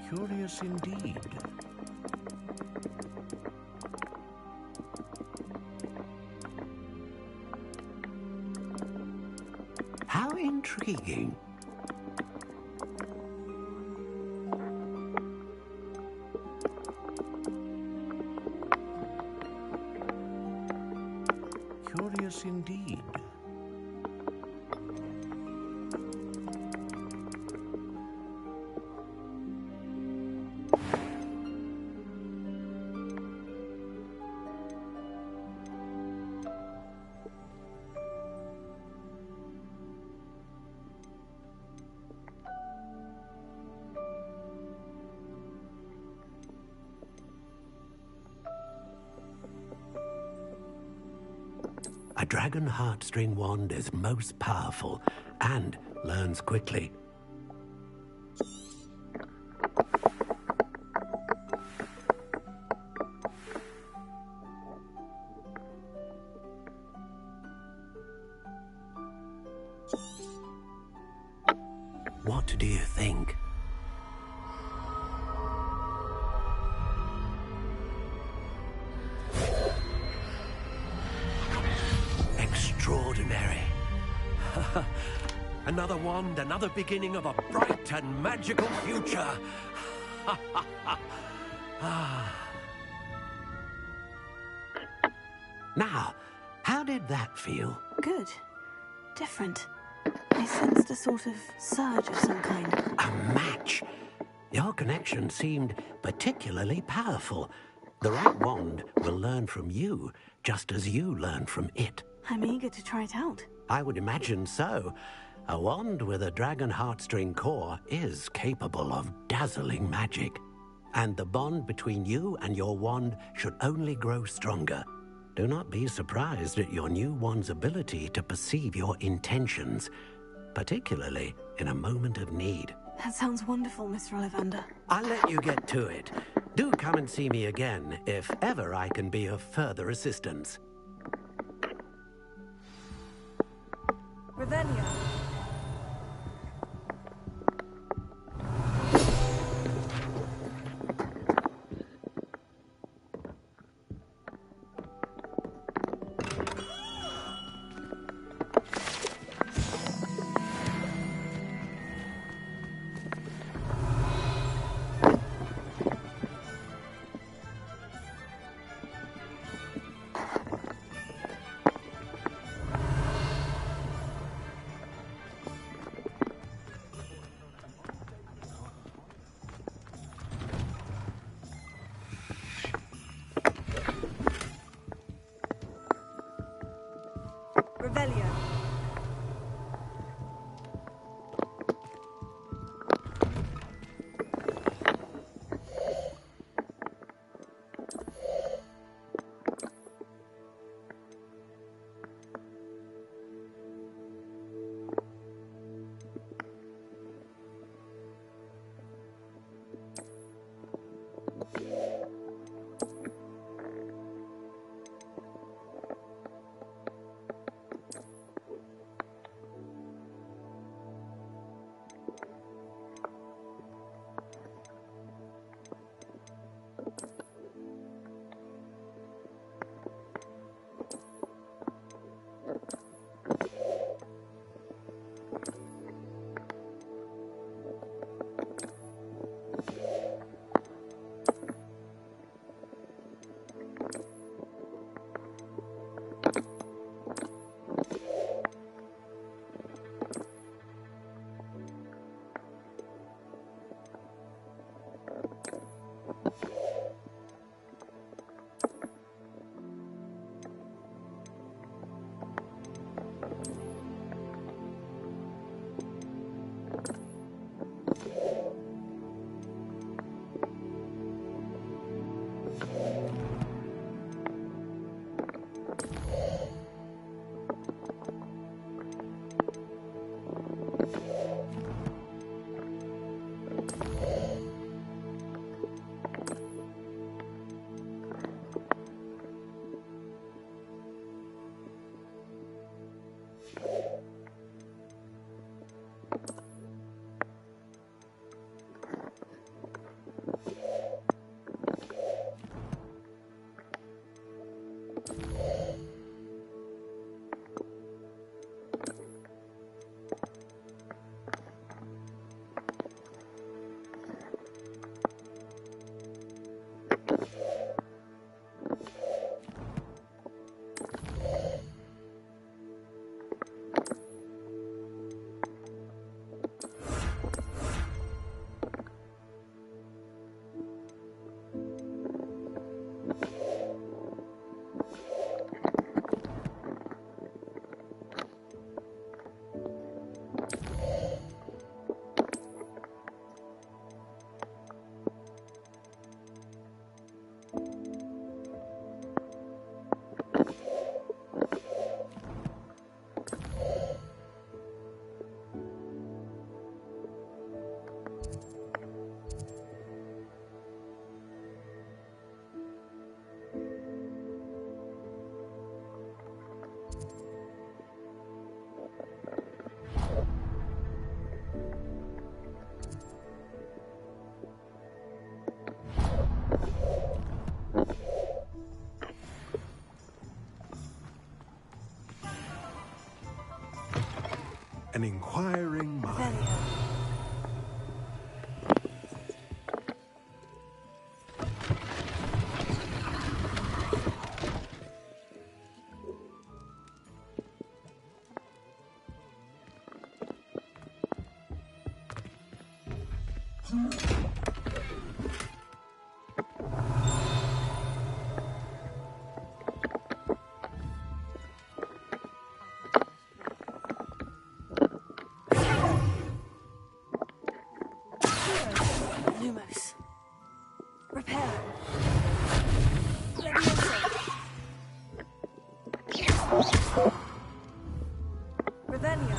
Curious indeed. How intriguing. Curious indeed. A dragon heartstring wand is most powerful and learns quickly. What do you think? Extraordinary. Another wand, another beginning of a bright and magical future. Now, how did that feel? Good. Different. I sensed a sort of surge of some kind. A match. Your connection seemed particularly powerful. The right wand will learn from you, just as you learn from it. I'm eager to try it out. I would imagine so. A wand with a dragon heartstring core is capable of dazzling magic. And the bond between you and your wand should only grow stronger. Do not be surprised at your new wand's ability to perceive your intentions, particularly in a moment of need. That sounds wonderful, Mr. Ollivander. I'll let you get to it. Do come and see me again if ever I can be of further assistance. Revelio. Revelio. An inquiring mind. Lumos. Repair. Leviosa. Revelio.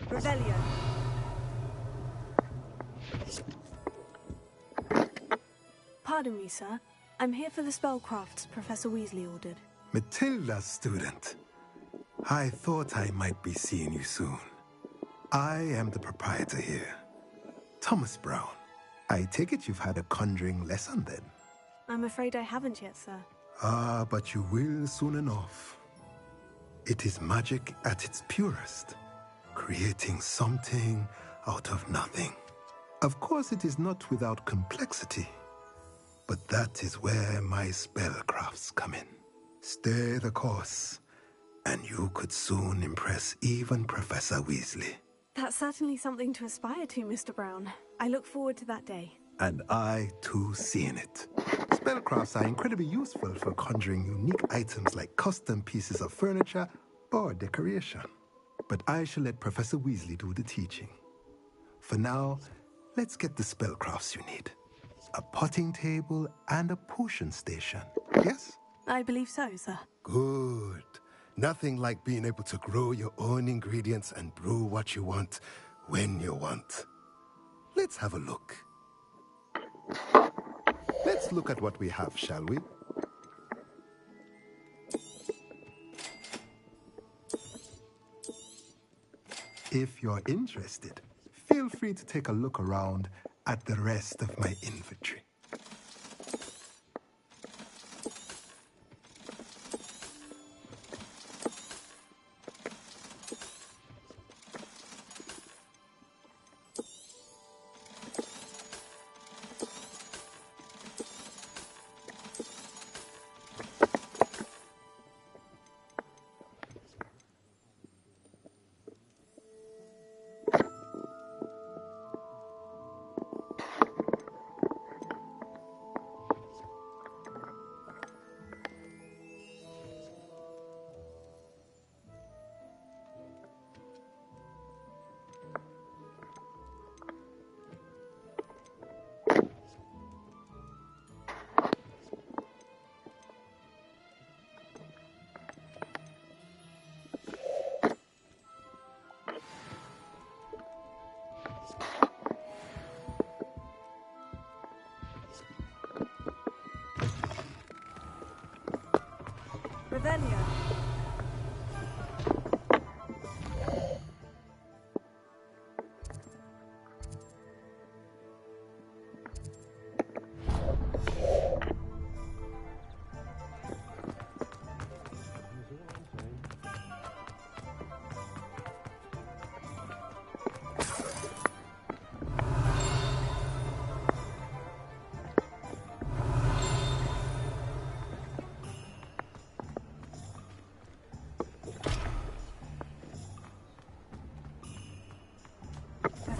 Revelio. Pardon me, sir. I'm here for the spellcrafts Professor Weasley ordered. Matilda's student. I thought I might be seeing you soon. I am the proprietor here, Thomas Brown. I take it you've had a conjuring lesson then? I'm afraid I haven't yet, sir. Ah, but you will soon enough. It is magic at its purest, creating something out of nothing. Of course, it is not without complexity, but that is where my spellcrafts come in. Stay the course, and you could soon impress even Professor Weasley. That's certainly something to aspire to, Mr. Brown. I look forward to that day. And I, too, seeing it. Spellcrafts are incredibly useful for conjuring unique items like custom pieces of furniture or decoration. But I shall let Professor Weasley do the teaching. For now, let's get the spellcrafts you need. A potting table and a potion station, yes? I believe so, sir. Good. Nothing like being able to grow your own ingredients and brew what you want when you want. Let's have a look. Let's look at what we have, shall we? If you're interested, feel free to take a look around at the rest of my inventory.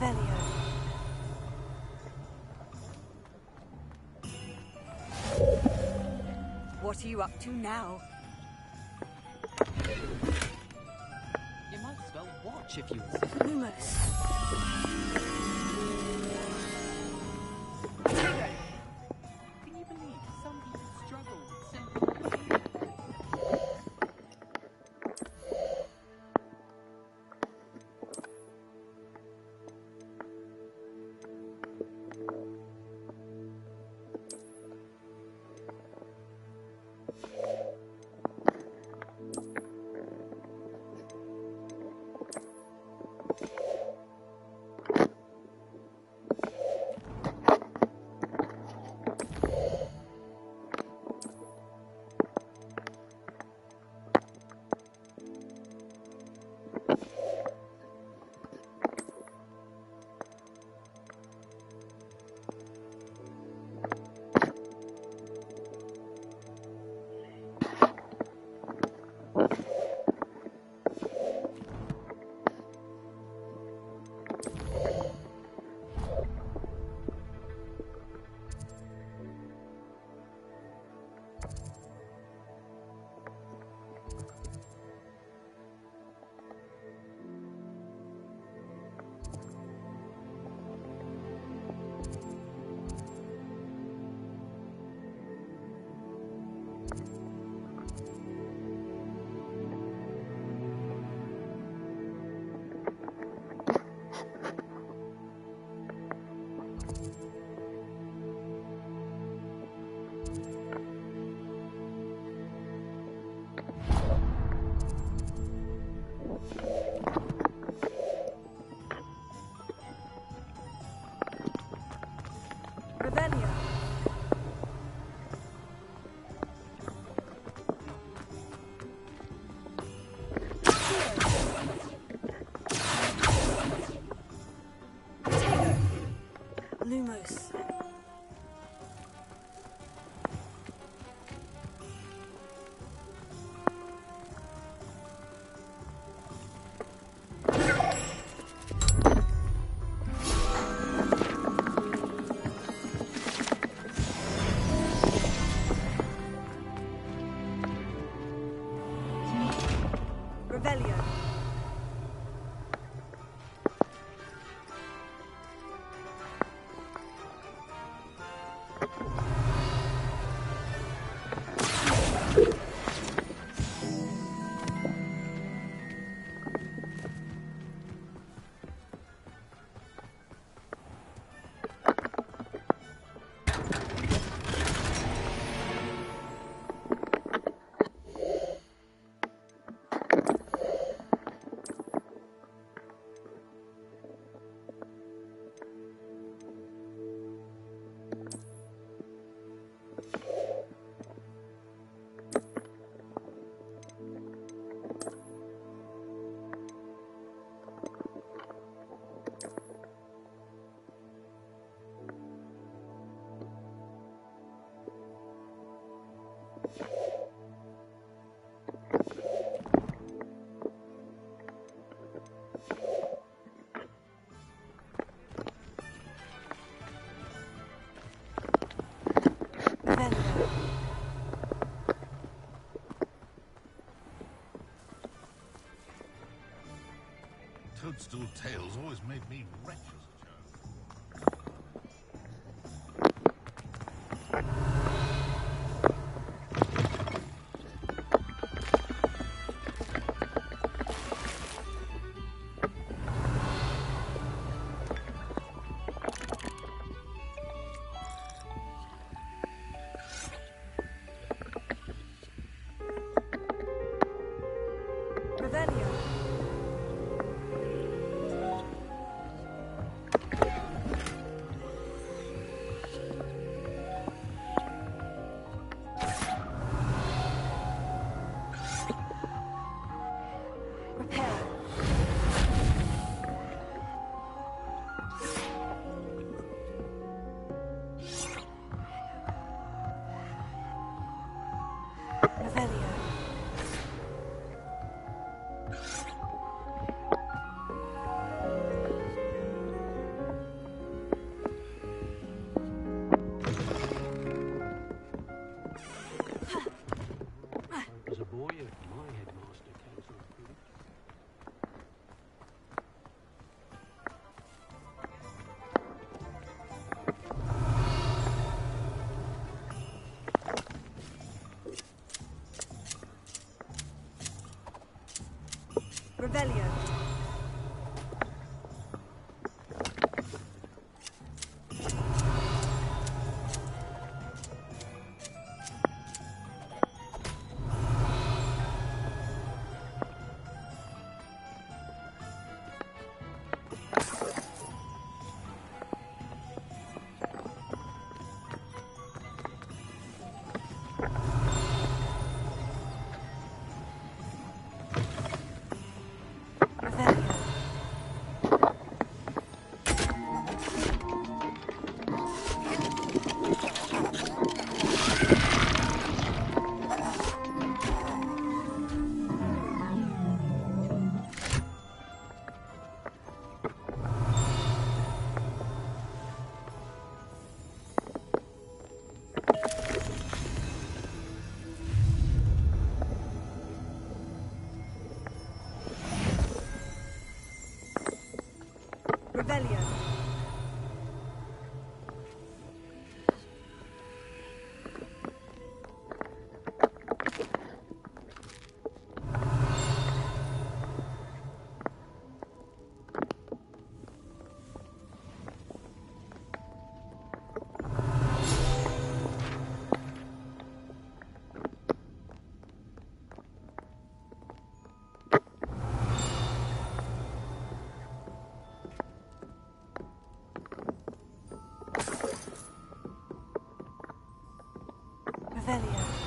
Revelio. What are you up to now? You might as well watch if you insist. Lumos. Can you believe some people struggle with simple Revelio. Lumos. Revelio. Toadstool tales always made me wretched. Revelio. Revelio. Revelio. Revelio.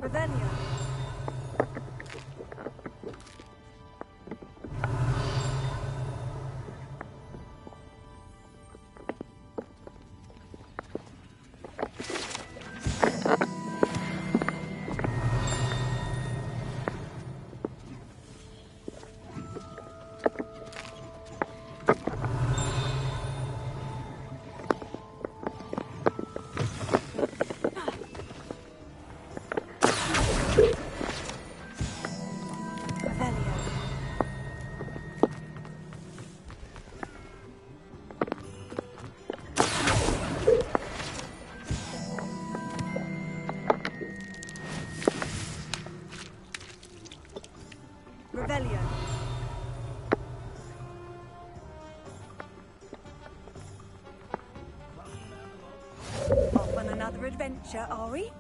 Revelio. Revelio. Off on another adventure, are we?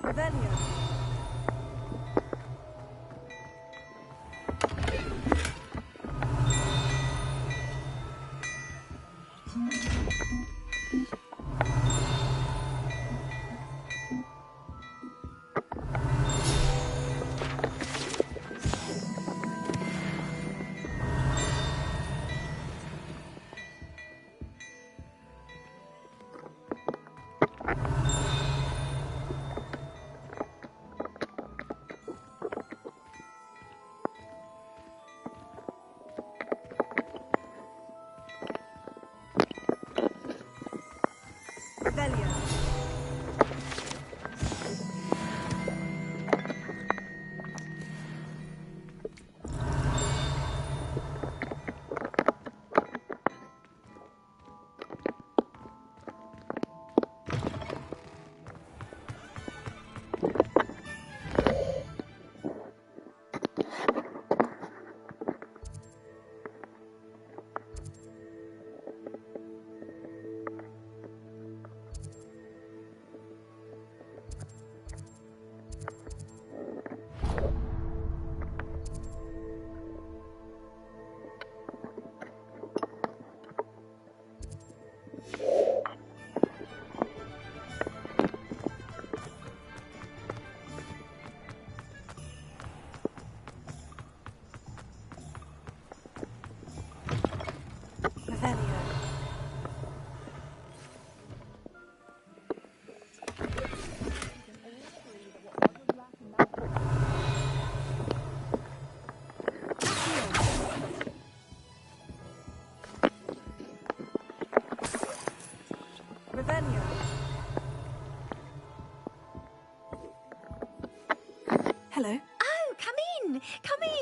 Revelio. Revelio.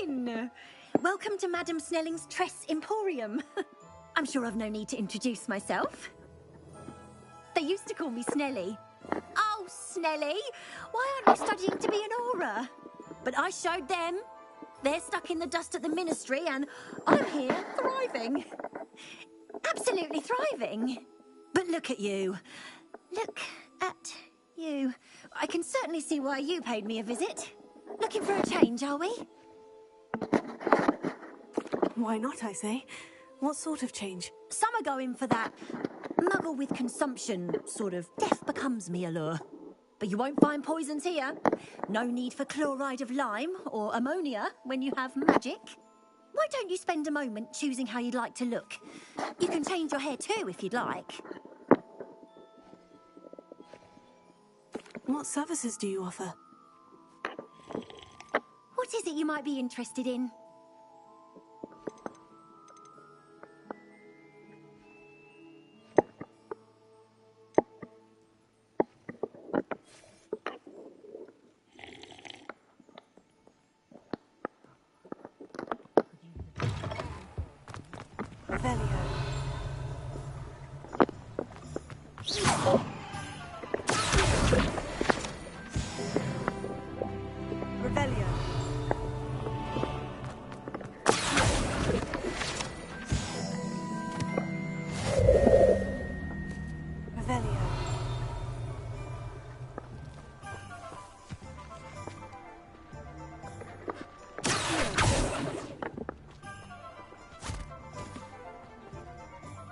in! Welcome to Madame Snelling's Tress Emporium. I'm sure I've no need to introduce myself. They used to call me Snelly. Oh, Snelly! Why aren't you studying to be an aura? But I showed them. They're stuck in the dust at the ministry, and I'm here thriving. Absolutely thriving. But look at you. Look at you. I can certainly see why you paid me a visit. Looking for a change, are we? Why not, I say? What sort of change? Some are going for that muggle with consumption, sort of death becomes me allure. But you won't find poisons here. No need for chloride of lime or ammonia when you have magic. Why don't you spend a moment choosing how you'd like to look? You can change your hair too if you'd like. What services do you offer? What is it you might be interested in?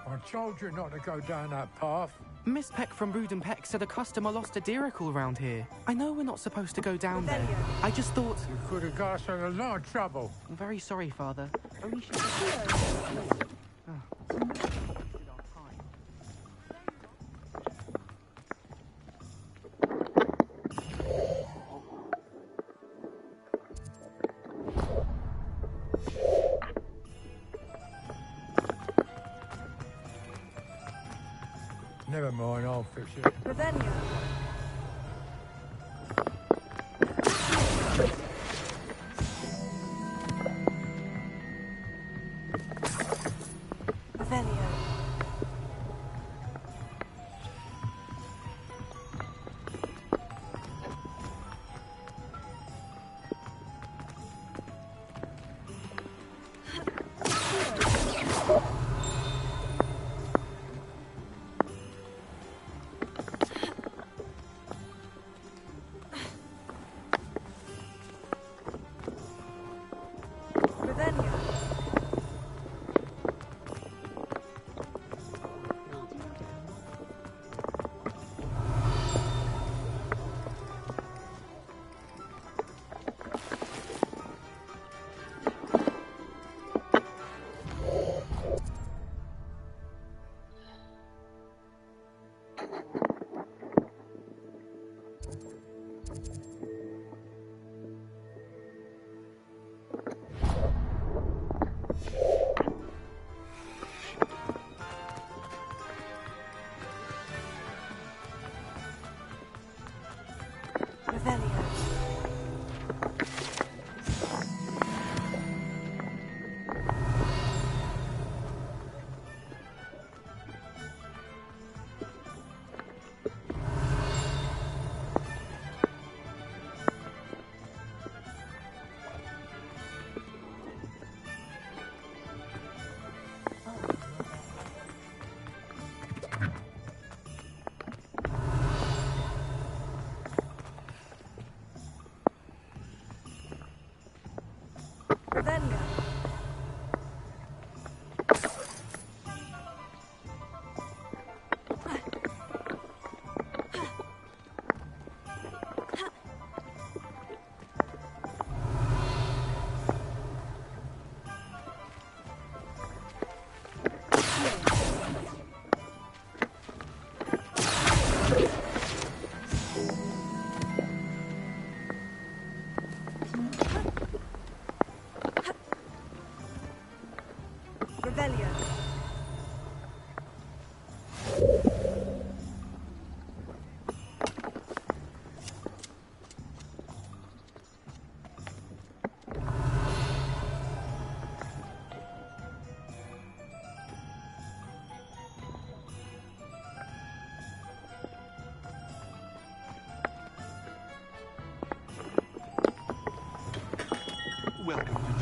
I told you not to go down that path. Miss Peck from Brood and Peck said a customer lost a diricle around here. I know we're not supposed to go down there. I just thought... You could have got us in a lot of trouble. I'm very sorry, Father. Only she... Never mind, I'll fix it. Revelio. Revelio.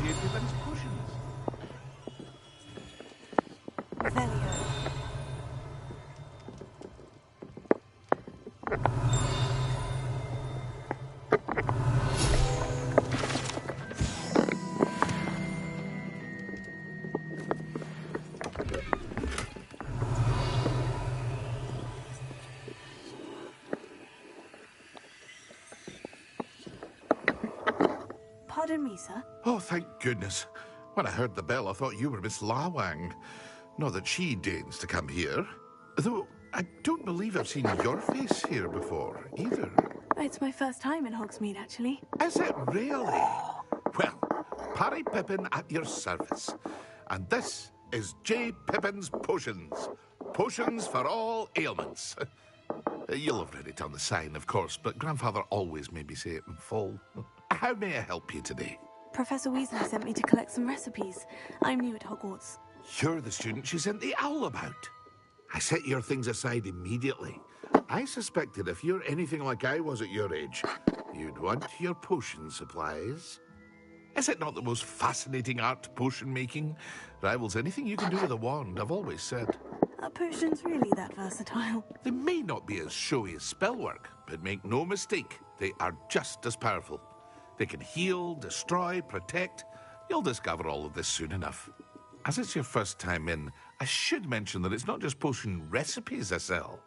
J. Pippin's potions. Velio. Pardon me, sir. Oh, thank goodness. When I heard the bell, I thought you were Miss Lawang. Not that she deigns to come here. Though, I don't believe I've seen your face here before, either. It's my first time in Hogsmeade, actually. Is it really? Well, Parry Pippin at your service. And this is J. Pippin's Potions. Potions for all ailments. You'll have read it on the sign, of course, but Grandfather always made me say it in full. How may I help you today? Professor Weasley sent me to collect some recipes. I'm new at Hogwarts. You're the student she sent the owl about. I set your things aside immediately. I suspected if you're anything like I was at your age, you'd want your potion supplies. Is it not the most fascinating art, potion making? Rivals anything you can do with a wand, I've always said. Are potions really that versatile? They may not be as showy as spellwork, but make no mistake, they are just as powerful. They can heal, destroy, protect. You'll discover all of this soon enough. As it's your first time in, I should mention that it's not just potion recipes I sell.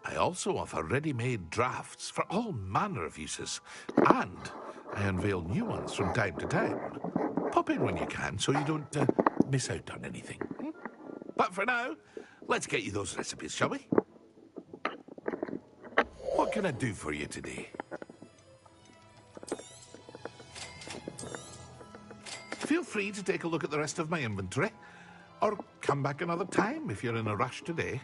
I also offer ready-made drafts for all manner of uses, and I unveil new ones from time to time. Pop in when you can so you don't miss out on anything. But for now, let's get you those recipes, shall we? What can I do for you today? Feel free to take a look at the rest of my inventory, or come back another time if you're in a rush today.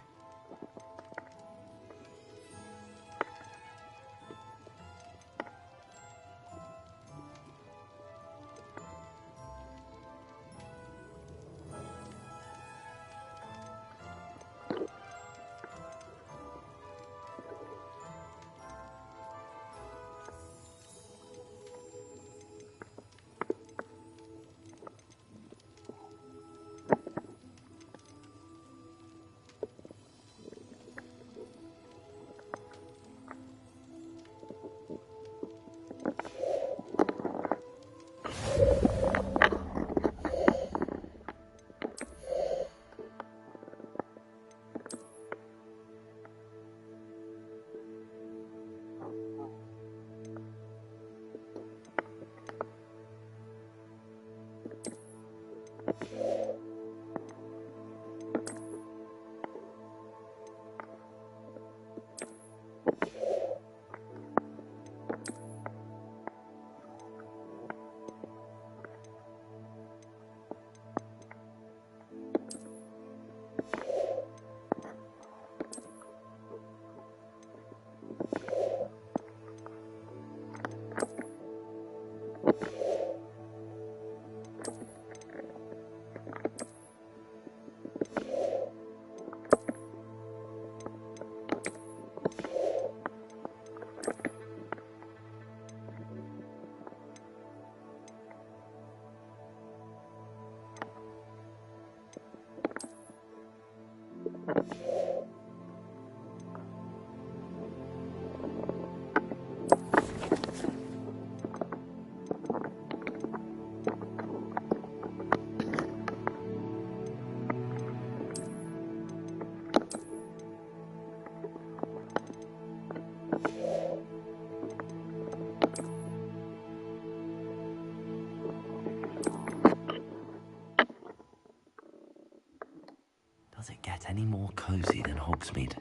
Does it get any more cozy than Hogsmeade?